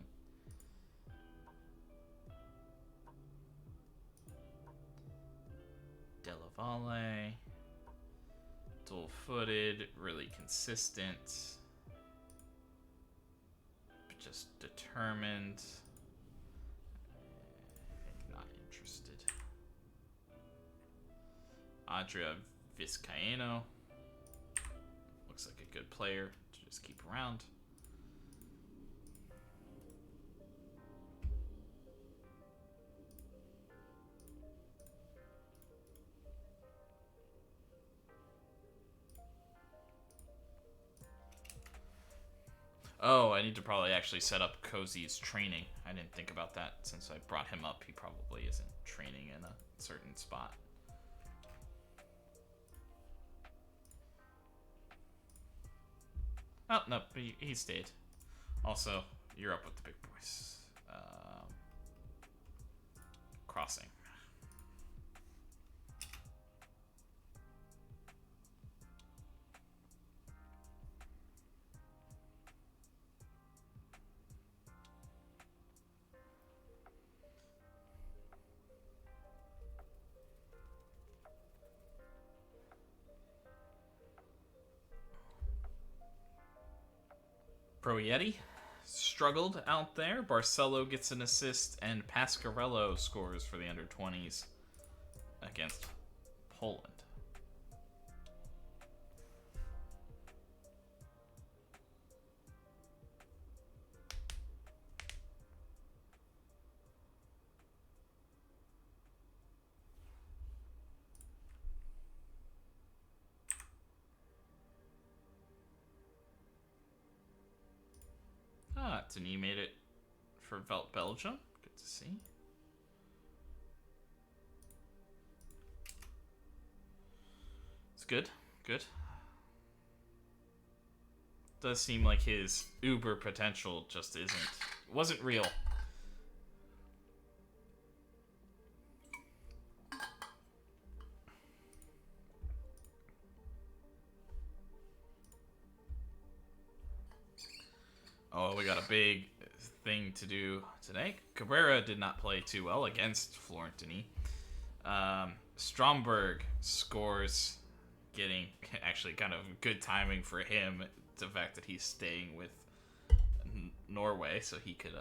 Della Valle, dual-footed, really consistent, but just determined. Not interested. Adria Vizcaino looks like a good player to just keep around. Oh, I need to probably actually set up Cozy's training. I didn't think about that since I brought him up. He probably isn't training in a certain spot. Oh, no, he stayed. Also, you're up with the big boys. Crossing. Proietti struggled out there. Barcelo gets an assist, and Pasquarello scores for the under-20s against Poland. Denis made it for Belgium. Good to see. It's good. Good. Does seem like his uber potential just wasn't real. Oh, we got a big thing to do today. Cabrera did not play too well against Florentini. Stromberg scores, getting actually kind of good timing for him. The fact that he's staying with Norway, so he could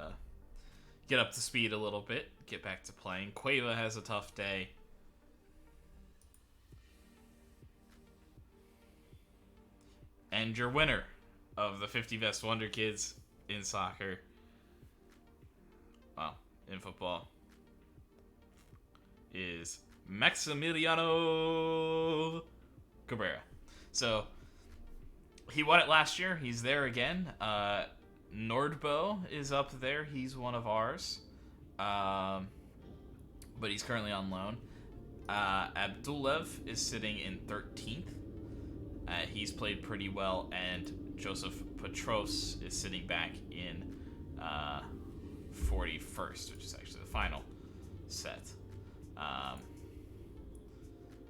get up to speed a little bit, get back to playing. Cueva has a tough day. And your winner of the 50 Best Wonder Kids in soccer, well, in football, is Maximiliano Cabrera. So he won it last year. He's there again. Nordbo is up there. He's one of ours, but he's currently on loan. Abdulev is sitting in 13th. He's played pretty well, and Joseph Petros is sitting back in 41st, which is actually the final set. I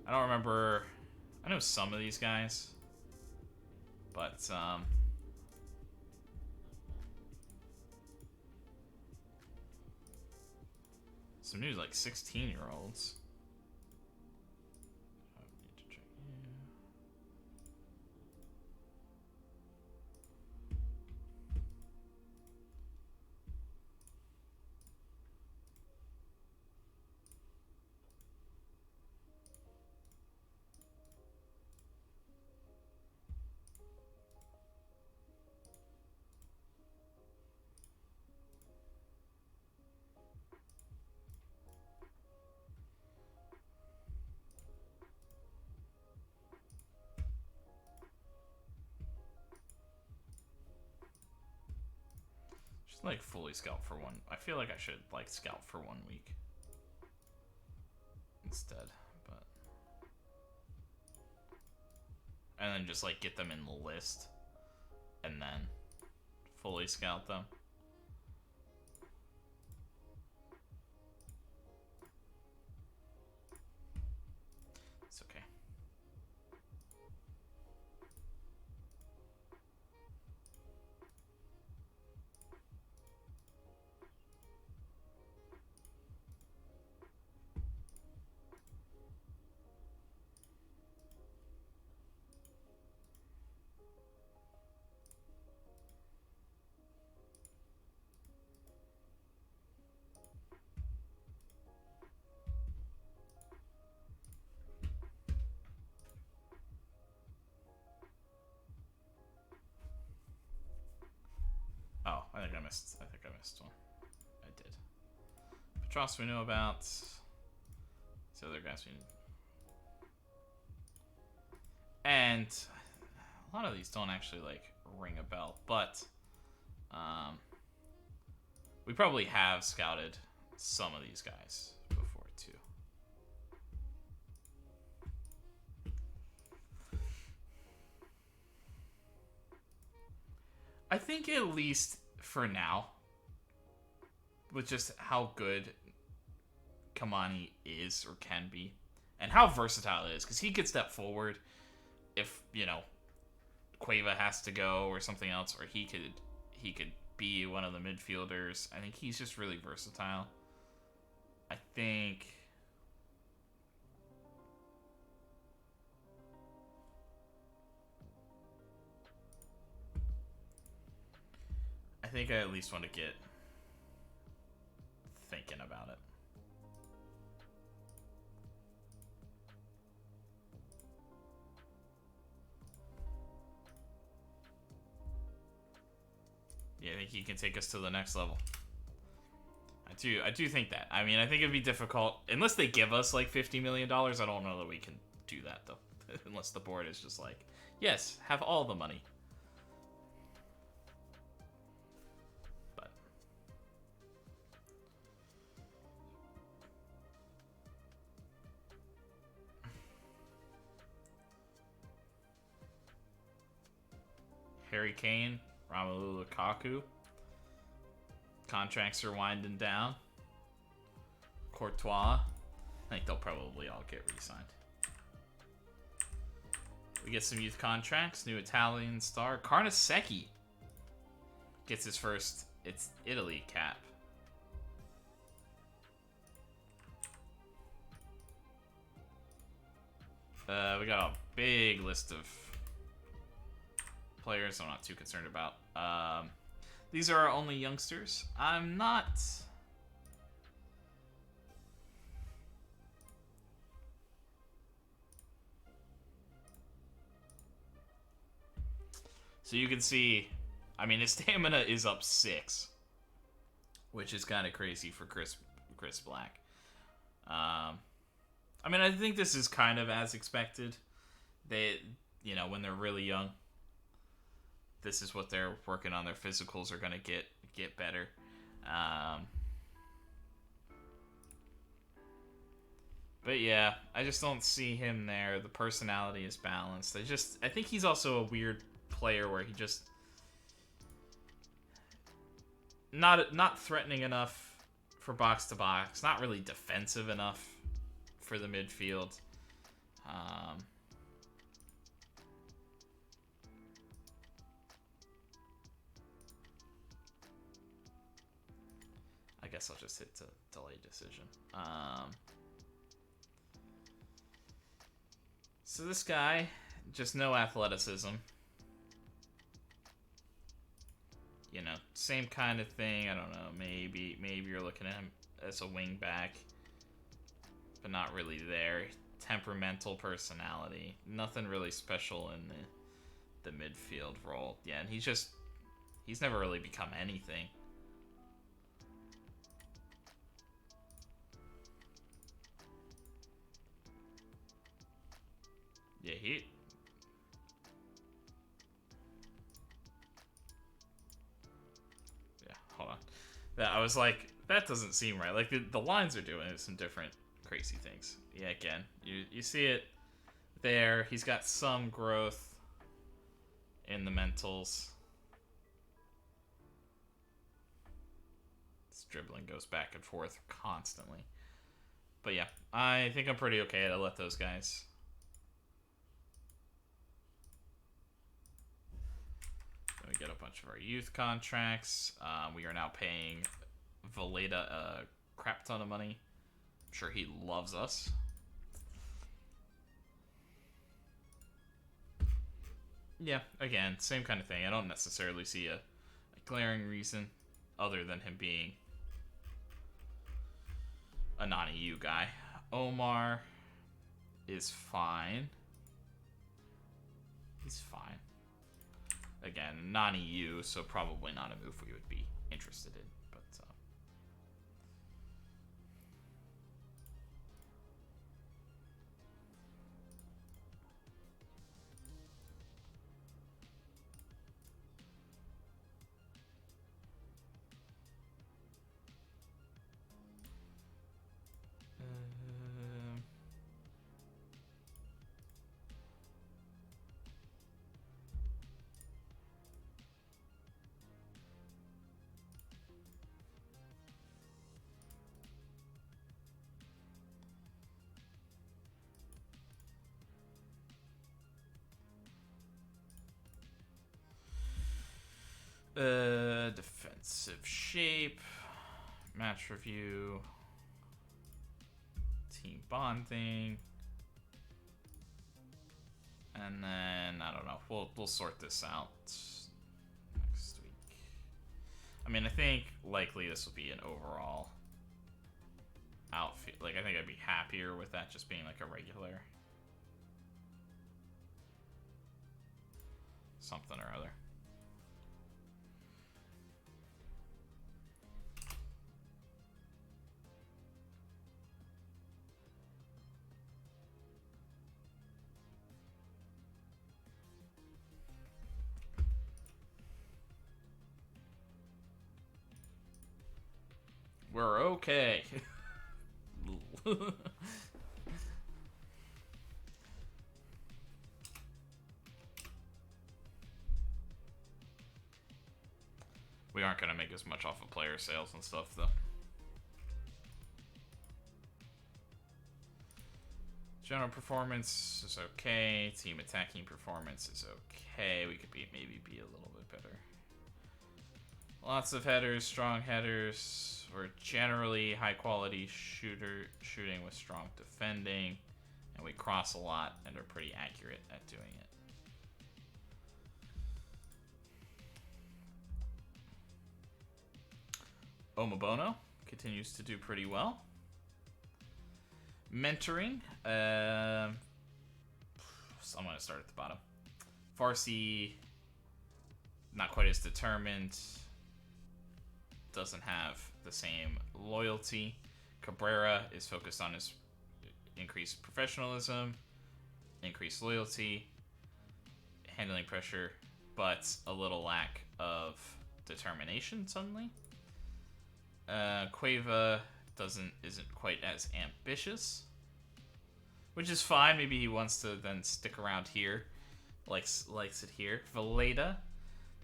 don't remember. I know some of these guys, but some news like 16-year-olds. Like fully scout for one. I feel like I should like scout for 1 week instead, but and then just like get them in the list and then fully scout them. It's okay. Oh, I think I missed one. I did. Petros we know about. The other guys we need. And a lot of these don't actually like ring a bell, but we probably have scouted some of these guys before too. I think at least for now, with just how good Kamani is or can be, and how versatile it is, because he could step forward if, you know, Cueva has to go or something else, or he could be one of the midfielders. I think he's just really versatile. I think think I at least want to get thinking about it. Yeah, I think he can take us to the next level. I do think that. I mean, I think it'd be difficult unless they give us like $50 million. I don't know that we can do that though, unless the board is just like, yes, have all the money. But Harry Kane, Romelu Lukaku. Contracts are winding down. Courtois. I think they'll probably all get re-signed. We get some youth contracts. New Italian star. Carnesecchi gets his first Italy cap. We got a big list of players I'm not too concerned about. These are our only youngsters. I'm not... So you can see, I mean, his stamina is up 6, which is kind of crazy for Chris Black. I mean, I think this is kind of as expected. They, you know, when they're really young, this is what they're working on. Their physicals are going to get better. But yeah, I just don't see him there. The personality is balanced. I think he's also a weird player where he just not threatening enough for box to box, not really defensive enough for the midfield. I guess I'll just hit the delay decision. So this guy, just no athleticism. You know, same kind of thing. I don't know. Maybe you're looking at him as a wing back, but not really there. Temperamental personality. Nothing really special in the midfield role. Yeah, and he's never really become anything. Yeah, hold on. I was like, that doesn't seem right. Like, the lines are doing some different crazy things. Yeah, again, you see it there. He's got some growth in the mentals. This dribbling goes back and forth constantly. But yeah, I think I'm pretty okay to let those guys... We get a bunch of our youth contracts. We are now paying Valletta a crap ton of money. I'm sure he loves us. Yeah, again, same kind of thing. I don't necessarily see a glaring reason other than him being a non-EU guy. Omar is fine. He's fine. Again, non-EU, so probably not a move we would be interested in. But defensive shape, match review, team bonding, and then I don't know. We'll sort this out next week. I mean, I think likely this will be an overall outfit. Like, I think I'd be happier with that just being like a regular something or other. We're okay. We aren't going to make as much off of player sales and stuff, though. General performance is okay. Team attacking performance is okay. We could maybe be a little bit better. Lots of headers, strong headers. We're generally high quality shooting with strong defending. And we cross a lot and are pretty accurate at doing it. Omobono continues to do pretty well. Mentoring. So I'm going to start at the bottom. Farsi, not quite as determined. Doesn't have the same loyalty. Cabrera is focused on his increased professionalism, increased loyalty, handling pressure, but a little lack of determination suddenly. Cueva isn't quite as ambitious, which is fine. Maybe he wants to then stick around here, likes it here. Valeda,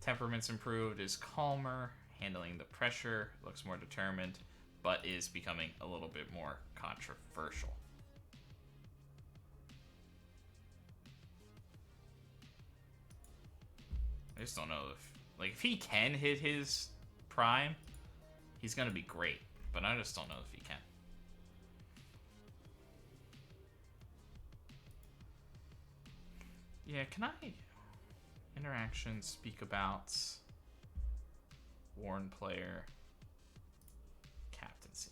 temperament's improved, is calmer, handling the pressure, looks more determined, but is becoming a little bit more controversial. I just don't know if he can hit his prime, he's gonna be great, but I just don't know if he can. Yeah, can I interaction speak about worn player captaincy?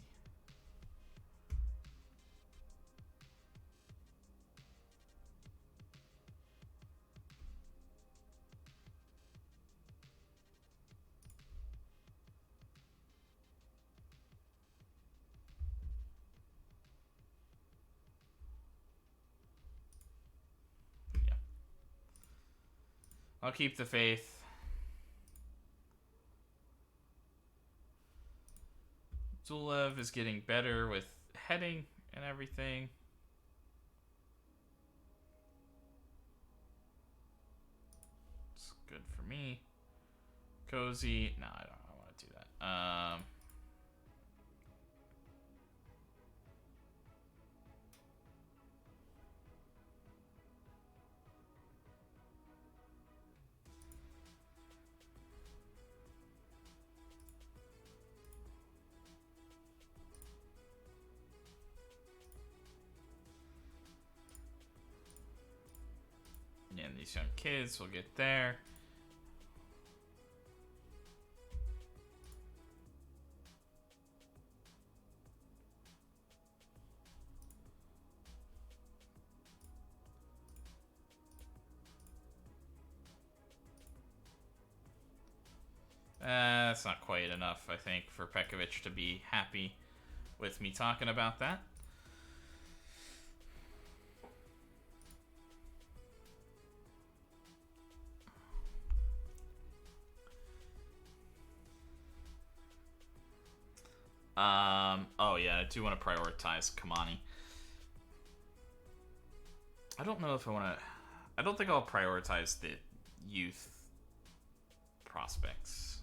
Yeah. I'll keep the faith. Zulev is getting better with heading and everything. It's good for me. Cozy. No, I don't want to do that. And these young kids will get there. That's not quite enough, I think, for Pekovic to be happy with me talking about that. Oh yeah, I do want to prioritize Kamani. I don't know if I want to. I don't think I'll prioritize the youth prospects.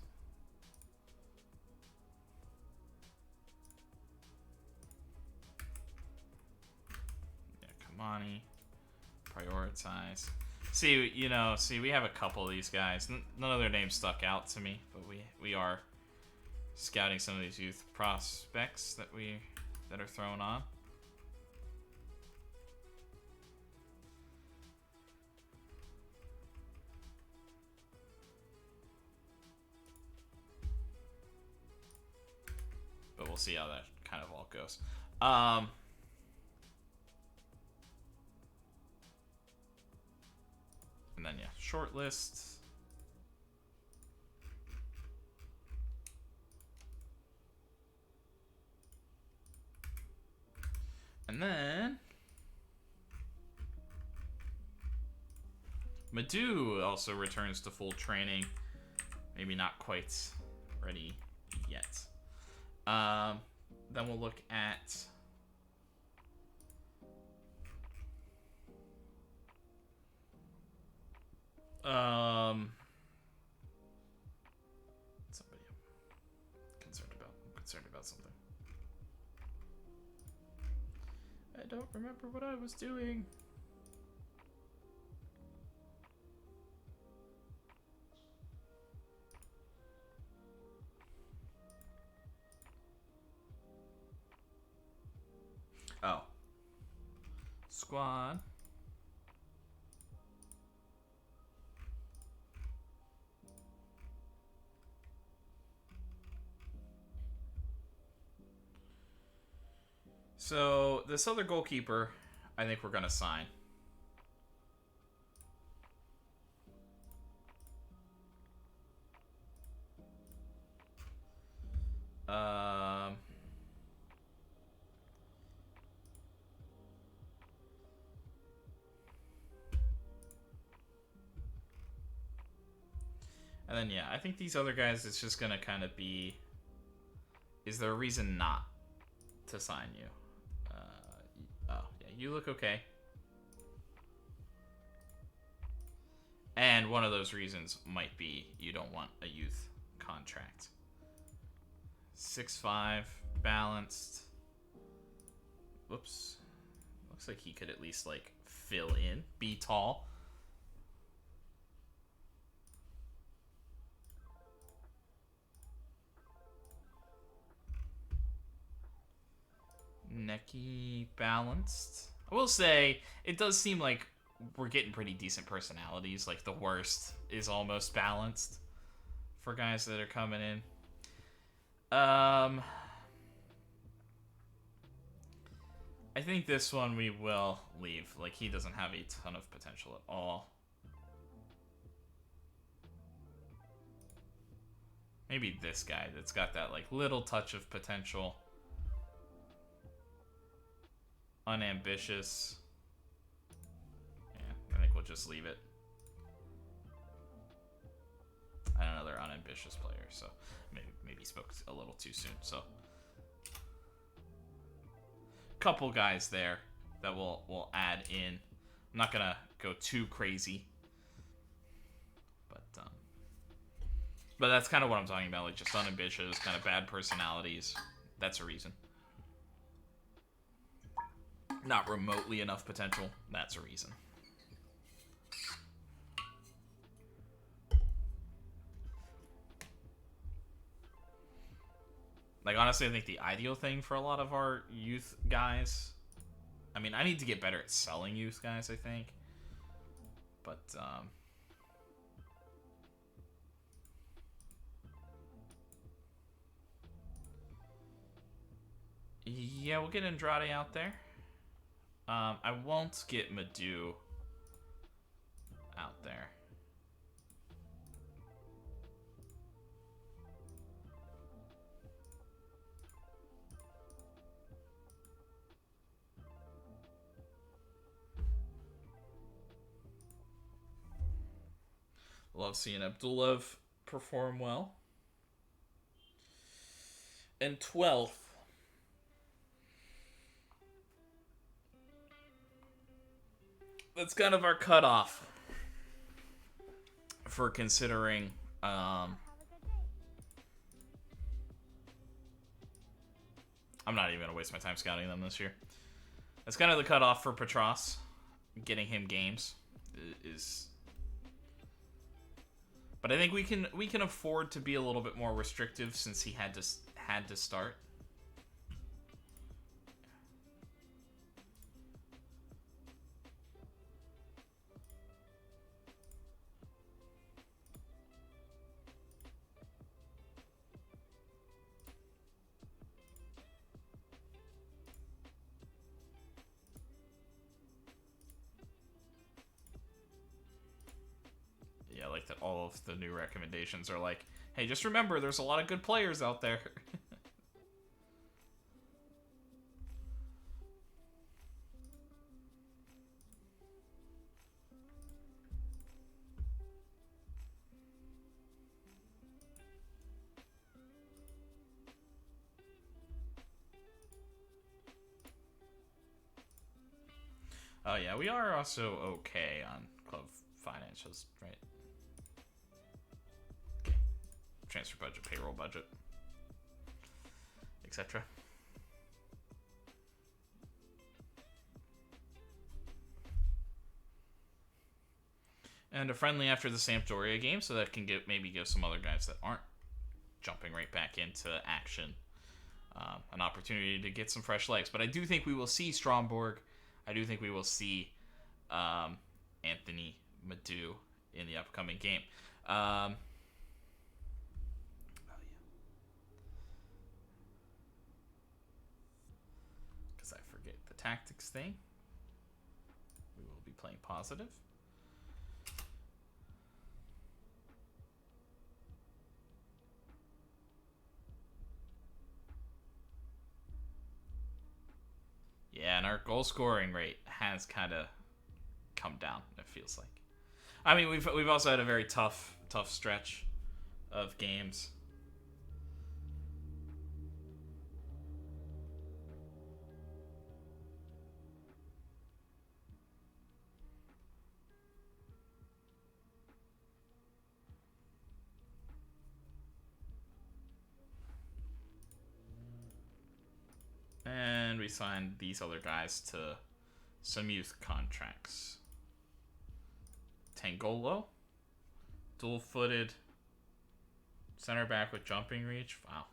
Yeah, Kamani, prioritize. See, we have a couple of these guys. None of their names stuck out to me, but we are scouting some of these youth prospects that are thrown on. we'll see how that kind of all goes. And then, yeah, short list. And then Madhu also returns to full training. Maybe not quite ready yet. Then we'll look at somebody I'm concerned about something. I don't remember what I was doing. Oh. Squad. So, this other goalkeeper, I think we're going to sign. And then, yeah, I think these other guys, it's just going to kind of be... Is there a reason not to sign you? Oh, yeah, you look okay. And one of those reasons might be you don't want a youth contract. 6'5", balanced. Whoops. Looks like he could at least, like, fill in, be tall. Necky, balanced. I will say, it does seem like we're getting pretty decent personalities. Like, the worst is almost balanced for guys that are coming in. I think this one we will leave. Like, he doesn't have a ton of potential at all. Maybe this guy that's got that, like, little touch of potential. Unambitious. Yeah, I think we'll just leave it. And another unambitious player, so maybe spoke a little too soon. So, couple guys there that we'll add in. I'm not gonna go too crazy, but that's kind of what I'm talking about. Like, just unambitious, kind of bad personalities. That's a reason. Not remotely enough potential. That's a reason. Like, honestly, I think the ideal thing for a lot of our youth guys... I mean, I need to get better at selling youth guys, I think. But, yeah, we'll get Andrade out there. I won't get Madhu out there. Love seeing Abdullah perform well. And 12th. That's kind of our cutoff for considering I'm not even going to waste my time scouting them this year. That's kind of the cutoff for Petros. Getting him games is... But I think we can afford to be a little bit more restrictive since he had to start. like that all of the new recommendations are like, hey, just remember, there's a lot of good players out there. Oh yeah, we are also okay on club financials, right? Okay. Transfer budget, payroll budget, etc. And a friendly after the Sampdoria game, so that can maybe give some other guys that aren't jumping right back into action an opportunity to get some fresh legs. But I do think we will see Stromborg. I do think we will see Anthony Madu in the upcoming game. Oh, yeah. Because I forget the tactics thing. We will be playing positive. Yeah, and our goal scoring rate has kind of come down, it feels like. I mean, we've also had a very tough stretch of games. And we signed these other guys to some youth contracts. Tangolo, dual-footed center back with jumping reach. Wow.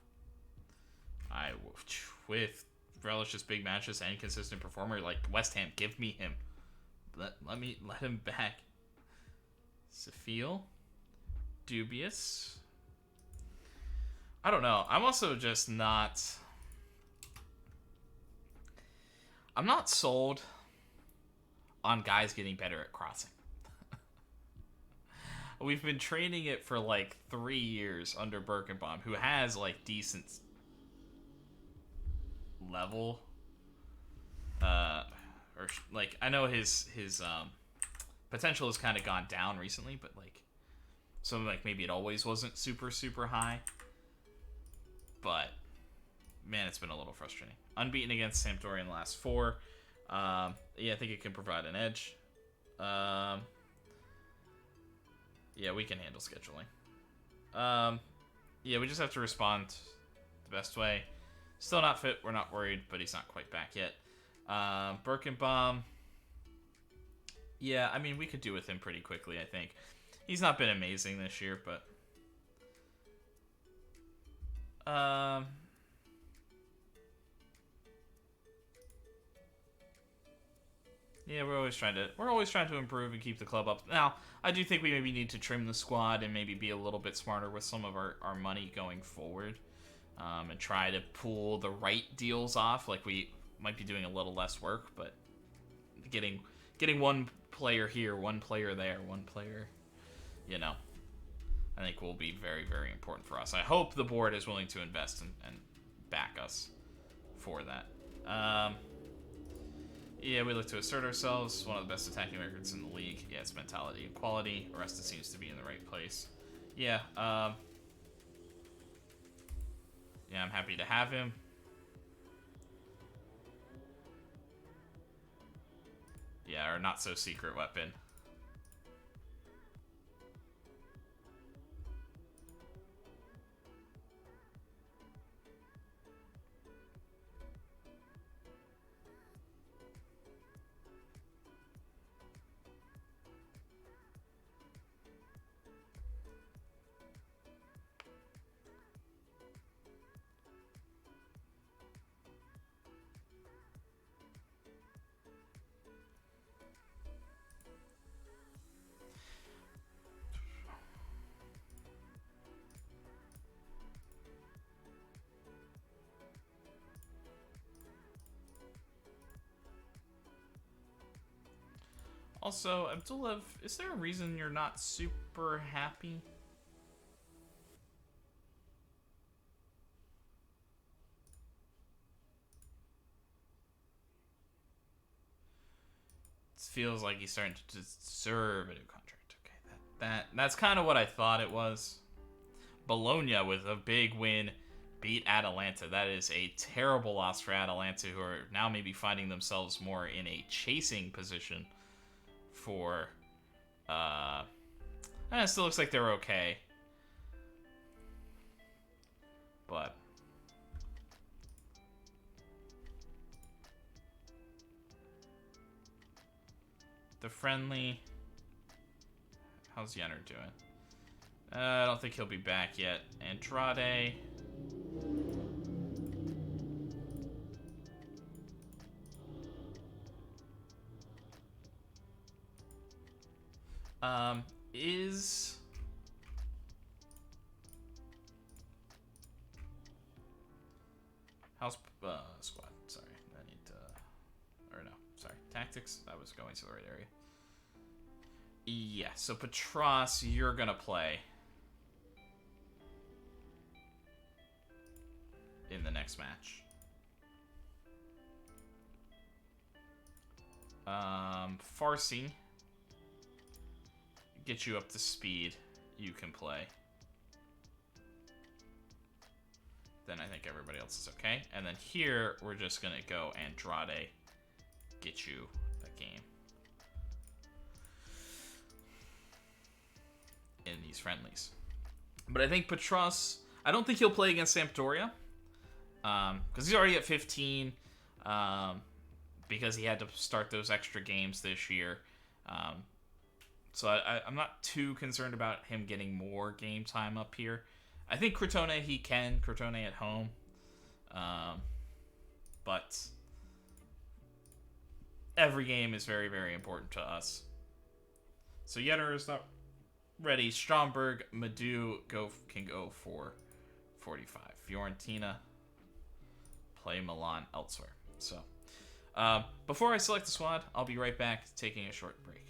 With relishes big matches and consistent performer like West Ham, give me him. Let him back. Safil, dubious. I don't know. I'm also just not. I'm not sold on guys getting better at crossing. We've been training it for like 3 years under Birkenbaum, who has like decent level. Or like I know his potential has kind of gone down recently, but like something like maybe it always wasn't super high. But man, it's been a little frustrating. Unbeaten against Sampdoria in the last 4. Yeah, I think it can provide an edge. Yeah, we can handle scheduling. Yeah, we just have to respond the best way. Still not fit. We're not worried, but he's not quite back yet. Birkenbaum. Yeah, I mean, we could do with him pretty quickly, I think. He's not been amazing this year, but... Yeah, we're always trying to improve and keep the club up. Now, I do think we maybe need to trim the squad and maybe be a little bit smarter with some of our money going forward, and try to pull the right deals off. Like we might be doing a little less work, but getting one player here, one player there, one player, I think will be very, very important for us. I hope the board is willing to invest and back us for that. Yeah, we look to assert ourselves. One of the best attacking records in the league. Yeah, it's mentality and quality. Aresta seems to be in the right place. Yeah, yeah, I'm happy to have him. Yeah, our not-so-secret weapon. Also, Abdullah, is there a reason you're not super happy? It feels like he's starting to deserve a new contract. Okay, that's kind of what I thought it was. Bologna with a big win beat Atalanta. That is a terrible loss for Atalanta, who are now maybe finding themselves more in a chasing position for it still looks like they're okay. But the friendly, how's Jenner doing? I don't think he'll be back yet. Andrade. Is how's squad? Sorry, I need to. Or no, sorry, tactics. I was going to the right area. Yeah, so Petras, you're gonna play in the next match. Farsi, get you up to speed. You can play. Then I think everybody else is okay. And then here, we're just gonna go Andrade, get you a game in these friendlies. But I think Petras, I don't think he'll play against Sampdoria, because he's already at 15, because he had to start those extra games this year. So I'm not too concerned about him getting more game time up here. I think Crotone, he can. Crotone at home. But every game is very, very important to us. So Yetter is not ready. Stromberg, Madu can go for 45. Fiorentina, play Milan elsewhere. So before I select the squad, I'll be right back, taking a short break.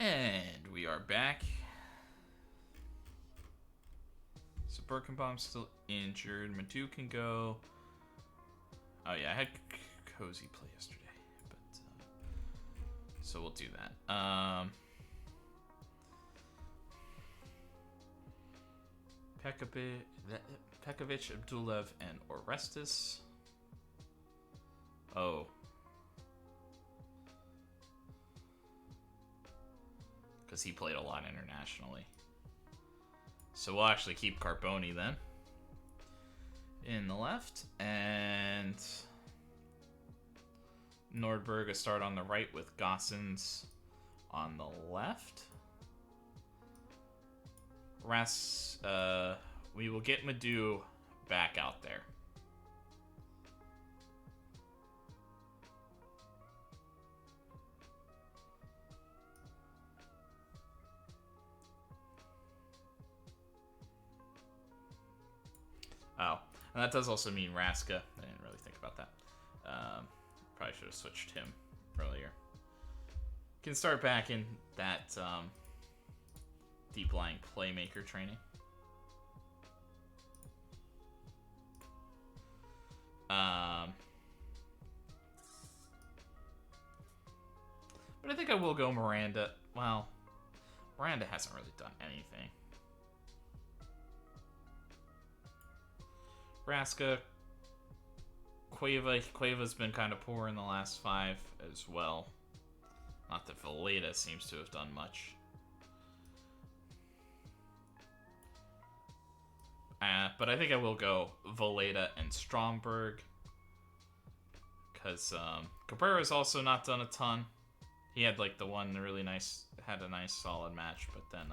And we are back. So Birkenbaum's still injured. Madu can go. Oh yeah, I had Cozy play yesterday, but so we'll do that. Pekovic, Abdulev, and Orestes. Oh. Because he played a lot internationally. So we'll actually keep Carboni then in the left, and Nordberg a start on the right with Gossens on the left. We will get Madu back out there. Oh, and that does also mean Raska. I didn't really think about that. Probably should have switched him earlier. Can start back in that deep lying playmaker training. But I think I will go Miranda. Well, Miranda hasn't really done anything. Raska, Cueva's been kind of poor in the last 5 as well. Not that Valletta seems to have done much. But I think I will go Valletta and Stromberg. Because Cabrera's also not done a ton. He had like the one really nice, had a nice solid match, but then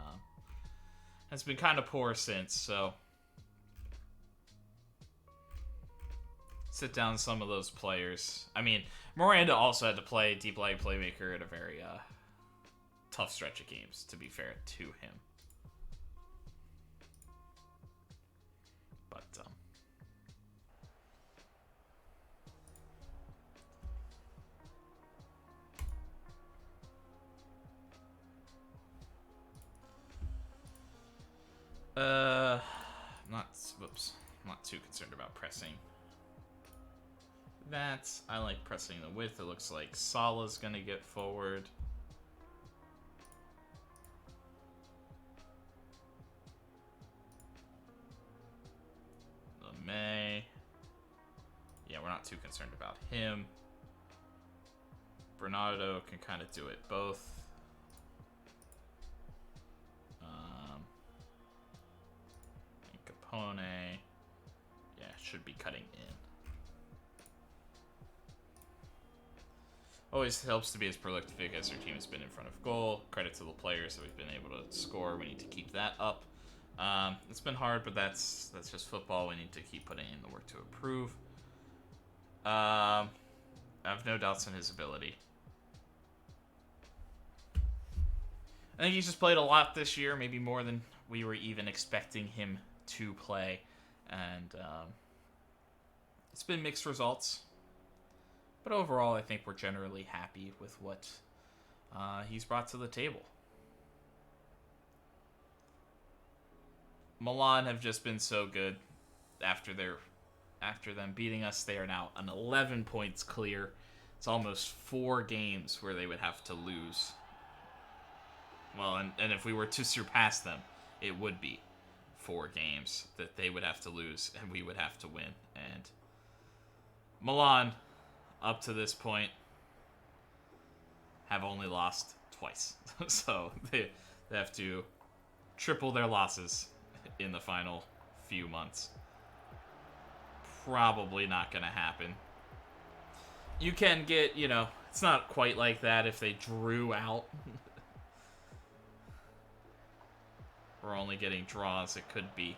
has been kind of poor since, so sit down some of those players. I mean, Miranda also had to play deep light playmaker at a very tough stretch of games, to be fair to him. But I'm not too concerned about pressing that. I like pressing the width. It looks like Sala's gonna get forward. LeMay. Yeah, we're not too concerned about him. Bernardo can kind of do it both. And Capone, yeah, should be cutting in. Always helps to be as prolific as your team has been in front of goal. Credit to the players that we've been able to score. We need to keep that up. It's been hard, but that's just football. We need to keep putting in the work to improve. I have no doubts in his ability. I think he's just played a lot this year, maybe more than we were even expecting him to play. And it's been mixed results. But overall, I think we're generally happy with what he's brought to the table. Milan have just been so good after them beating us. They are now an 11 points clear. It's almost 4 games where they would have to lose. Well, and if we were to surpass them, it would be 4 games that they would have to lose and we would have to win. And Milan, up to this point, have only lost twice. So they have to triple their losses in the final few months. Probably not going to happen. You can get, it's not quite like that if they drew out. We're only getting draws. It could be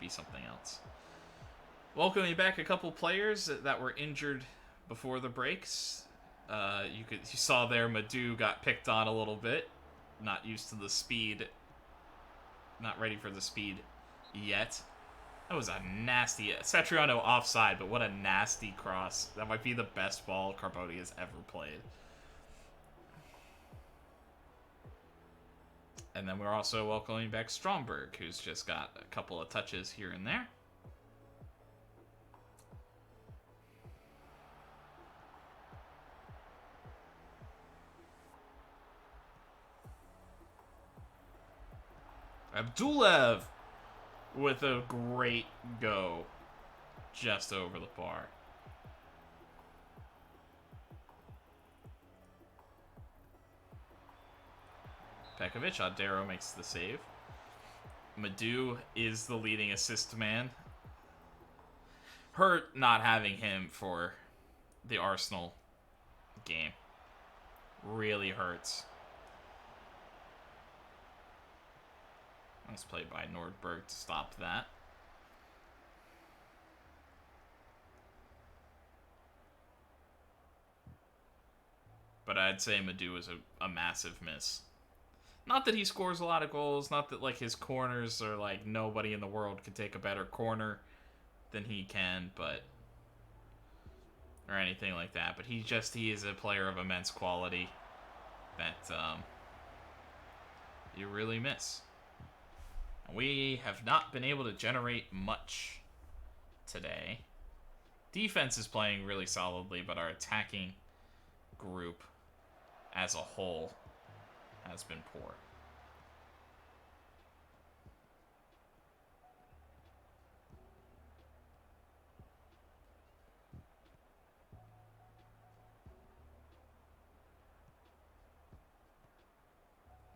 something else. Welcoming back a couple players that were injured before the breaks. You saw there Madu got picked on a little bit. Not used to the speed. Not ready for the speed yet. That was a nasty... Satriano offside, but what a nasty cross. That might be the best ball Carboni has ever played. And then we're also welcoming back Stromberg, who's just got a couple of touches here and there. Abdulev with a great go just over the bar. Pekovic, Adero makes the save. Madu is the leading assist man. Hurt not having him for the Arsenal game. Really hurts. Nice play by Nordberg to stop that. But I'd say Madu is a massive miss. Not that he scores a lot of goals, not that like his corners are like nobody in the world could take a better corner than he can, but or anything like that. But he is a player of immense quality that you really miss. We have not been able to generate much today. Defense is playing really solidly, but our attacking group as a whole has been poor.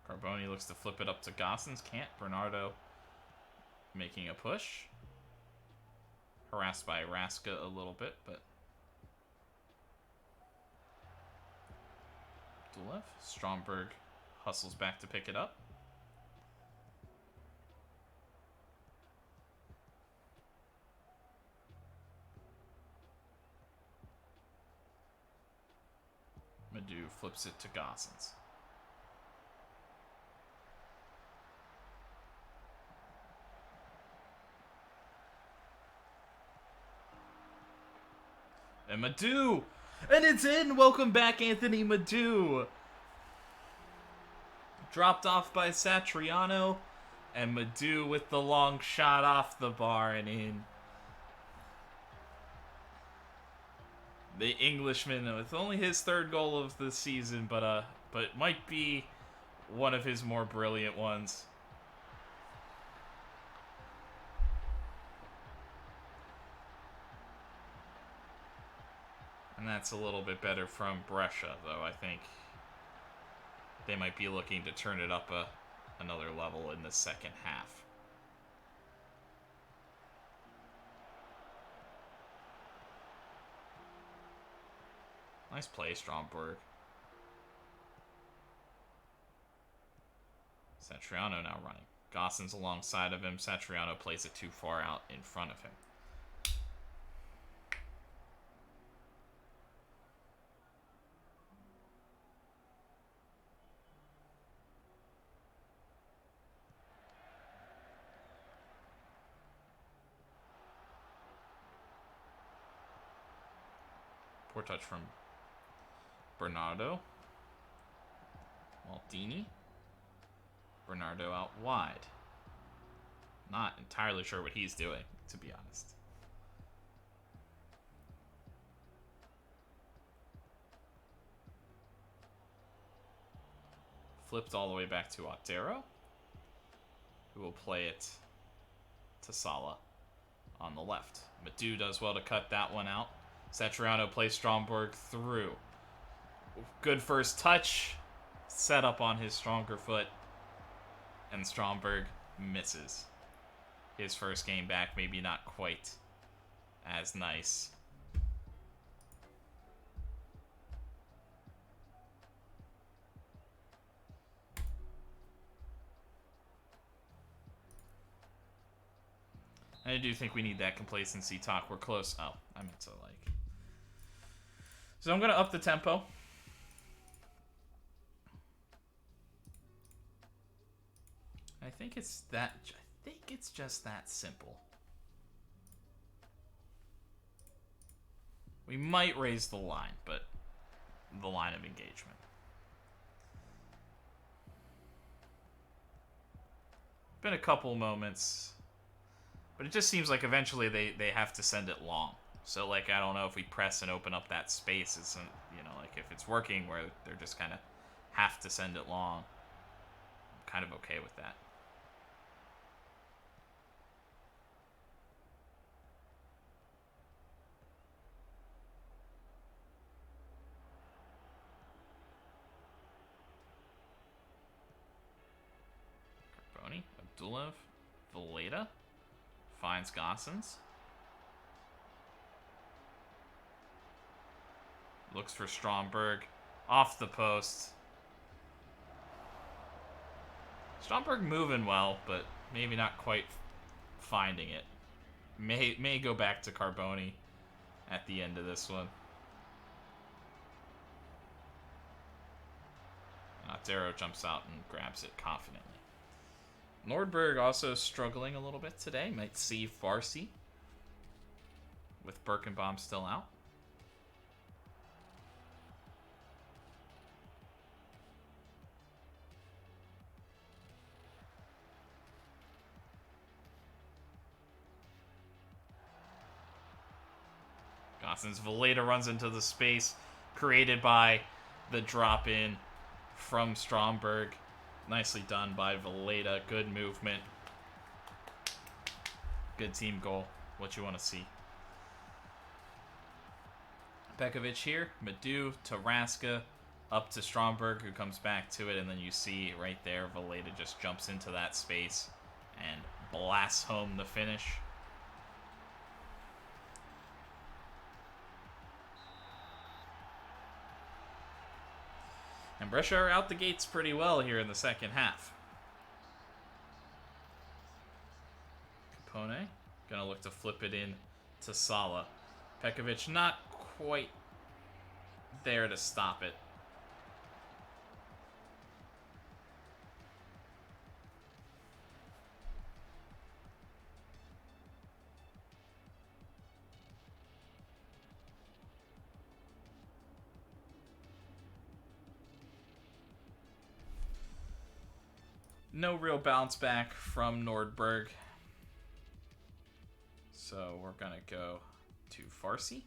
Carboni looks to flip it up to Gossens. Can't. Bernardo making a push. Harassed by Raska a little bit, but Dulev. Stromberg hustles back to pick it up. Madu flips it to Gossens. And Madu! And it's in! Welcome back, Anthony Madu! Dropped off by Satriano. And Madu with the long shot off the bar and in. The Englishman with only his third goal of the season, but might be one of his more brilliant ones. And that's a little bit better from Brescia, though. I think they might be looking to turn it up another level in the second half. Nice play, Stromberg. Satriano now running. Gossens alongside of him. Satriano plays it too far out in front of him. Poor touch from Bernardo. Maldini. Bernardo out wide. Not entirely sure what he's doing, to be honest. Flipped all the way back to Otero, who will play it to Sala on the left. Madu does well to cut that one out. Satriano plays Stromberg through. Good first touch. Set up on his stronger foot. And Stromberg misses. His first game back, maybe not quite as nice. I do think we need that complacency talk. We're close. Oh, I meant to like. So I'm going to up the tempo. I think it's just that simple. We might raise the line, but the line of engagement. been a couple moments, but it just seems like eventually they have to send it long. So, like, I don't know if we press and open up that space. Isn't, like, if it's working where they're just kind of have to send it long. I'm kind of okay with that. Carboni, Abdulev, Valeda finds Gossens. Looks for Stromberg. Off the post. Stromberg moving well, but maybe not quite finding it. May go back to Carboni at the end of this one. Otero jumps out and grabs it confidently. Nordberg also struggling a little bit today. Might see Farsi with Birkenbaum still out. Gossens, Valeda runs into the space created by the drop in from Stromberg. Nicely done by Valeda. Good movement. Good team goal. What you want to see. Pekovic here. Madu, Taraska, up to Stromberg, who comes back to it. And then you see right there, Valeda just jumps into that space and blasts home the finish. And Brescia are out the gates pretty well here in the second half. Capone gonna look to flip it in to Sala. Pekovic not quite there to stop it. No real bounce back from Nordberg. So we're going to go to Farsi.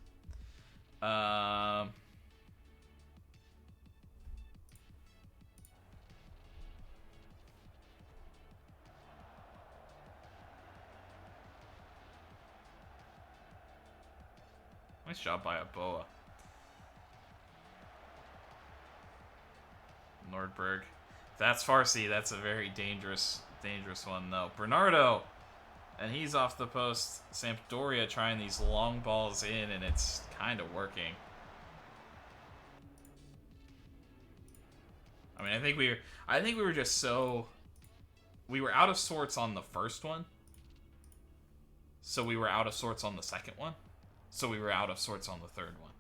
Nice job by Aboa. Nordberg. That's Farsi. That's a very dangerous one, though. Bernardo, and he's off the post. Sampdoria trying these long balls in, and it's kind of working. I mean, I think we were just so, we were out of sorts on the first one, so we were out of sorts on the second one, so we were out of sorts on the third one.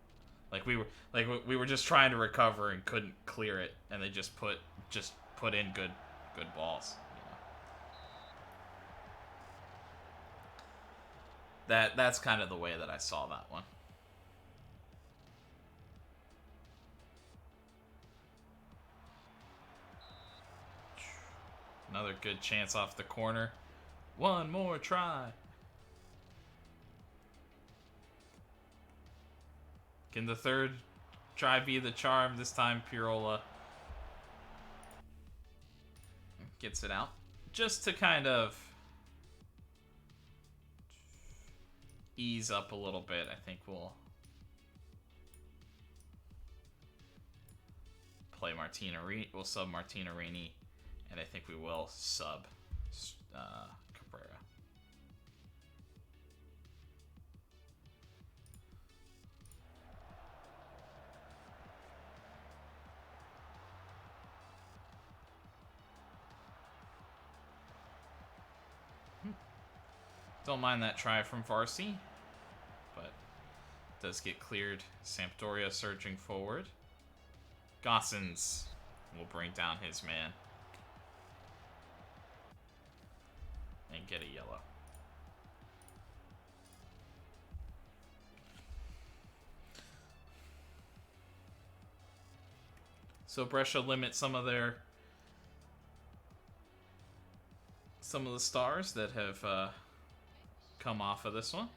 Like we were just trying to recover and couldn't clear it, and they just put in good balls. That's kind of the way that I saw that one. Another good chance off the corner. One more try. Can the third try be the charm? This time Pirola gets it out. Just to kind of ease up a little bit, I think we'll play Martina Rini. We'll sub Martina Rini, and I think we will sub Cabrera. Don't mind that try from Farsi, but does get cleared. Sampdoria surging forward. Gossens will bring down his man and get a yellow. So Brescia limit some of their some of the stars that have come off of this one.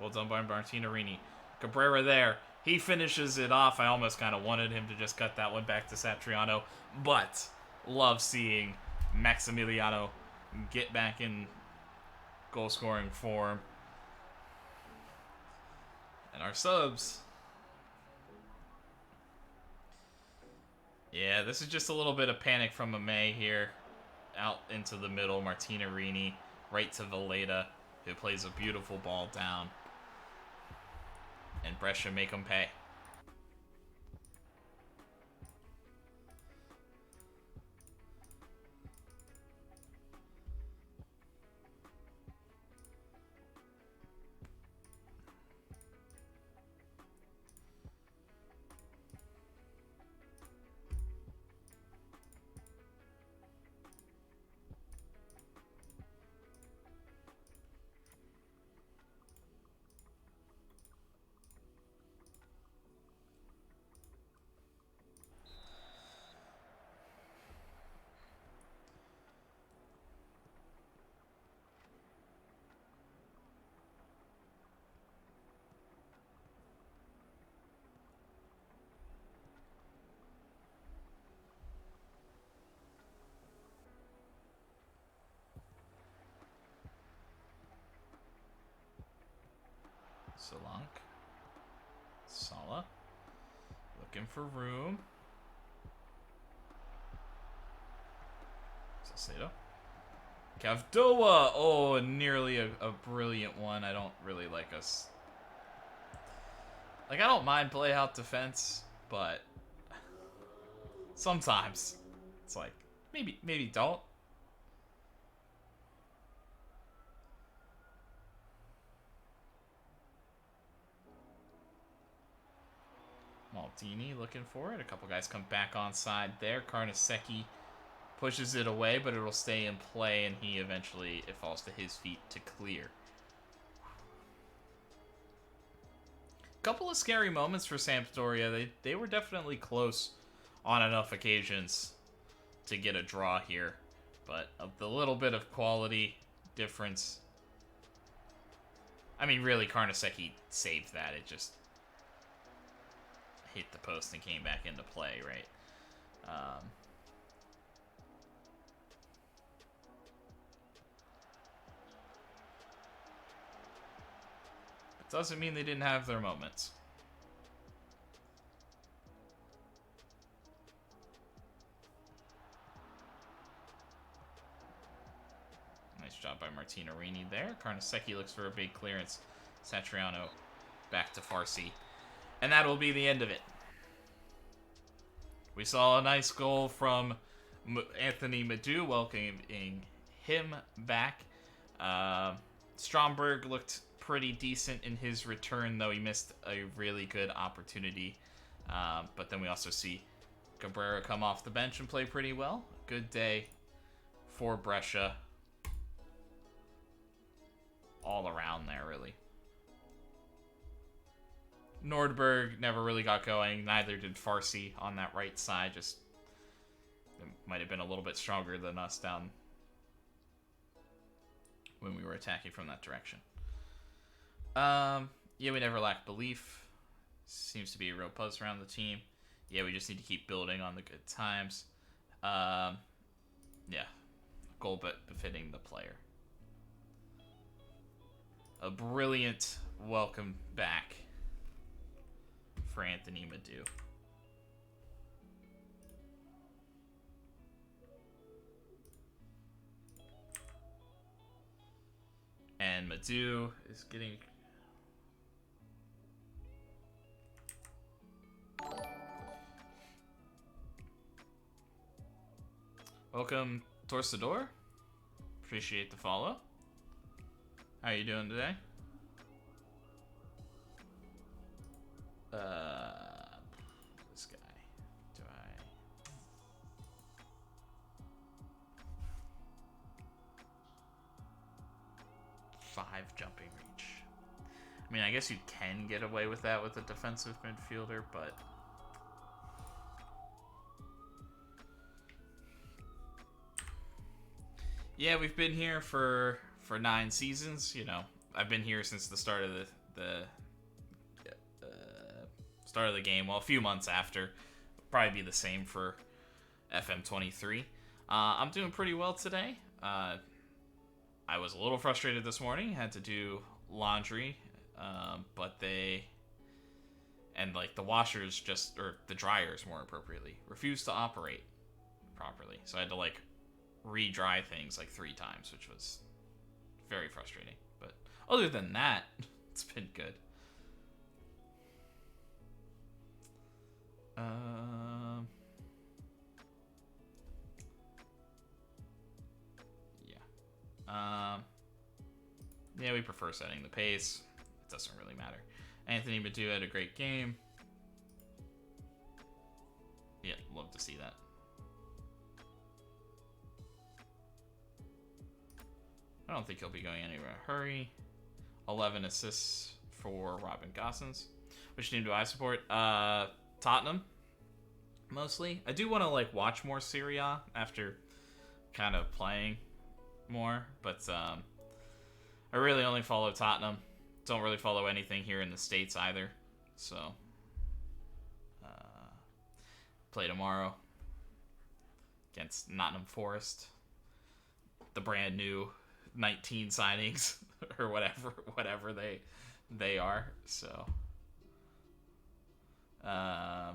Well done by Martinarini. Cabrera there. He finishes it off. I almost kind of wanted him to just cut that one back to Satriano, but love seeing Maximiliano get back in goal-scoring form. And our subs. Yeah, this is just a little bit of panic from Amé here. Out into the middle, Martinarini, right to Valletta, who plays a beautiful ball down. And Brescia make them pay. Solank. Sala. Looking for room. Salcedo. Cavdoa! Oh, nearly a brilliant one. I don't really like us. Like, I don't mind play out defense, but sometimes it's like, maybe don't. Maldini looking for it. A couple guys come back on side there. Carnesecchi pushes it away, but it'll stay in play, and he eventually, it falls to his feet to clear. Couple of scary moments for Sampdoria. They were definitely close on enough occasions to get a draw here, but the little bit of quality difference. I mean, really, Carnesecchi saved that. It just hit the post and came back into play, right? It doesn't mean they didn't have their moments. Nice job by Martinarini there. Carnesecchi looks for a big clearance. Satriano back to Farsi. And that will be the end of it. We saw a nice goal from Anthony Madu, welcoming him back. Stromberg looked pretty decent in his return, though he missed a really good opportunity. But then we also see Cabrera come off the bench and play pretty well. Good day for Brescia. All around there, really. Nordberg never really got going. Neither did Farsi on that right side. Just might have been a little bit stronger than us down when we were attacking from that direction. Yeah, we never lacked belief. Seems to be a real buzz around the team. Yeah, we just need to keep building on the good times. Yeah, goal befitting the player. A brilliant welcome back for Anthony Madu. And Madu is getting... Welcome, Torcedor. Appreciate the follow. How are you doing today? This guy. +5 jumping reach. I mean, I guess you can get away with that with a defensive midfielder, but yeah, we've been here for 9 seasons. You know, I've been here since the start of the start of the game. Well, a few months after. Probably be the same for FM23. I'm doing pretty well today. I was a little frustrated this morning. Had to do laundry, but the washers or the dryers more appropriately, refused to operate properly. So I had to re-dry things 3 times, which was very frustrating. But other than that, it's been good. Yeah, we prefer setting the pace. It doesn't really matter. Anthony Badu had a great game. Yeah, love to see that. I don't think he'll be going anywhere in a hurry. 11 assists for Robin Gosens. Which team do I support? Tottenham, mostly. I do want to watch more Serie A after kind of playing more, but I really only follow Tottenham. Don't really follow anything here in the States either. So play tomorrow against Nottingham Forest, the brand new 19 signings or whatever they are. So yeah,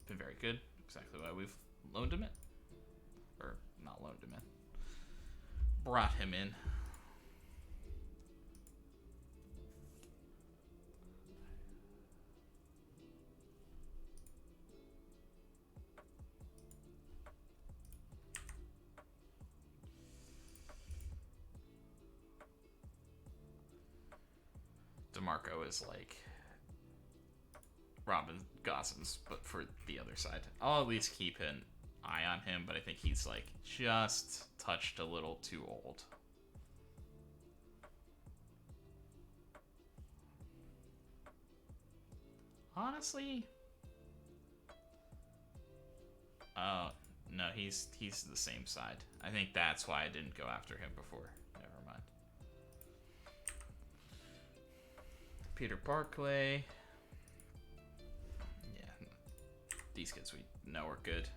been very good. Exactly why we've loaned him in, or not loaned him in, brought him in. DeMarco is Robin Gosens, but for the other side. I'll at least keep an eye on him, but I think he's just touched a little too old. Honestly, oh no, he's the same side. I think that's why I didn't go after him before. Never mind. Peter Barclay. Yeah, these kids we know are good.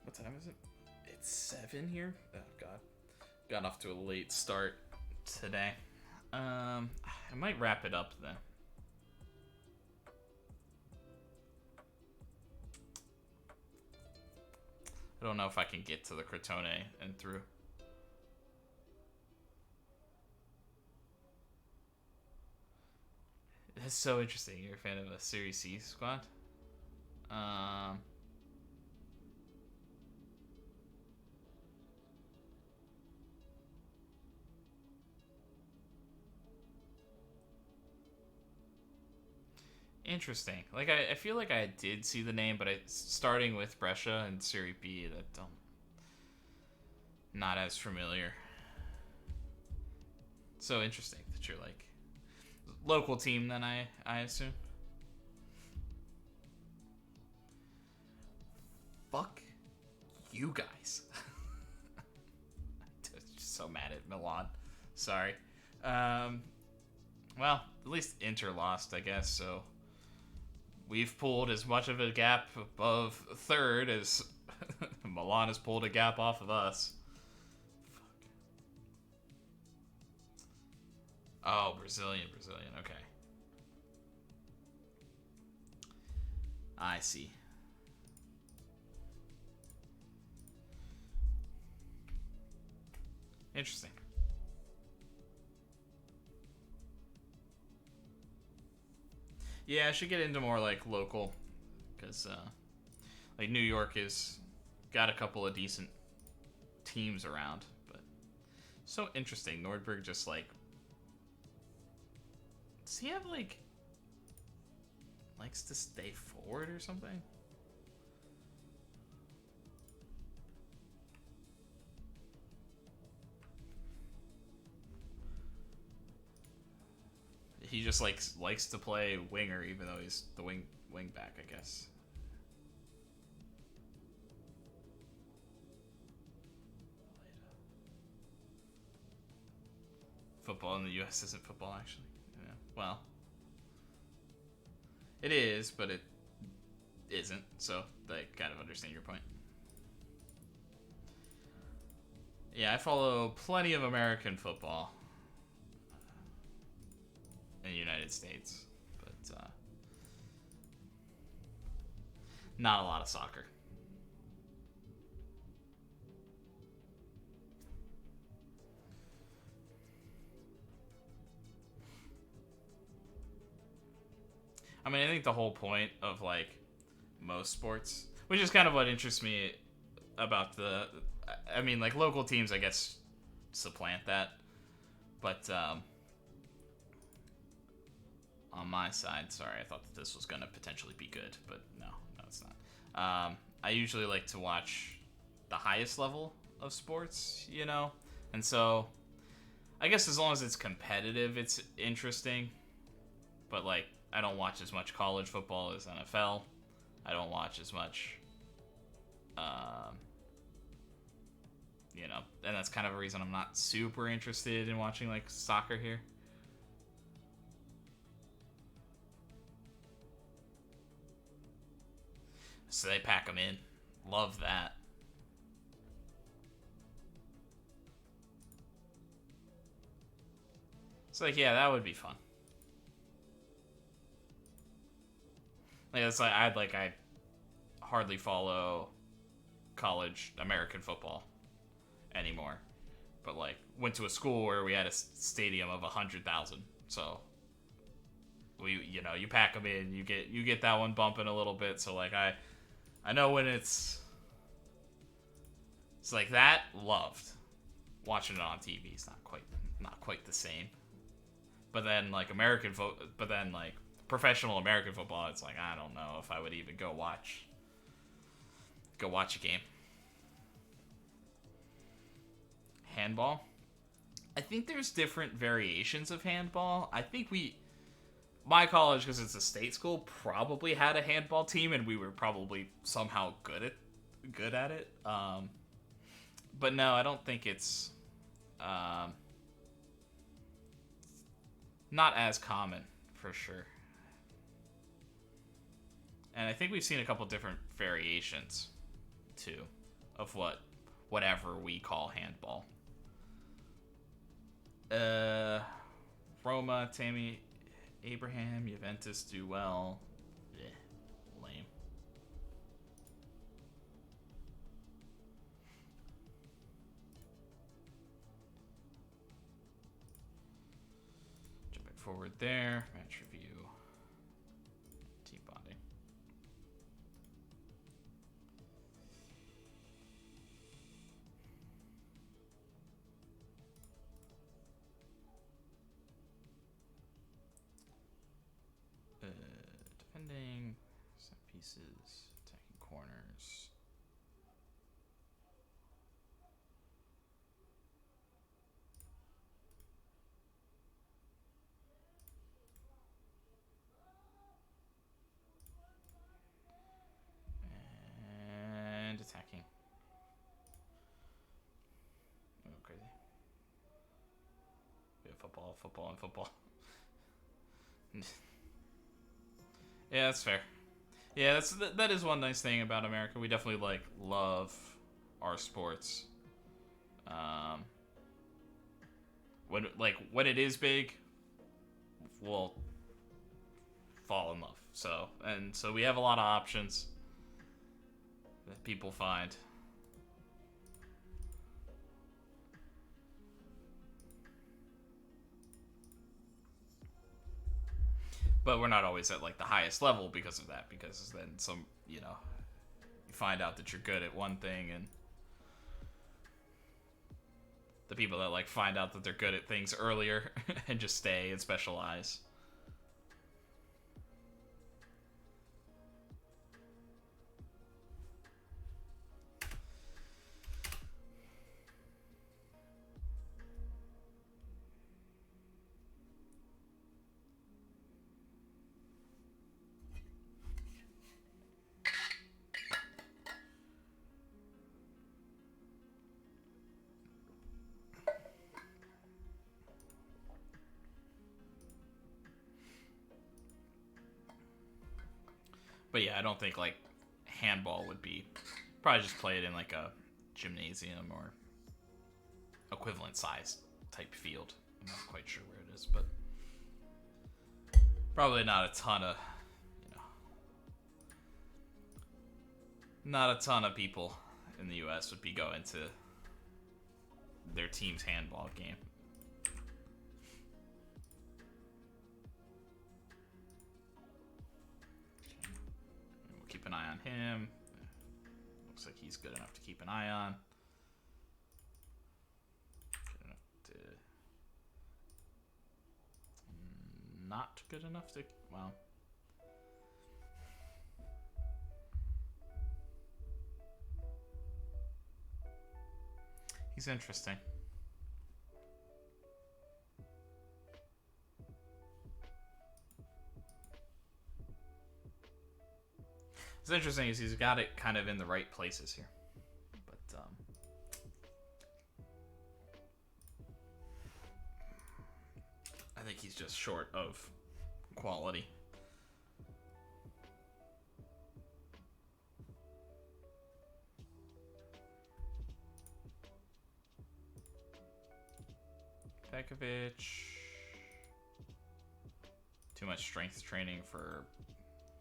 What time is it? It's 7 here. Oh god, got off to a late start today. I might wrap it up then. I don't know if I can get to the Crotone and through. That's so interesting. You're a fan of a Series C squad? Interesting. I feel like I did see the name, but starting with Brescia and Serie B, that not as familiar. So interesting that you're local team then, I assume. Fuck you guys. Just so mad at Milan. Sorry. Well, at least Inter lost, I guess, so we've pulled as much of a gap above third as Milan has pulled a gap off of us. Fuck. Oh, Brazilian. Okay. I see. Interesting. Yeah, I should get into more like local, because like New York is got a couple of decent teams around, but so interesting. Nordberg just like, does he have like likes to stay forward or something? He just likes to play winger, even though he's the wing back, I guess. Football in the U.S. isn't football, actually. Yeah. Well, it is, but it isn't. So I kind of understand your point. Yeah, I follow plenty of American football in the United States, but not a lot of soccer. I mean, I think the whole point of like most sports, which is kind of what interests me about I mean, like local teams, I guess, supplant that, but on my side, sorry, I thought that this was gonna potentially be good, but no, it's not. I usually like to watch the highest level of sports, and so I guess as long as it's competitive, it's interesting. But like, I don't watch as much college football as NFL. I don't watch as much, and that's kind of a reason I'm not super interested in watching like soccer here. So they pack them in. Love that. It's like, yeah, that would be fun. Like, it's like I hardly follow college American football anymore, but like went to a school where we had a stadium of 100,000, so you pack them in, you get that one bumping a little bit. So like I know when it's like that. Loved watching it on TV. It's not quite the same. But then like professional American football, it's like I don't know if I would even go watch a game. Handball. I think there's different variations of handball. I think my college, because it's a state school, probably had a handball team, and we were probably somehow good at it. But no, I don't think it's not as common for sure. And I think we've seen a couple different variations too of whatever we call handball. Roma, Tammy Abraham, Juventus do well. Lame. Jumping forward there. Match review. Team bonding. Defending, set pieces, attacking corners. And attacking. Oh, crazy. We have football, and football. Yeah, that's fair. Yeah, that is one nice thing about America. We definitely love our sports. When it is big, we'll fall in love. So we have a lot of options that people find. But we're not always at like the highest level because of that. Because then you find out that you're good at one thing, and the people that like find out that they're good at things earlier and just stay and specialize. But yeah, I don't think like handball would be. Probably just play it in like a gymnasium or equivalent size type field. I'm not quite sure where it is, but probably not a ton of, not a ton of people in the U.S. would be going to their team's handball game. Keep an eye on him. Looks like he's good enough to keep an eye on. Good enough to... Not good enough to... Well... He's interesting. What's interesting is he's got it kind of in the right places here. But, I think he's just short of quality. Pekovic. Too much strength training for...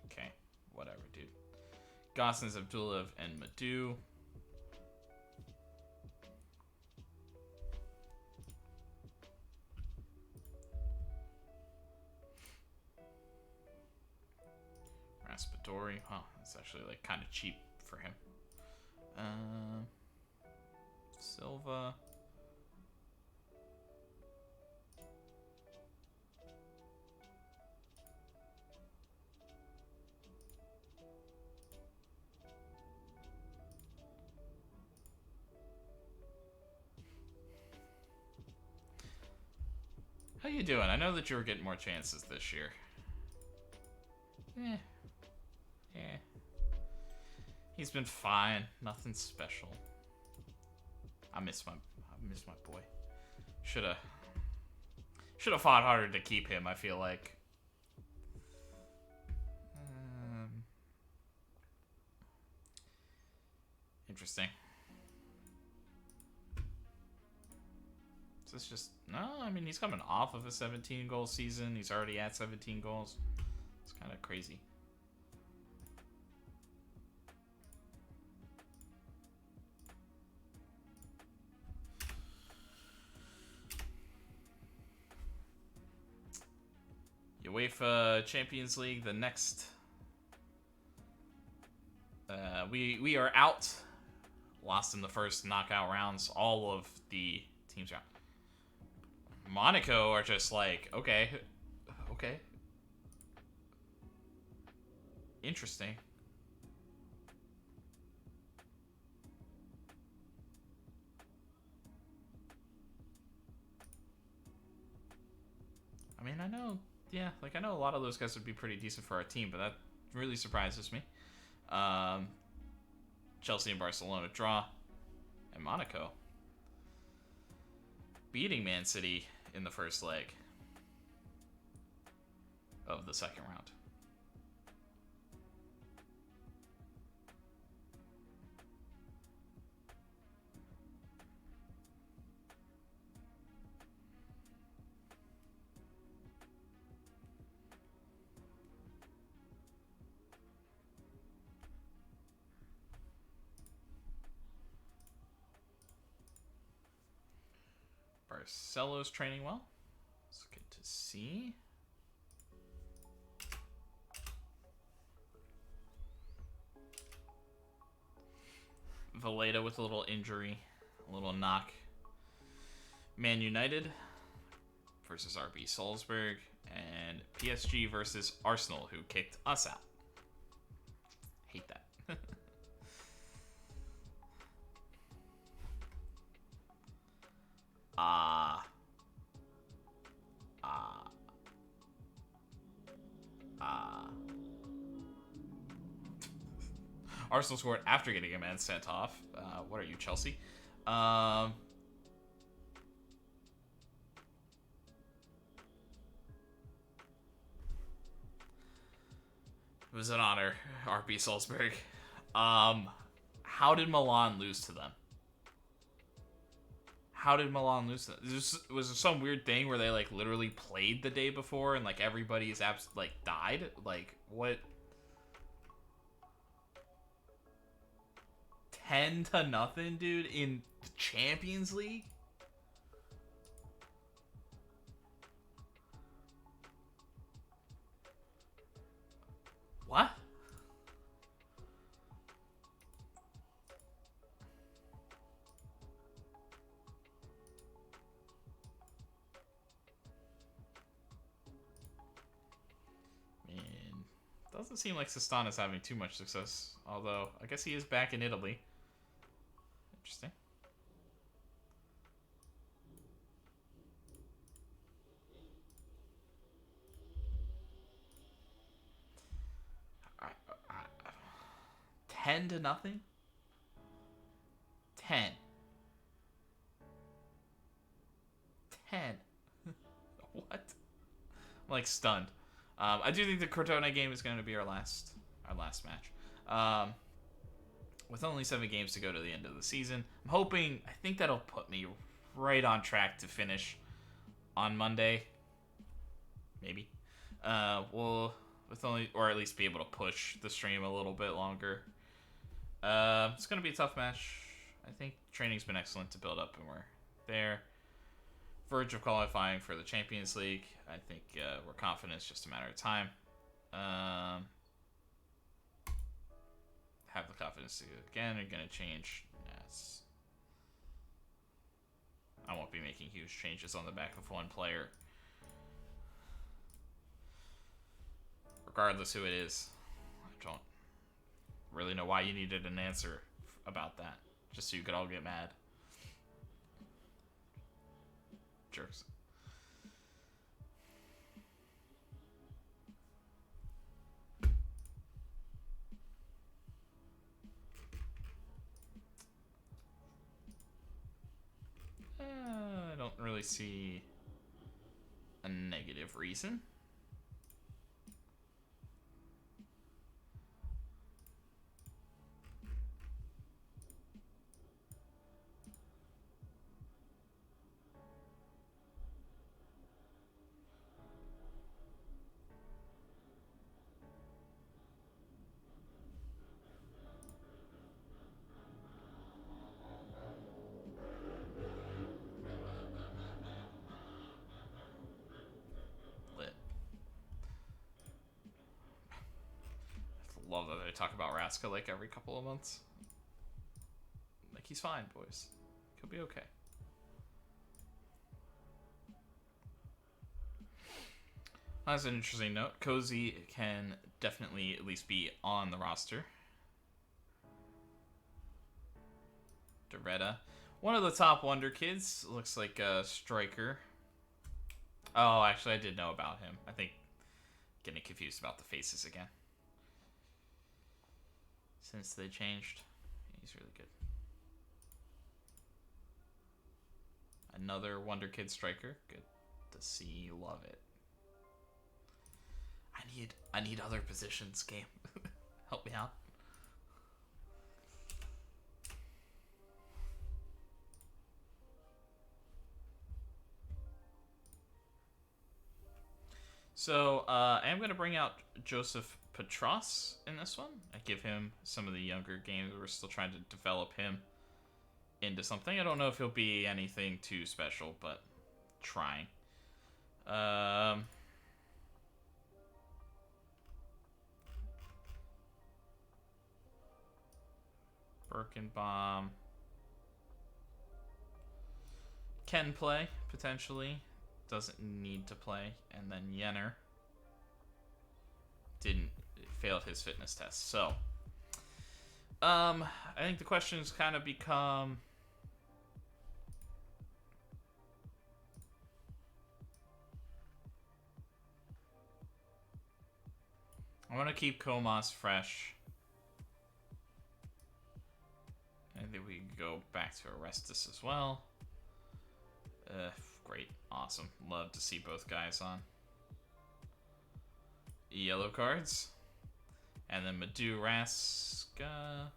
Okay, whatever, dude. Gosens, Abdulov, and Madu. Raspadori. Huh, that's actually like kind of cheap for him. Silva. How you doing? I know that you were getting more chances this year. Yeah. He's been fine. Nothing special. I miss my boy. Shoulda fought harder to keep him, I feel like. Interesting. It's just no. I mean, he's coming off of a 17-goal season. He's already at 17 goals. It's kind of crazy. UEFA Champions League. The next, we are out. Lost in the first knockout rounds. All of the teams are out. Monaco are just like, okay. Interesting. I mean, I know a lot of those guys would be pretty decent for our team, but that really surprises me. Chelsea and Barcelona draw, and Monaco beating Man City in the first leg of the second round. Barcelo's training well. It's good to see. Valletta with a little injury, a little knock. Man United versus RB Salzburg, and PSG versus Arsenal, who kicked us out. Hate that. Arsenal scored after getting a man sent off. What are you, Chelsea? It was an honor, RB Salzburg. How did Milan lose to them? How did Milan lose to them? Was there some weird thing where they like literally played the day before and like everybody's died? Like what? 10-0, dude, in the Champions League? What? Man, doesn't seem like Sistana's having too much success. Although, I guess he is back in Italy. Interesting. All right. 10-0? 10. 10. What? I'm like stunned. I do think the Crotone game is going to be our last match. With only 7 games to go to the end of the season, I think that'll put me right on track to finish on Monday. Maybe. Or at least be able to push the stream a little bit longer. It's going to be a tough match. I think training's been excellent to build up, and we're there. Verge of qualifying for the Champions League. I think we're confident it's just a matter of time. Have the confidence to again are going to change. Yes. I won't be making huge changes on the back of one player. Regardless who it is. I don't really know why you needed an answer about that. Just so you could all get mad. Jerks. I don't really see a negative reason. Love that they talk about Raska like every couple of months. Like, he's fine, boys. He'll be okay. That's an interesting note. Cozy can definitely at least be on the roster. Doretta. One of the top Wonder Kids. Looks like a striker. Oh, actually, I did know about him. I think getting confused about the faces again. Since they changed. He's really good. Another Wonder Kid striker. Good to see. Love it. I need other positions, game. Help me out. So, I am going to bring out Joseph Petros in this one. I give him some of the younger games. We're still trying to develop him into something. I don't know if he'll be anything too special, but trying. Birkenbaum can play, potentially. Doesn't need to play. And then Jenner failed his fitness test. So, I think the questions kind of become... I want to keep Comas fresh. I think we can go back to Orestes as well. Great. Awesome. Love to see both guys on. Yellow cards. And then Maduraska.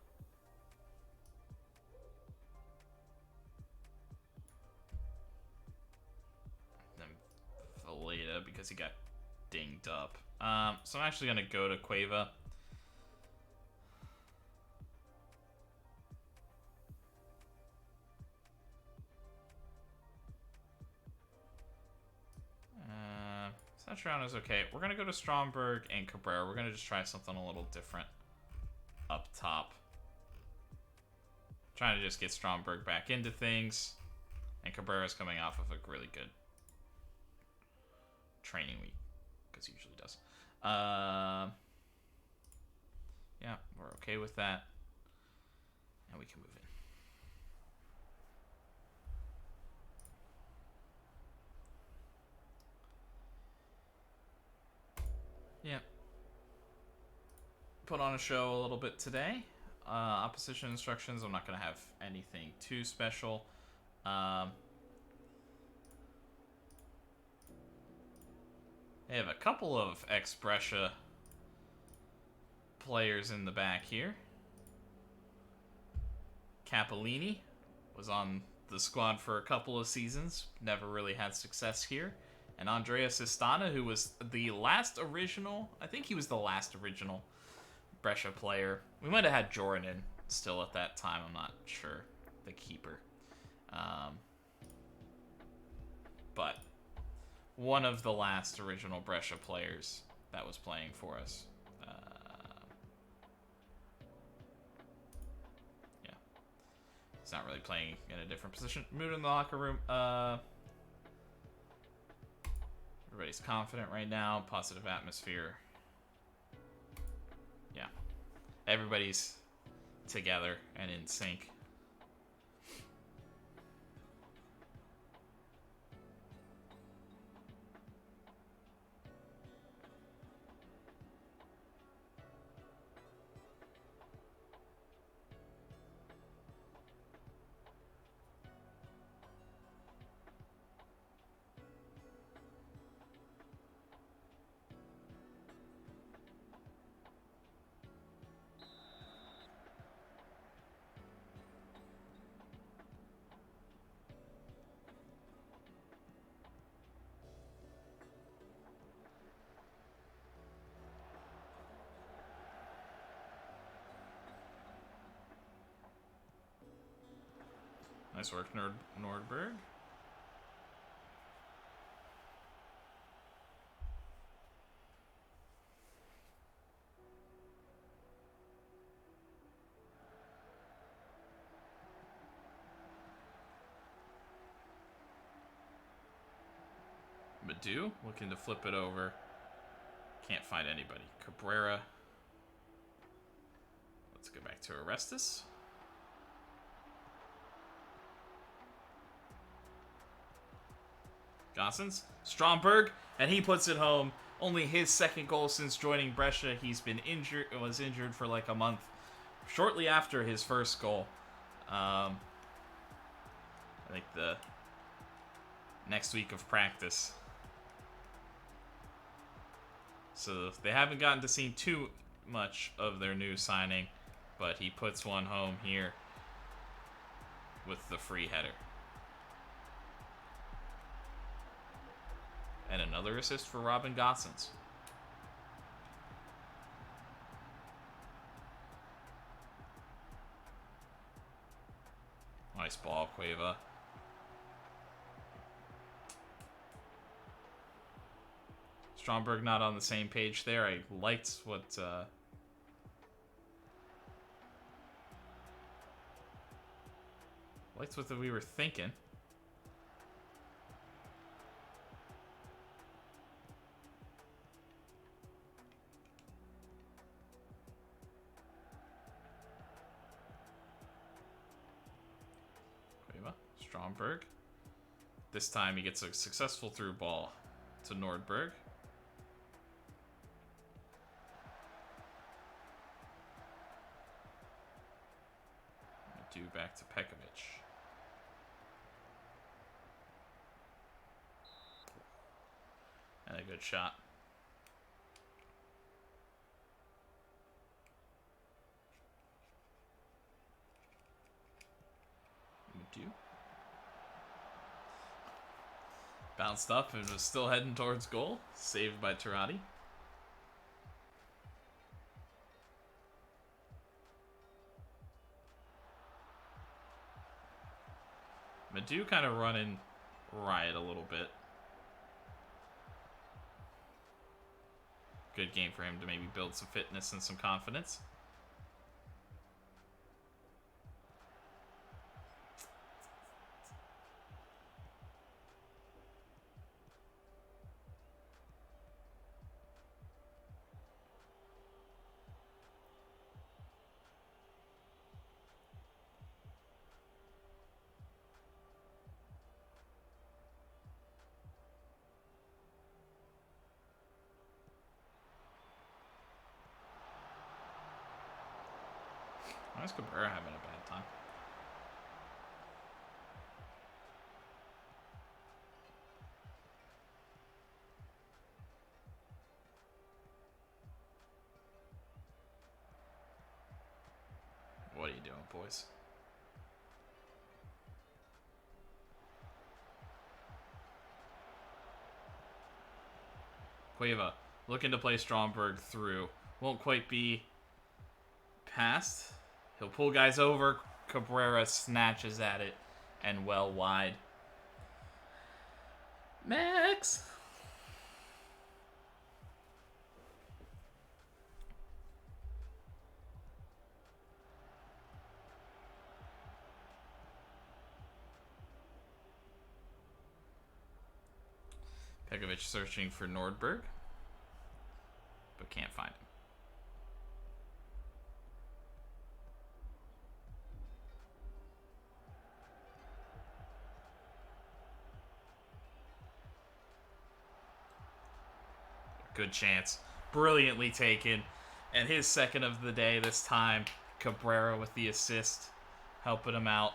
Then Valeta because he got dinged up. So I'm actually going to go to Cueva. Satriano's okay. We're going to go to Stromberg and Cabrera. We're going to just try something a little different up top. Trying to just get Stromberg back into things. And Cabrera's coming off of a really good training week. Because he usually does. Yeah, we're okay with that. And we can move in. Yeah. Put on a show a little bit today. Opposition instructions, I'm not going to have anything too special. They have a couple of ex-Brescia players in the back here. Capellini was on the squad for a couple of seasons. Never really had success here. And Andrea Sistana, who was the last original... I think he was the last original Brescia player. We might have had Jordan still at that time. I'm not sure. The keeper. But one of the last original Brescia players that was playing for us. Yeah. He's not really playing in a different position. Mood in the locker room. Everybody's confident right now. Positive atmosphere. Yeah. Everybody's together and in sync. Nice work, Nordberg. Madu looking to flip it over. Can't find anybody. Cabrera. Let's go back to Orestes. Gossens, Stromberg, and he puts it home. Only his second goal since joining Brescia. He's been injured, was injured for like a month, shortly after his first goal. I think the next week of practice. So they haven't gotten to see too much of their new signing, but he puts one home here with the free header. And another assist for Robin Gossens. Nice ball, Cueva. Stromberg not on the same page there. I liked what Likes what we were thinking. Stromberg. This time he gets a successful through ball to Nordberg. Back to Pekovic. And a good shot. Bounced up and was still heading towards goal. Saved by Turati. Madu kind of running riot a little bit. Good game for him to maybe build some fitness and some confidence. Why is Cabrera having a bad time? What are you doing, boys? Cueva looking to play Stromberg through. Won't quite be passed. He'll pull guys over. Cabrera snatches at it and well wide. Max! Pekovic searching for Nordberg, but can't find him. Good chance. Brilliantly taken. And his second of the day this time. Cabrera with the assist. Helping him out.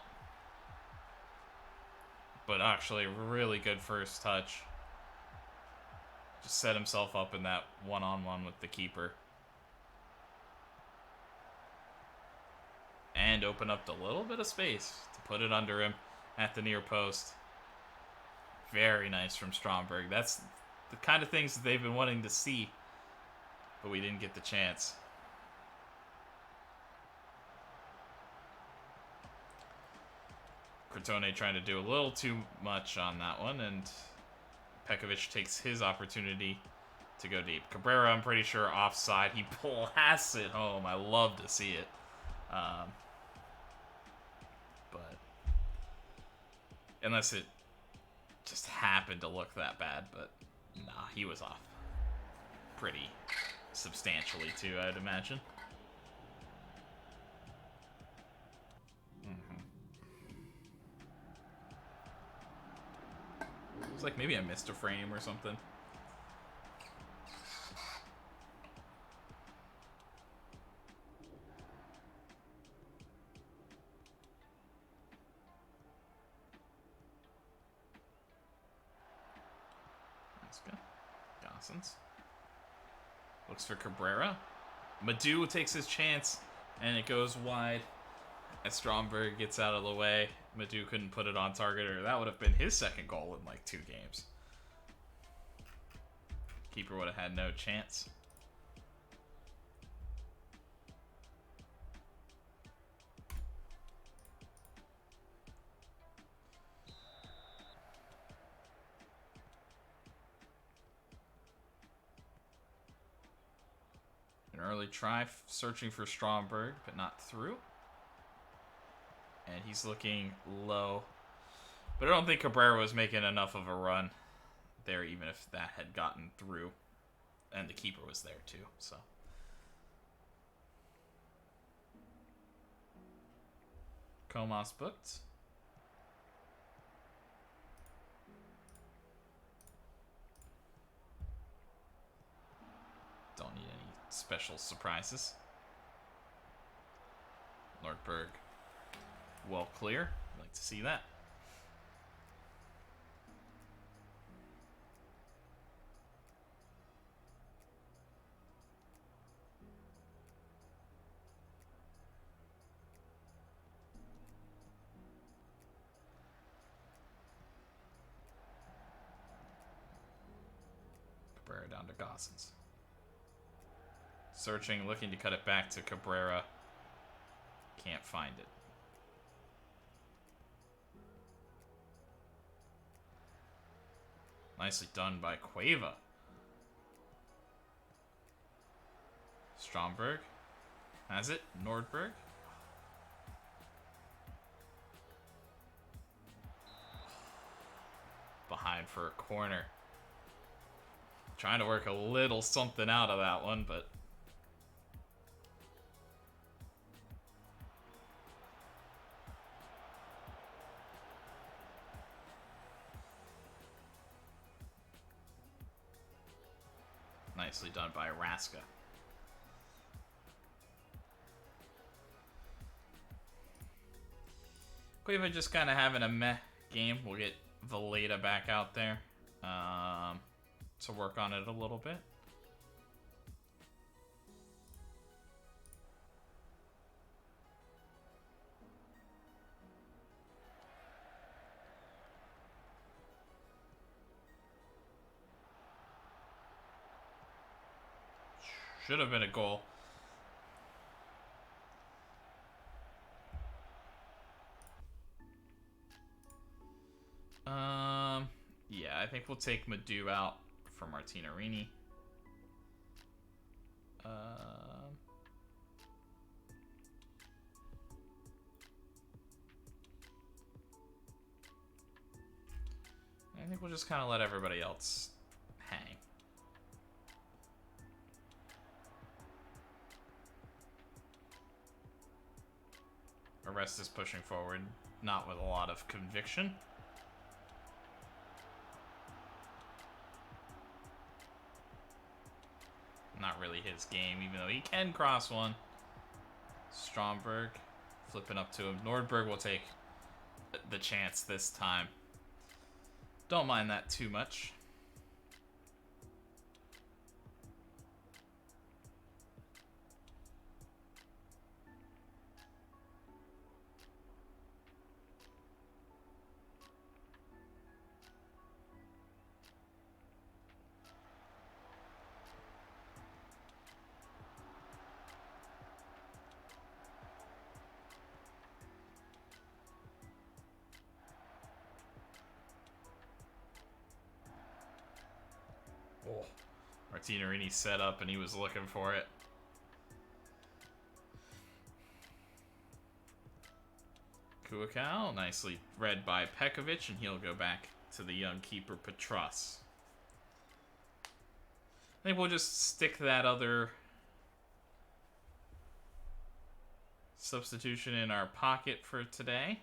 But actually, really good first touch. Just set himself up in that one-on-one with the keeper. And open up a little bit of space to put it under him at the near post. Very nice from Stromberg. That's the kind of things that they've been wanting to see, but we didn't get the chance. Crotone trying to do a little too much on that one, and Pekovic takes his opportunity to go deep. Cabrera, I'm pretty sure, offside. He blasts it home. I love to see it. But unless it just happened to look that bad, but nah, he was off pretty substantially too, I'd imagine. It was like maybe I missed a frame or something. Looks for Cabrera. Madu takes his chance, and it goes wide as Stromberg gets out of the way. Madu couldn't put it on target, or that would have been his second goal in like 2 games. Keeper would have had no chance. Early try searching for Stromberg, but not through. And he's looking low. But I don't think Cabrera was making enough of a run there, even if that had gotten through. And the keeper was there too, so. Comas booked. Don't need any special surprises. Nordberg, well clear. I'd like to see that. Cabrera down to Gossens. Searching, looking to cut it back to Cabrera. Can't find it. Nicely done by Cueva. Stromberg has it. Nordberg. Behind for a corner. Trying to work a little something out of that one, but nicely done by Raska. Cueva just kind of having a meh game. We'll get Valeda back out there to work on it a little bit. Should have been a goal. Yeah, I think we'll take Madu out for Martinarini. I think we'll just kind of let everybody else hang. Arrest is pushing forward, not with a lot of conviction. Not really his game, even though he can cross one. Stromberg flipping up to him. Nordberg will take the chance this time. Don't mind that too much. Oh, Martinarini set up and he was looking for it. Kuakau, nicely read by Pekovic, and he'll go back to the young keeper Petras. I think we'll just stick that other substitution in our pocket for today.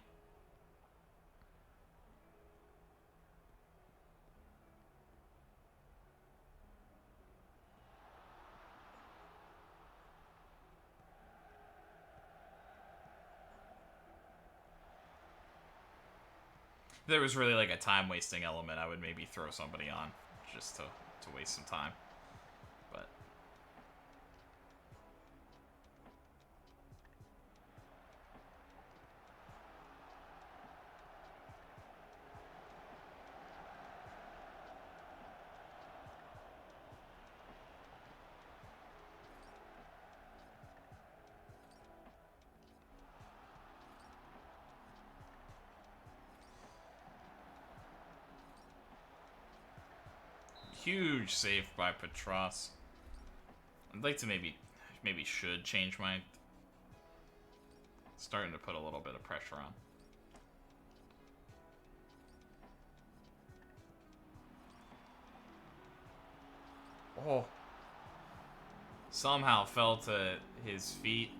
If there was really like a time wasting element, I would maybe throw somebody on just to waste some time. But huge save by Petras. I'd like to maybe should change my Starting to put a little bit of pressure on. Oh. Somehow fell to his feet.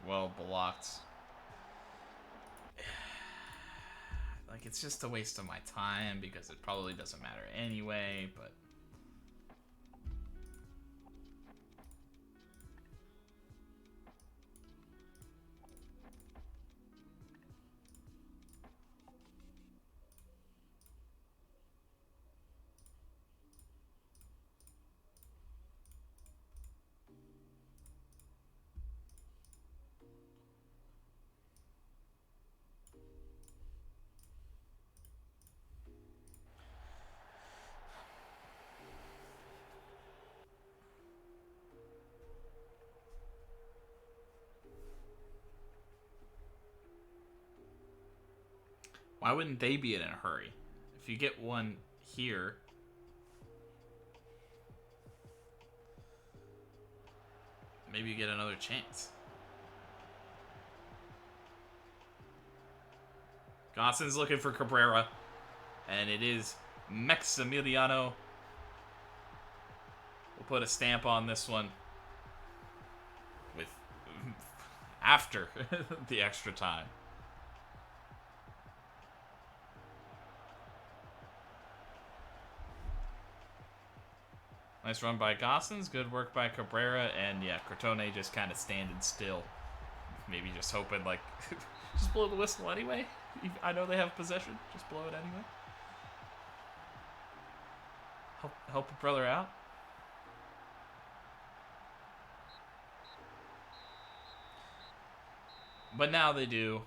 Well blocked. Like, it's just a waste of my time because it probably doesn't matter anyway, but... Why wouldn't they be in a hurry? If you get one here... maybe you get another chance. Gossen's looking for Cabrera. And it is Maximiliano. We'll put a stamp on this one. With... after the extra time. Nice run by Gossens, good work by Cabrera, and yeah, Crotone just kind of standing still. Maybe just hoping, like, just blow the whistle anyway. I know they have possession, just blow it anyway. Help a brother out. But now they do.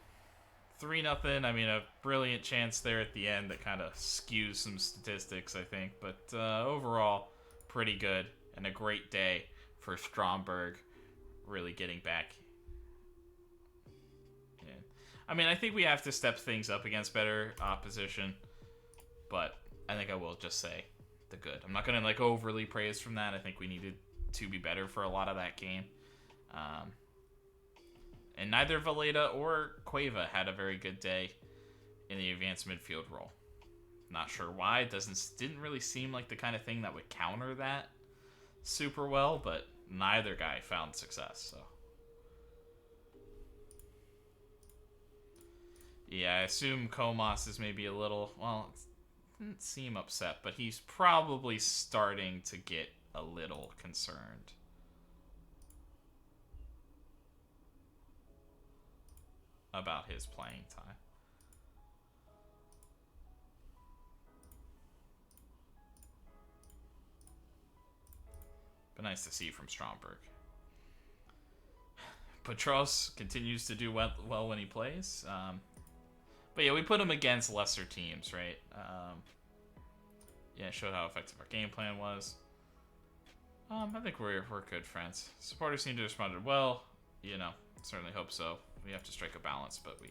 3-0. I mean, a brilliant chance there at the end that kind of skews some statistics, I think. But overall... pretty good, and a great day for Stromberg really getting back. Yeah. I mean, I think we have to step things up against better opposition, but I think I will just say the good. I'm not going to, like, overly praise from that. I think we needed to be better for a lot of that game. And neither Valeda or Cueva had a very good day in the advanced midfield role. Not sure why. It didn't really seem like the kind of thing that would counter that super well, but neither guy found success, so. Yeah, I assume Comas is maybe a little, well, didn't seem upset, but he's probably starting to get a little concerned. About his playing time. But nice to see from Stromberg. Petros continues to do well when he plays. But yeah, we put him against lesser teams, right? Yeah, it showed how effective our game plan was. I think we're good friends. Supporters seem to have responded well. You know, certainly hope so. We have to strike a balance, but we...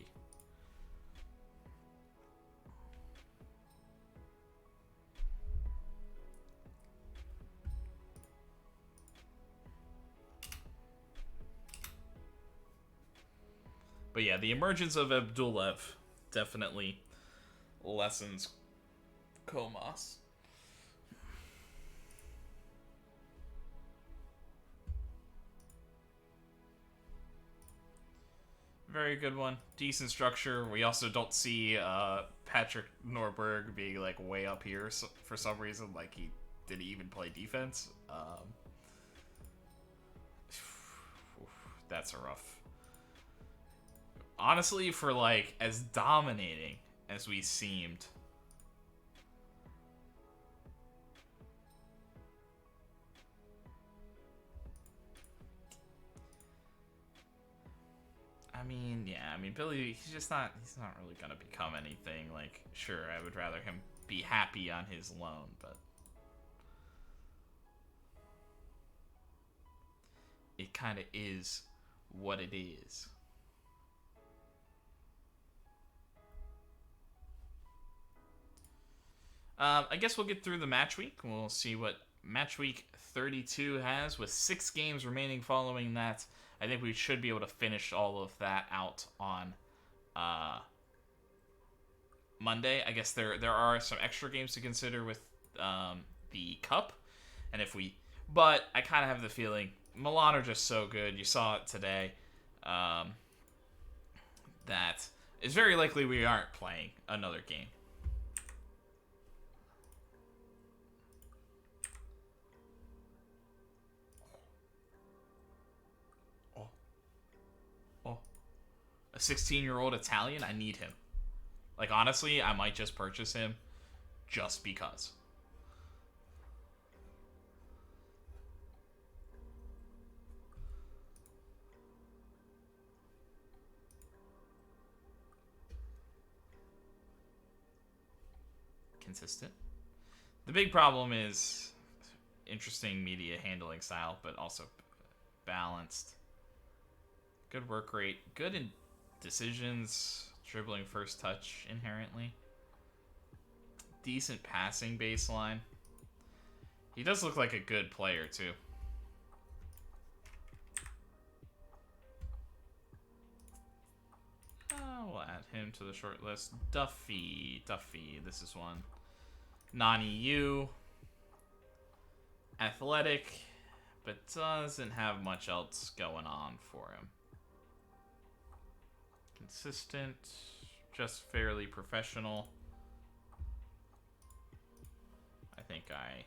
But yeah, the emergence of Abdulev definitely lessens Comas. Very good one. Decent structure. We also don't see Patrick Norberg being like way up here for some reason. Like he didn't even play defense. That's a rough. Honestly, for like as dominating as we seemed, I mean, yeah, I mean Billy, he's not really gonna become anything. Like, sure, I would rather him be happy on his loan, but it kind of is what it is. I guess we'll get through the match week. We'll see what match week 32 has with 6 games remaining following that. I think we should be able to finish all of that out on Monday. I guess there are some extra games to consider with the Cup. And but I kind of have the feeling Milan are just so good. You saw it today. That it's very likely we aren't playing another game. A 16-year-old Italian, I need him. Like, honestly, I might just purchase him just because. Consistent. The big problem is interesting media handling style, but also balanced. Good work rate. Good in decisions, dribbling first touch inherently. Decent passing baseline. He does look like a good player too. We'll add him to the short list. Duffy, this is one. Non-EU. Athletic, but doesn't have much else going on for him. Consistent, just fairly professional. I think I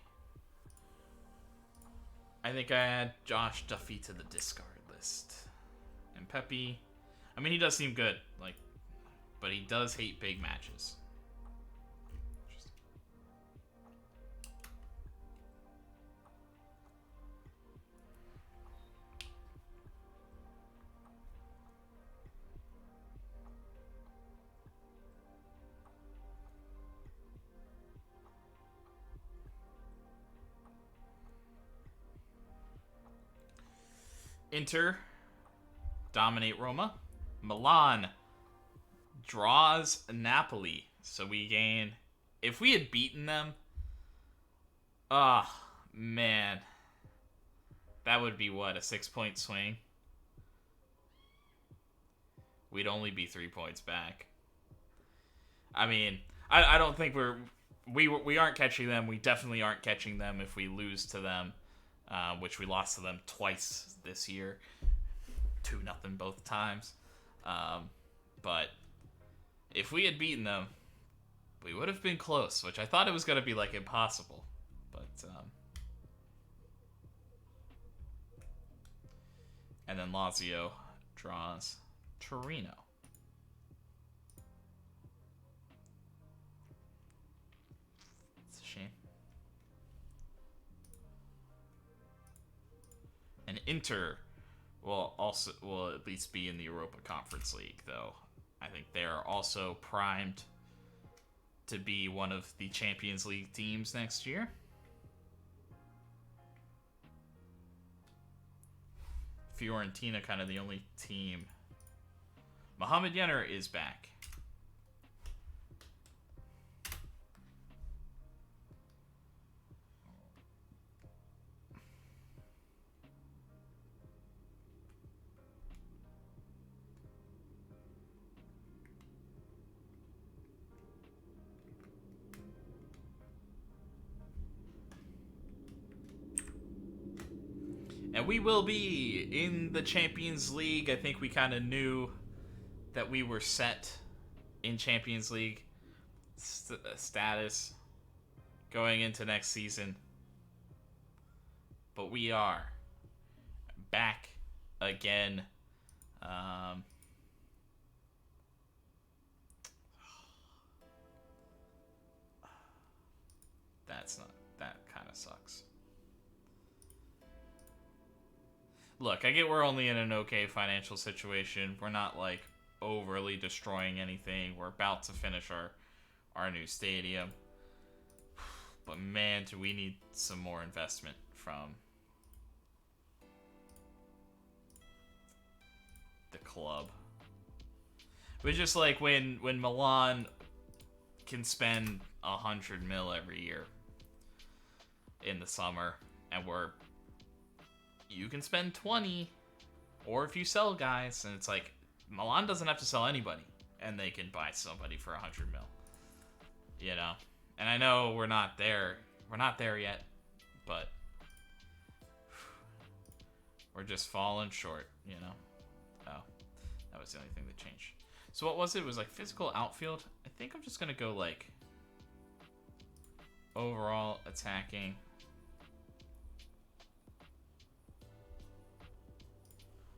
add Josh Duffy to the discard list. And Pepe, I mean, he does seem good, like, but he does hate big matches. Inter dominate Roma. Milan draws Napoli. So we gain. If we had beaten them, man, that would be what, a 6-point swing? We'd only be 3 points back. I mean, I don't think we aren't catching them. We definitely aren't catching them if we lose to them. Which we lost to them twice this year. 2-0 both times. But if we had beaten them, we would have been close, which I thought it was going to be like impossible. But and then Lazio draws Torino. It's a shame. And Inter will at least be in the Europa Conference League, though. I think they are also primed to be one of the Champions League teams next year. Fiorentina kind of the only team. Mohamed Yenner is back. And we will be in the Champions League. I think we kind of knew that we were set in Champions League status going into next season. But we are back again. That kind of sucks. Look, I get we're only in an okay financial situation. We're not, like, overly destroying anything. We're about to finish our new stadium. But, man, do we need some more investment from the club. But just like when Milan can spend 100 mil every year in the summer, and you can spend 20, or if you sell guys, and it's like Milan doesn't have to sell anybody, and they can buy somebody for 100 mil. You know, and I know we're not there yet, but we're just falling short. You know. Oh, that was the only thing that changed. So what was it? It was like physical outfield. I think I'm just gonna go like overall attacking.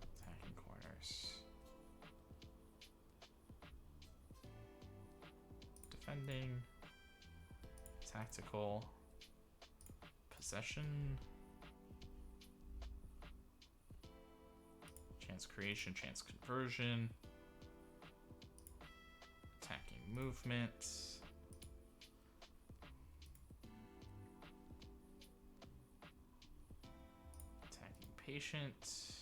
Attacking corners. Defending. Tactical. Possession. Chance creation, chance conversion. Attacking movement. Attacking patient.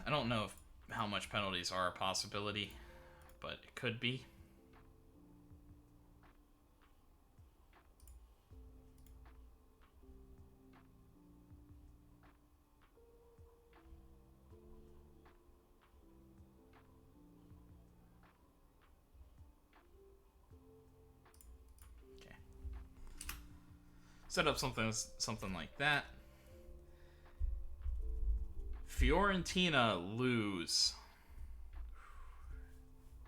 I don't know how much penalties are a possibility, but it could be. Okay. Set up something like that. Fiorentina lose.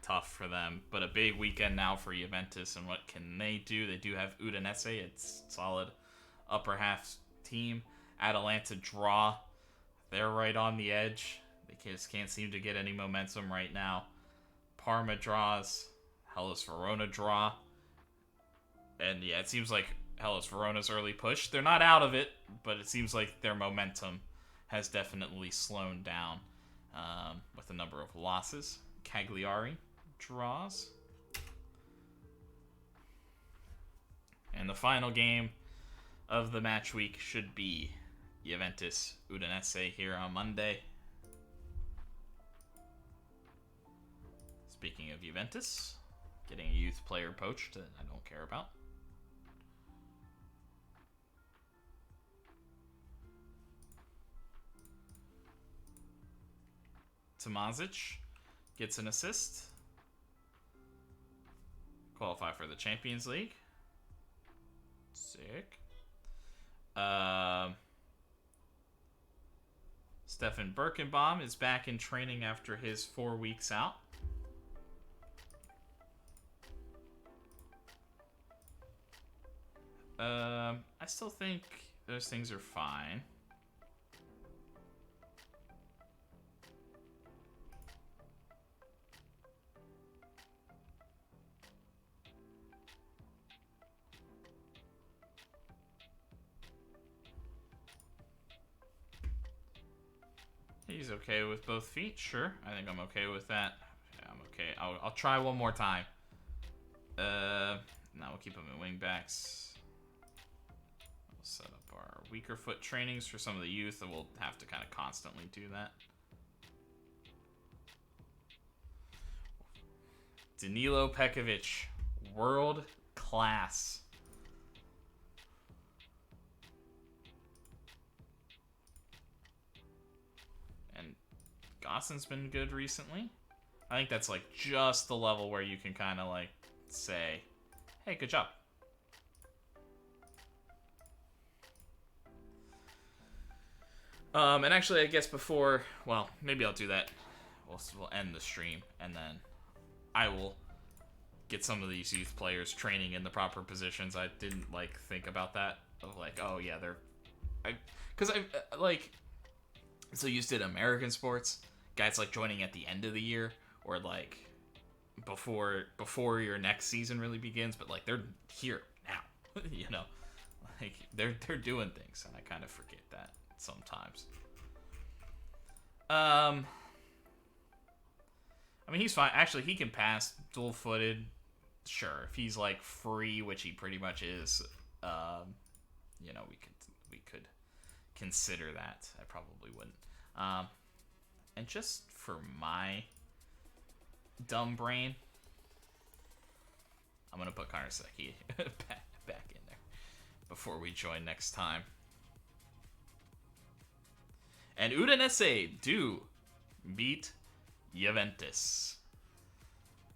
Tough for them, but a big weekend now for Juventus. And what can they do? They do have Udinese. It's solid upper half team. Atalanta draw. They're right on the edge. They just can't seem to get any momentum right now. Parma draws. Hellas Verona draw. And yeah, it seems like Hellas Verona's early push. They're not out of it, but it seems like their momentum has definitely slowed down with a number of losses. Cagliari draws. And the final game of the match week should be Juventus Udinese here on Monday. Speaking of Juventus, getting a youth player poached that I don't care about. Tomazic gets an assist. Qualify for the Champions League. Sick. Stefan Birkenbaum is back in training after his 4 weeks out. I still think those things are fine. He's okay with both feet, sure. I think I'm okay with that. Yeah, I'm okay. I'll try one more time. Now we'll keep him in wing backs. We'll set up our weaker foot trainings for some of the youth, and we'll have to kind of constantly do that. Danilo Pekovic, world class. Gossen's been good recently. I think that's like just the level where you can kind of like say, hey, good job. And actually, I guess before, well, maybe I'll do that. We'll end the stream, and then I will get some of these youth players training in the proper positions. I didn't like think about that of like, oh yeah, because I like so used to American sports, guys like joining at the end of the year or like before your next season really begins, but like they're here now, you know, like they're doing things, and I kind of forget that sometimes. I mean, he's fine. Actually, he can pass dual-footed. Sure, if he's like free, which he pretty much is, you know, we could consider that. I probably wouldn't. And just for my dumb brain, I'm gonna put Karnaseki back in there before we join next time. And Udinese do beat Juventus,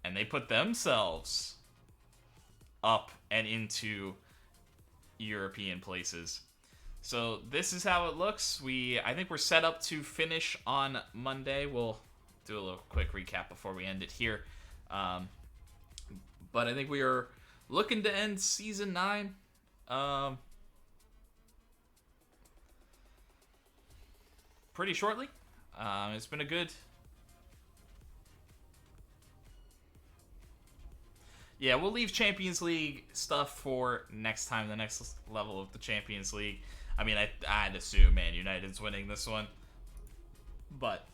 and they put themselves up and into European places. So this is how it looks. I think we're set up to finish on Monday. We'll do a little quick recap before we end it here. But I think we are looking to end season 9. Pretty shortly. It's been a good... Yeah, we'll leave Champions League stuff for next time, the next level of the Champions League. I mean, I'd assume Man United's winning this one. But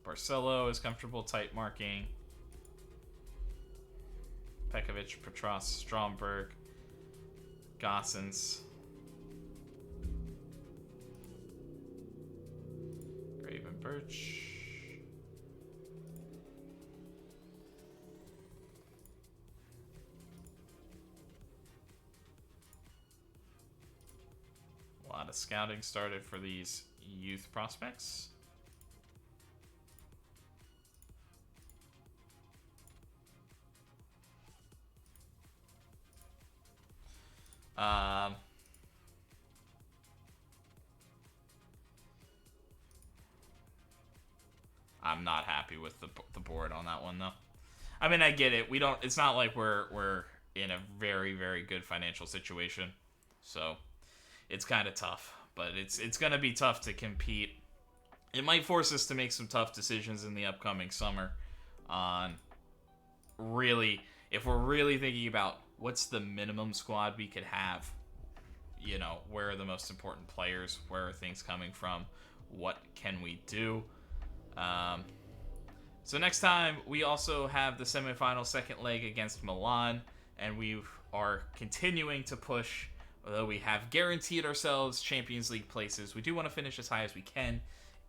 Barcelo is comfortable, tight marking. Pekovic, Petros, Stromberg, Gossens, Graven Birch. A lot of scouting started for these youth prospects. I'm not happy with the board on that one though. I mean, I get it. It's not like we're in a very, very good financial situation. So it's kind of tough, but it's going to be tough to compete. It might force us to make some tough decisions in the upcoming summer on really, if we're really thinking about what's the minimum squad we could have, you know, where are the most important players, where are things coming from, what can we do? So next time, we also have the semifinal second leg against Milan, and we are continuing to push. Although we have guaranteed ourselves Champions League places, we do want to finish as high as we can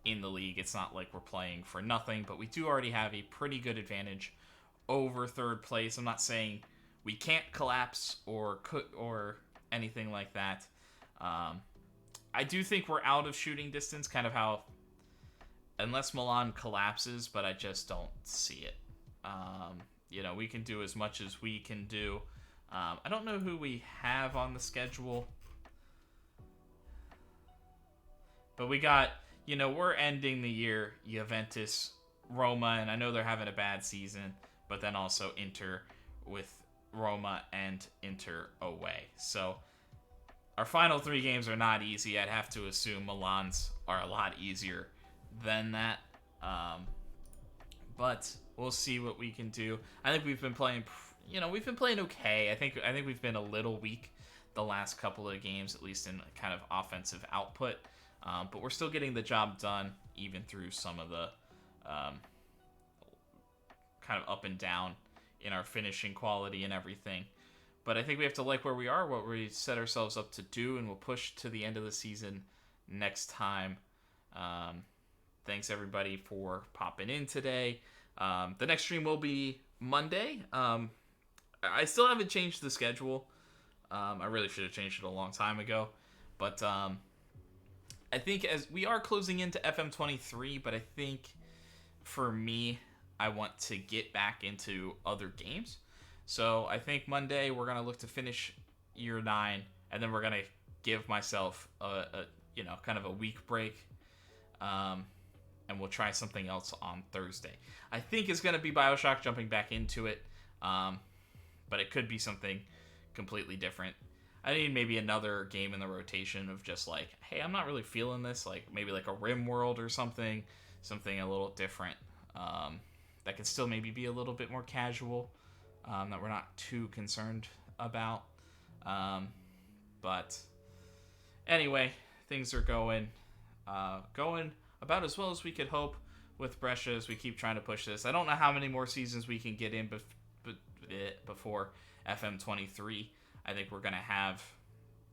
in the league. It's not like we're playing for nothing, but we do already have a pretty good advantage over third place. I'm not saying we can't collapse or anything like that. I do think we're out of shooting distance, kind of how, unless Milan collapses, but I just don't see it. You know, we can do as much as we can do. I don't know who we have on the schedule. But we got, you know, we're ending the year Juventus, Roma, and I know they're having a bad season, but then also Inter with Roma and Inter away. So our final 3 games are not easy. I'd have to assume Milan's are a lot easier than that. But we'll see what we can do. I think we've been playing... You know, we've been playing okay. I think we've been a little weak the last couple of games, at least in kind of offensive output. But we're still getting the job done, even through some of the kind of up and down in our finishing quality and everything. But I think we have to like where we are, what we set ourselves up to do, and we'll push to the end of the season next time. Thanks, everybody, for popping in today. The next stream will be Monday. I still haven't changed the schedule. I really should have changed it a long time ago. But I think as we are closing into FM23, but I think for me, I want to get back into other games. So I think Monday we're going to look to finish year 9, and then we're going to give myself a kind of a week break. and we'll try something else on Thursday. I think it's going to be Bioshock jumping back into it, but it could be something completely different. I need maybe another game in the rotation of just like, hey, I'm not really feeling this. Like maybe like a Rim World or something a little different. That could still maybe be a little bit more casual, that we're not too concerned about. But anyway, things are going about as well as we could hope with Brescia as we keep trying to push this. I don't know how many more seasons we can get in before FM23. I think we're going to have,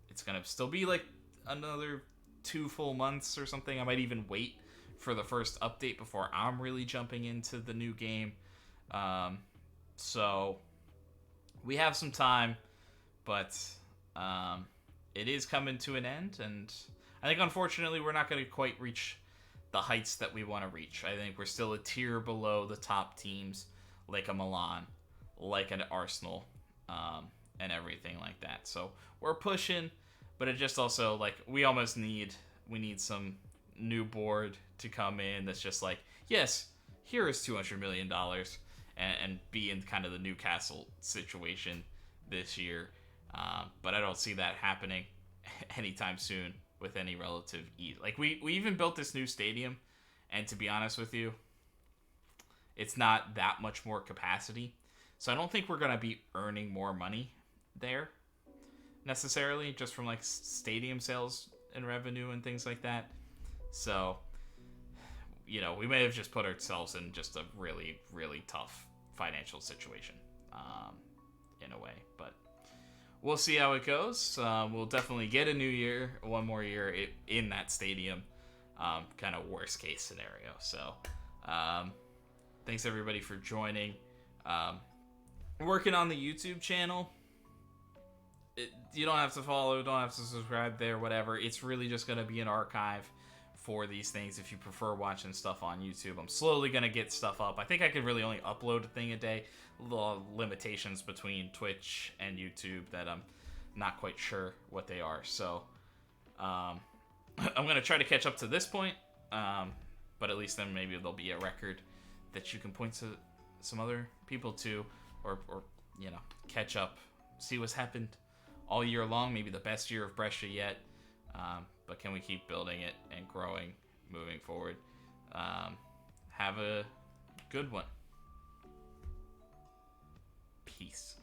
it's going to still be like another 2 full months or something. I might even wait for the first update before I'm really jumping into the new game. So we have some time, but it is coming to an end, and I think unfortunately we're not going to quite reach the heights that we want to reach. I think we're still a tier below the top teams like a Milan, like an Arsenal, and everything like that. So we're pushing, but it just also like we need some new board to come in that's just like, yes, here is $200 million and be in kind of the Newcastle situation this year. But I don't see that happening anytime soon with any relative ease. Like we even built this new stadium, and to be honest with you, it's not that much more capacity. So I don't think we're going to be earning more money there necessarily, just from like stadium sales and revenue and things like that. So, you know, we may have just put ourselves in just a really, really tough financial situation, in a way. But we'll see how it goes. We'll definitely get one more year in that stadium, kind of worst case scenario. So, thanks everybody for joining. Working on the YouTube channel. You don't have to follow, don't have to subscribe there, whatever. It's really just going to be an archive for these things if you prefer watching stuff on YouTube. I'm slowly going to get stuff up. I think I could really only upload a thing a day. The limitations between Twitch and YouTube that I'm not quite sure what they are. So I'm going to try to catch up to this point, but at least then maybe there'll be a record that you can point to some other people to, or you know, catch up, see what's happened all year long. Maybe the best year of Brescia yet. But can we keep building it and growing, moving forward? Have a good one. Peace.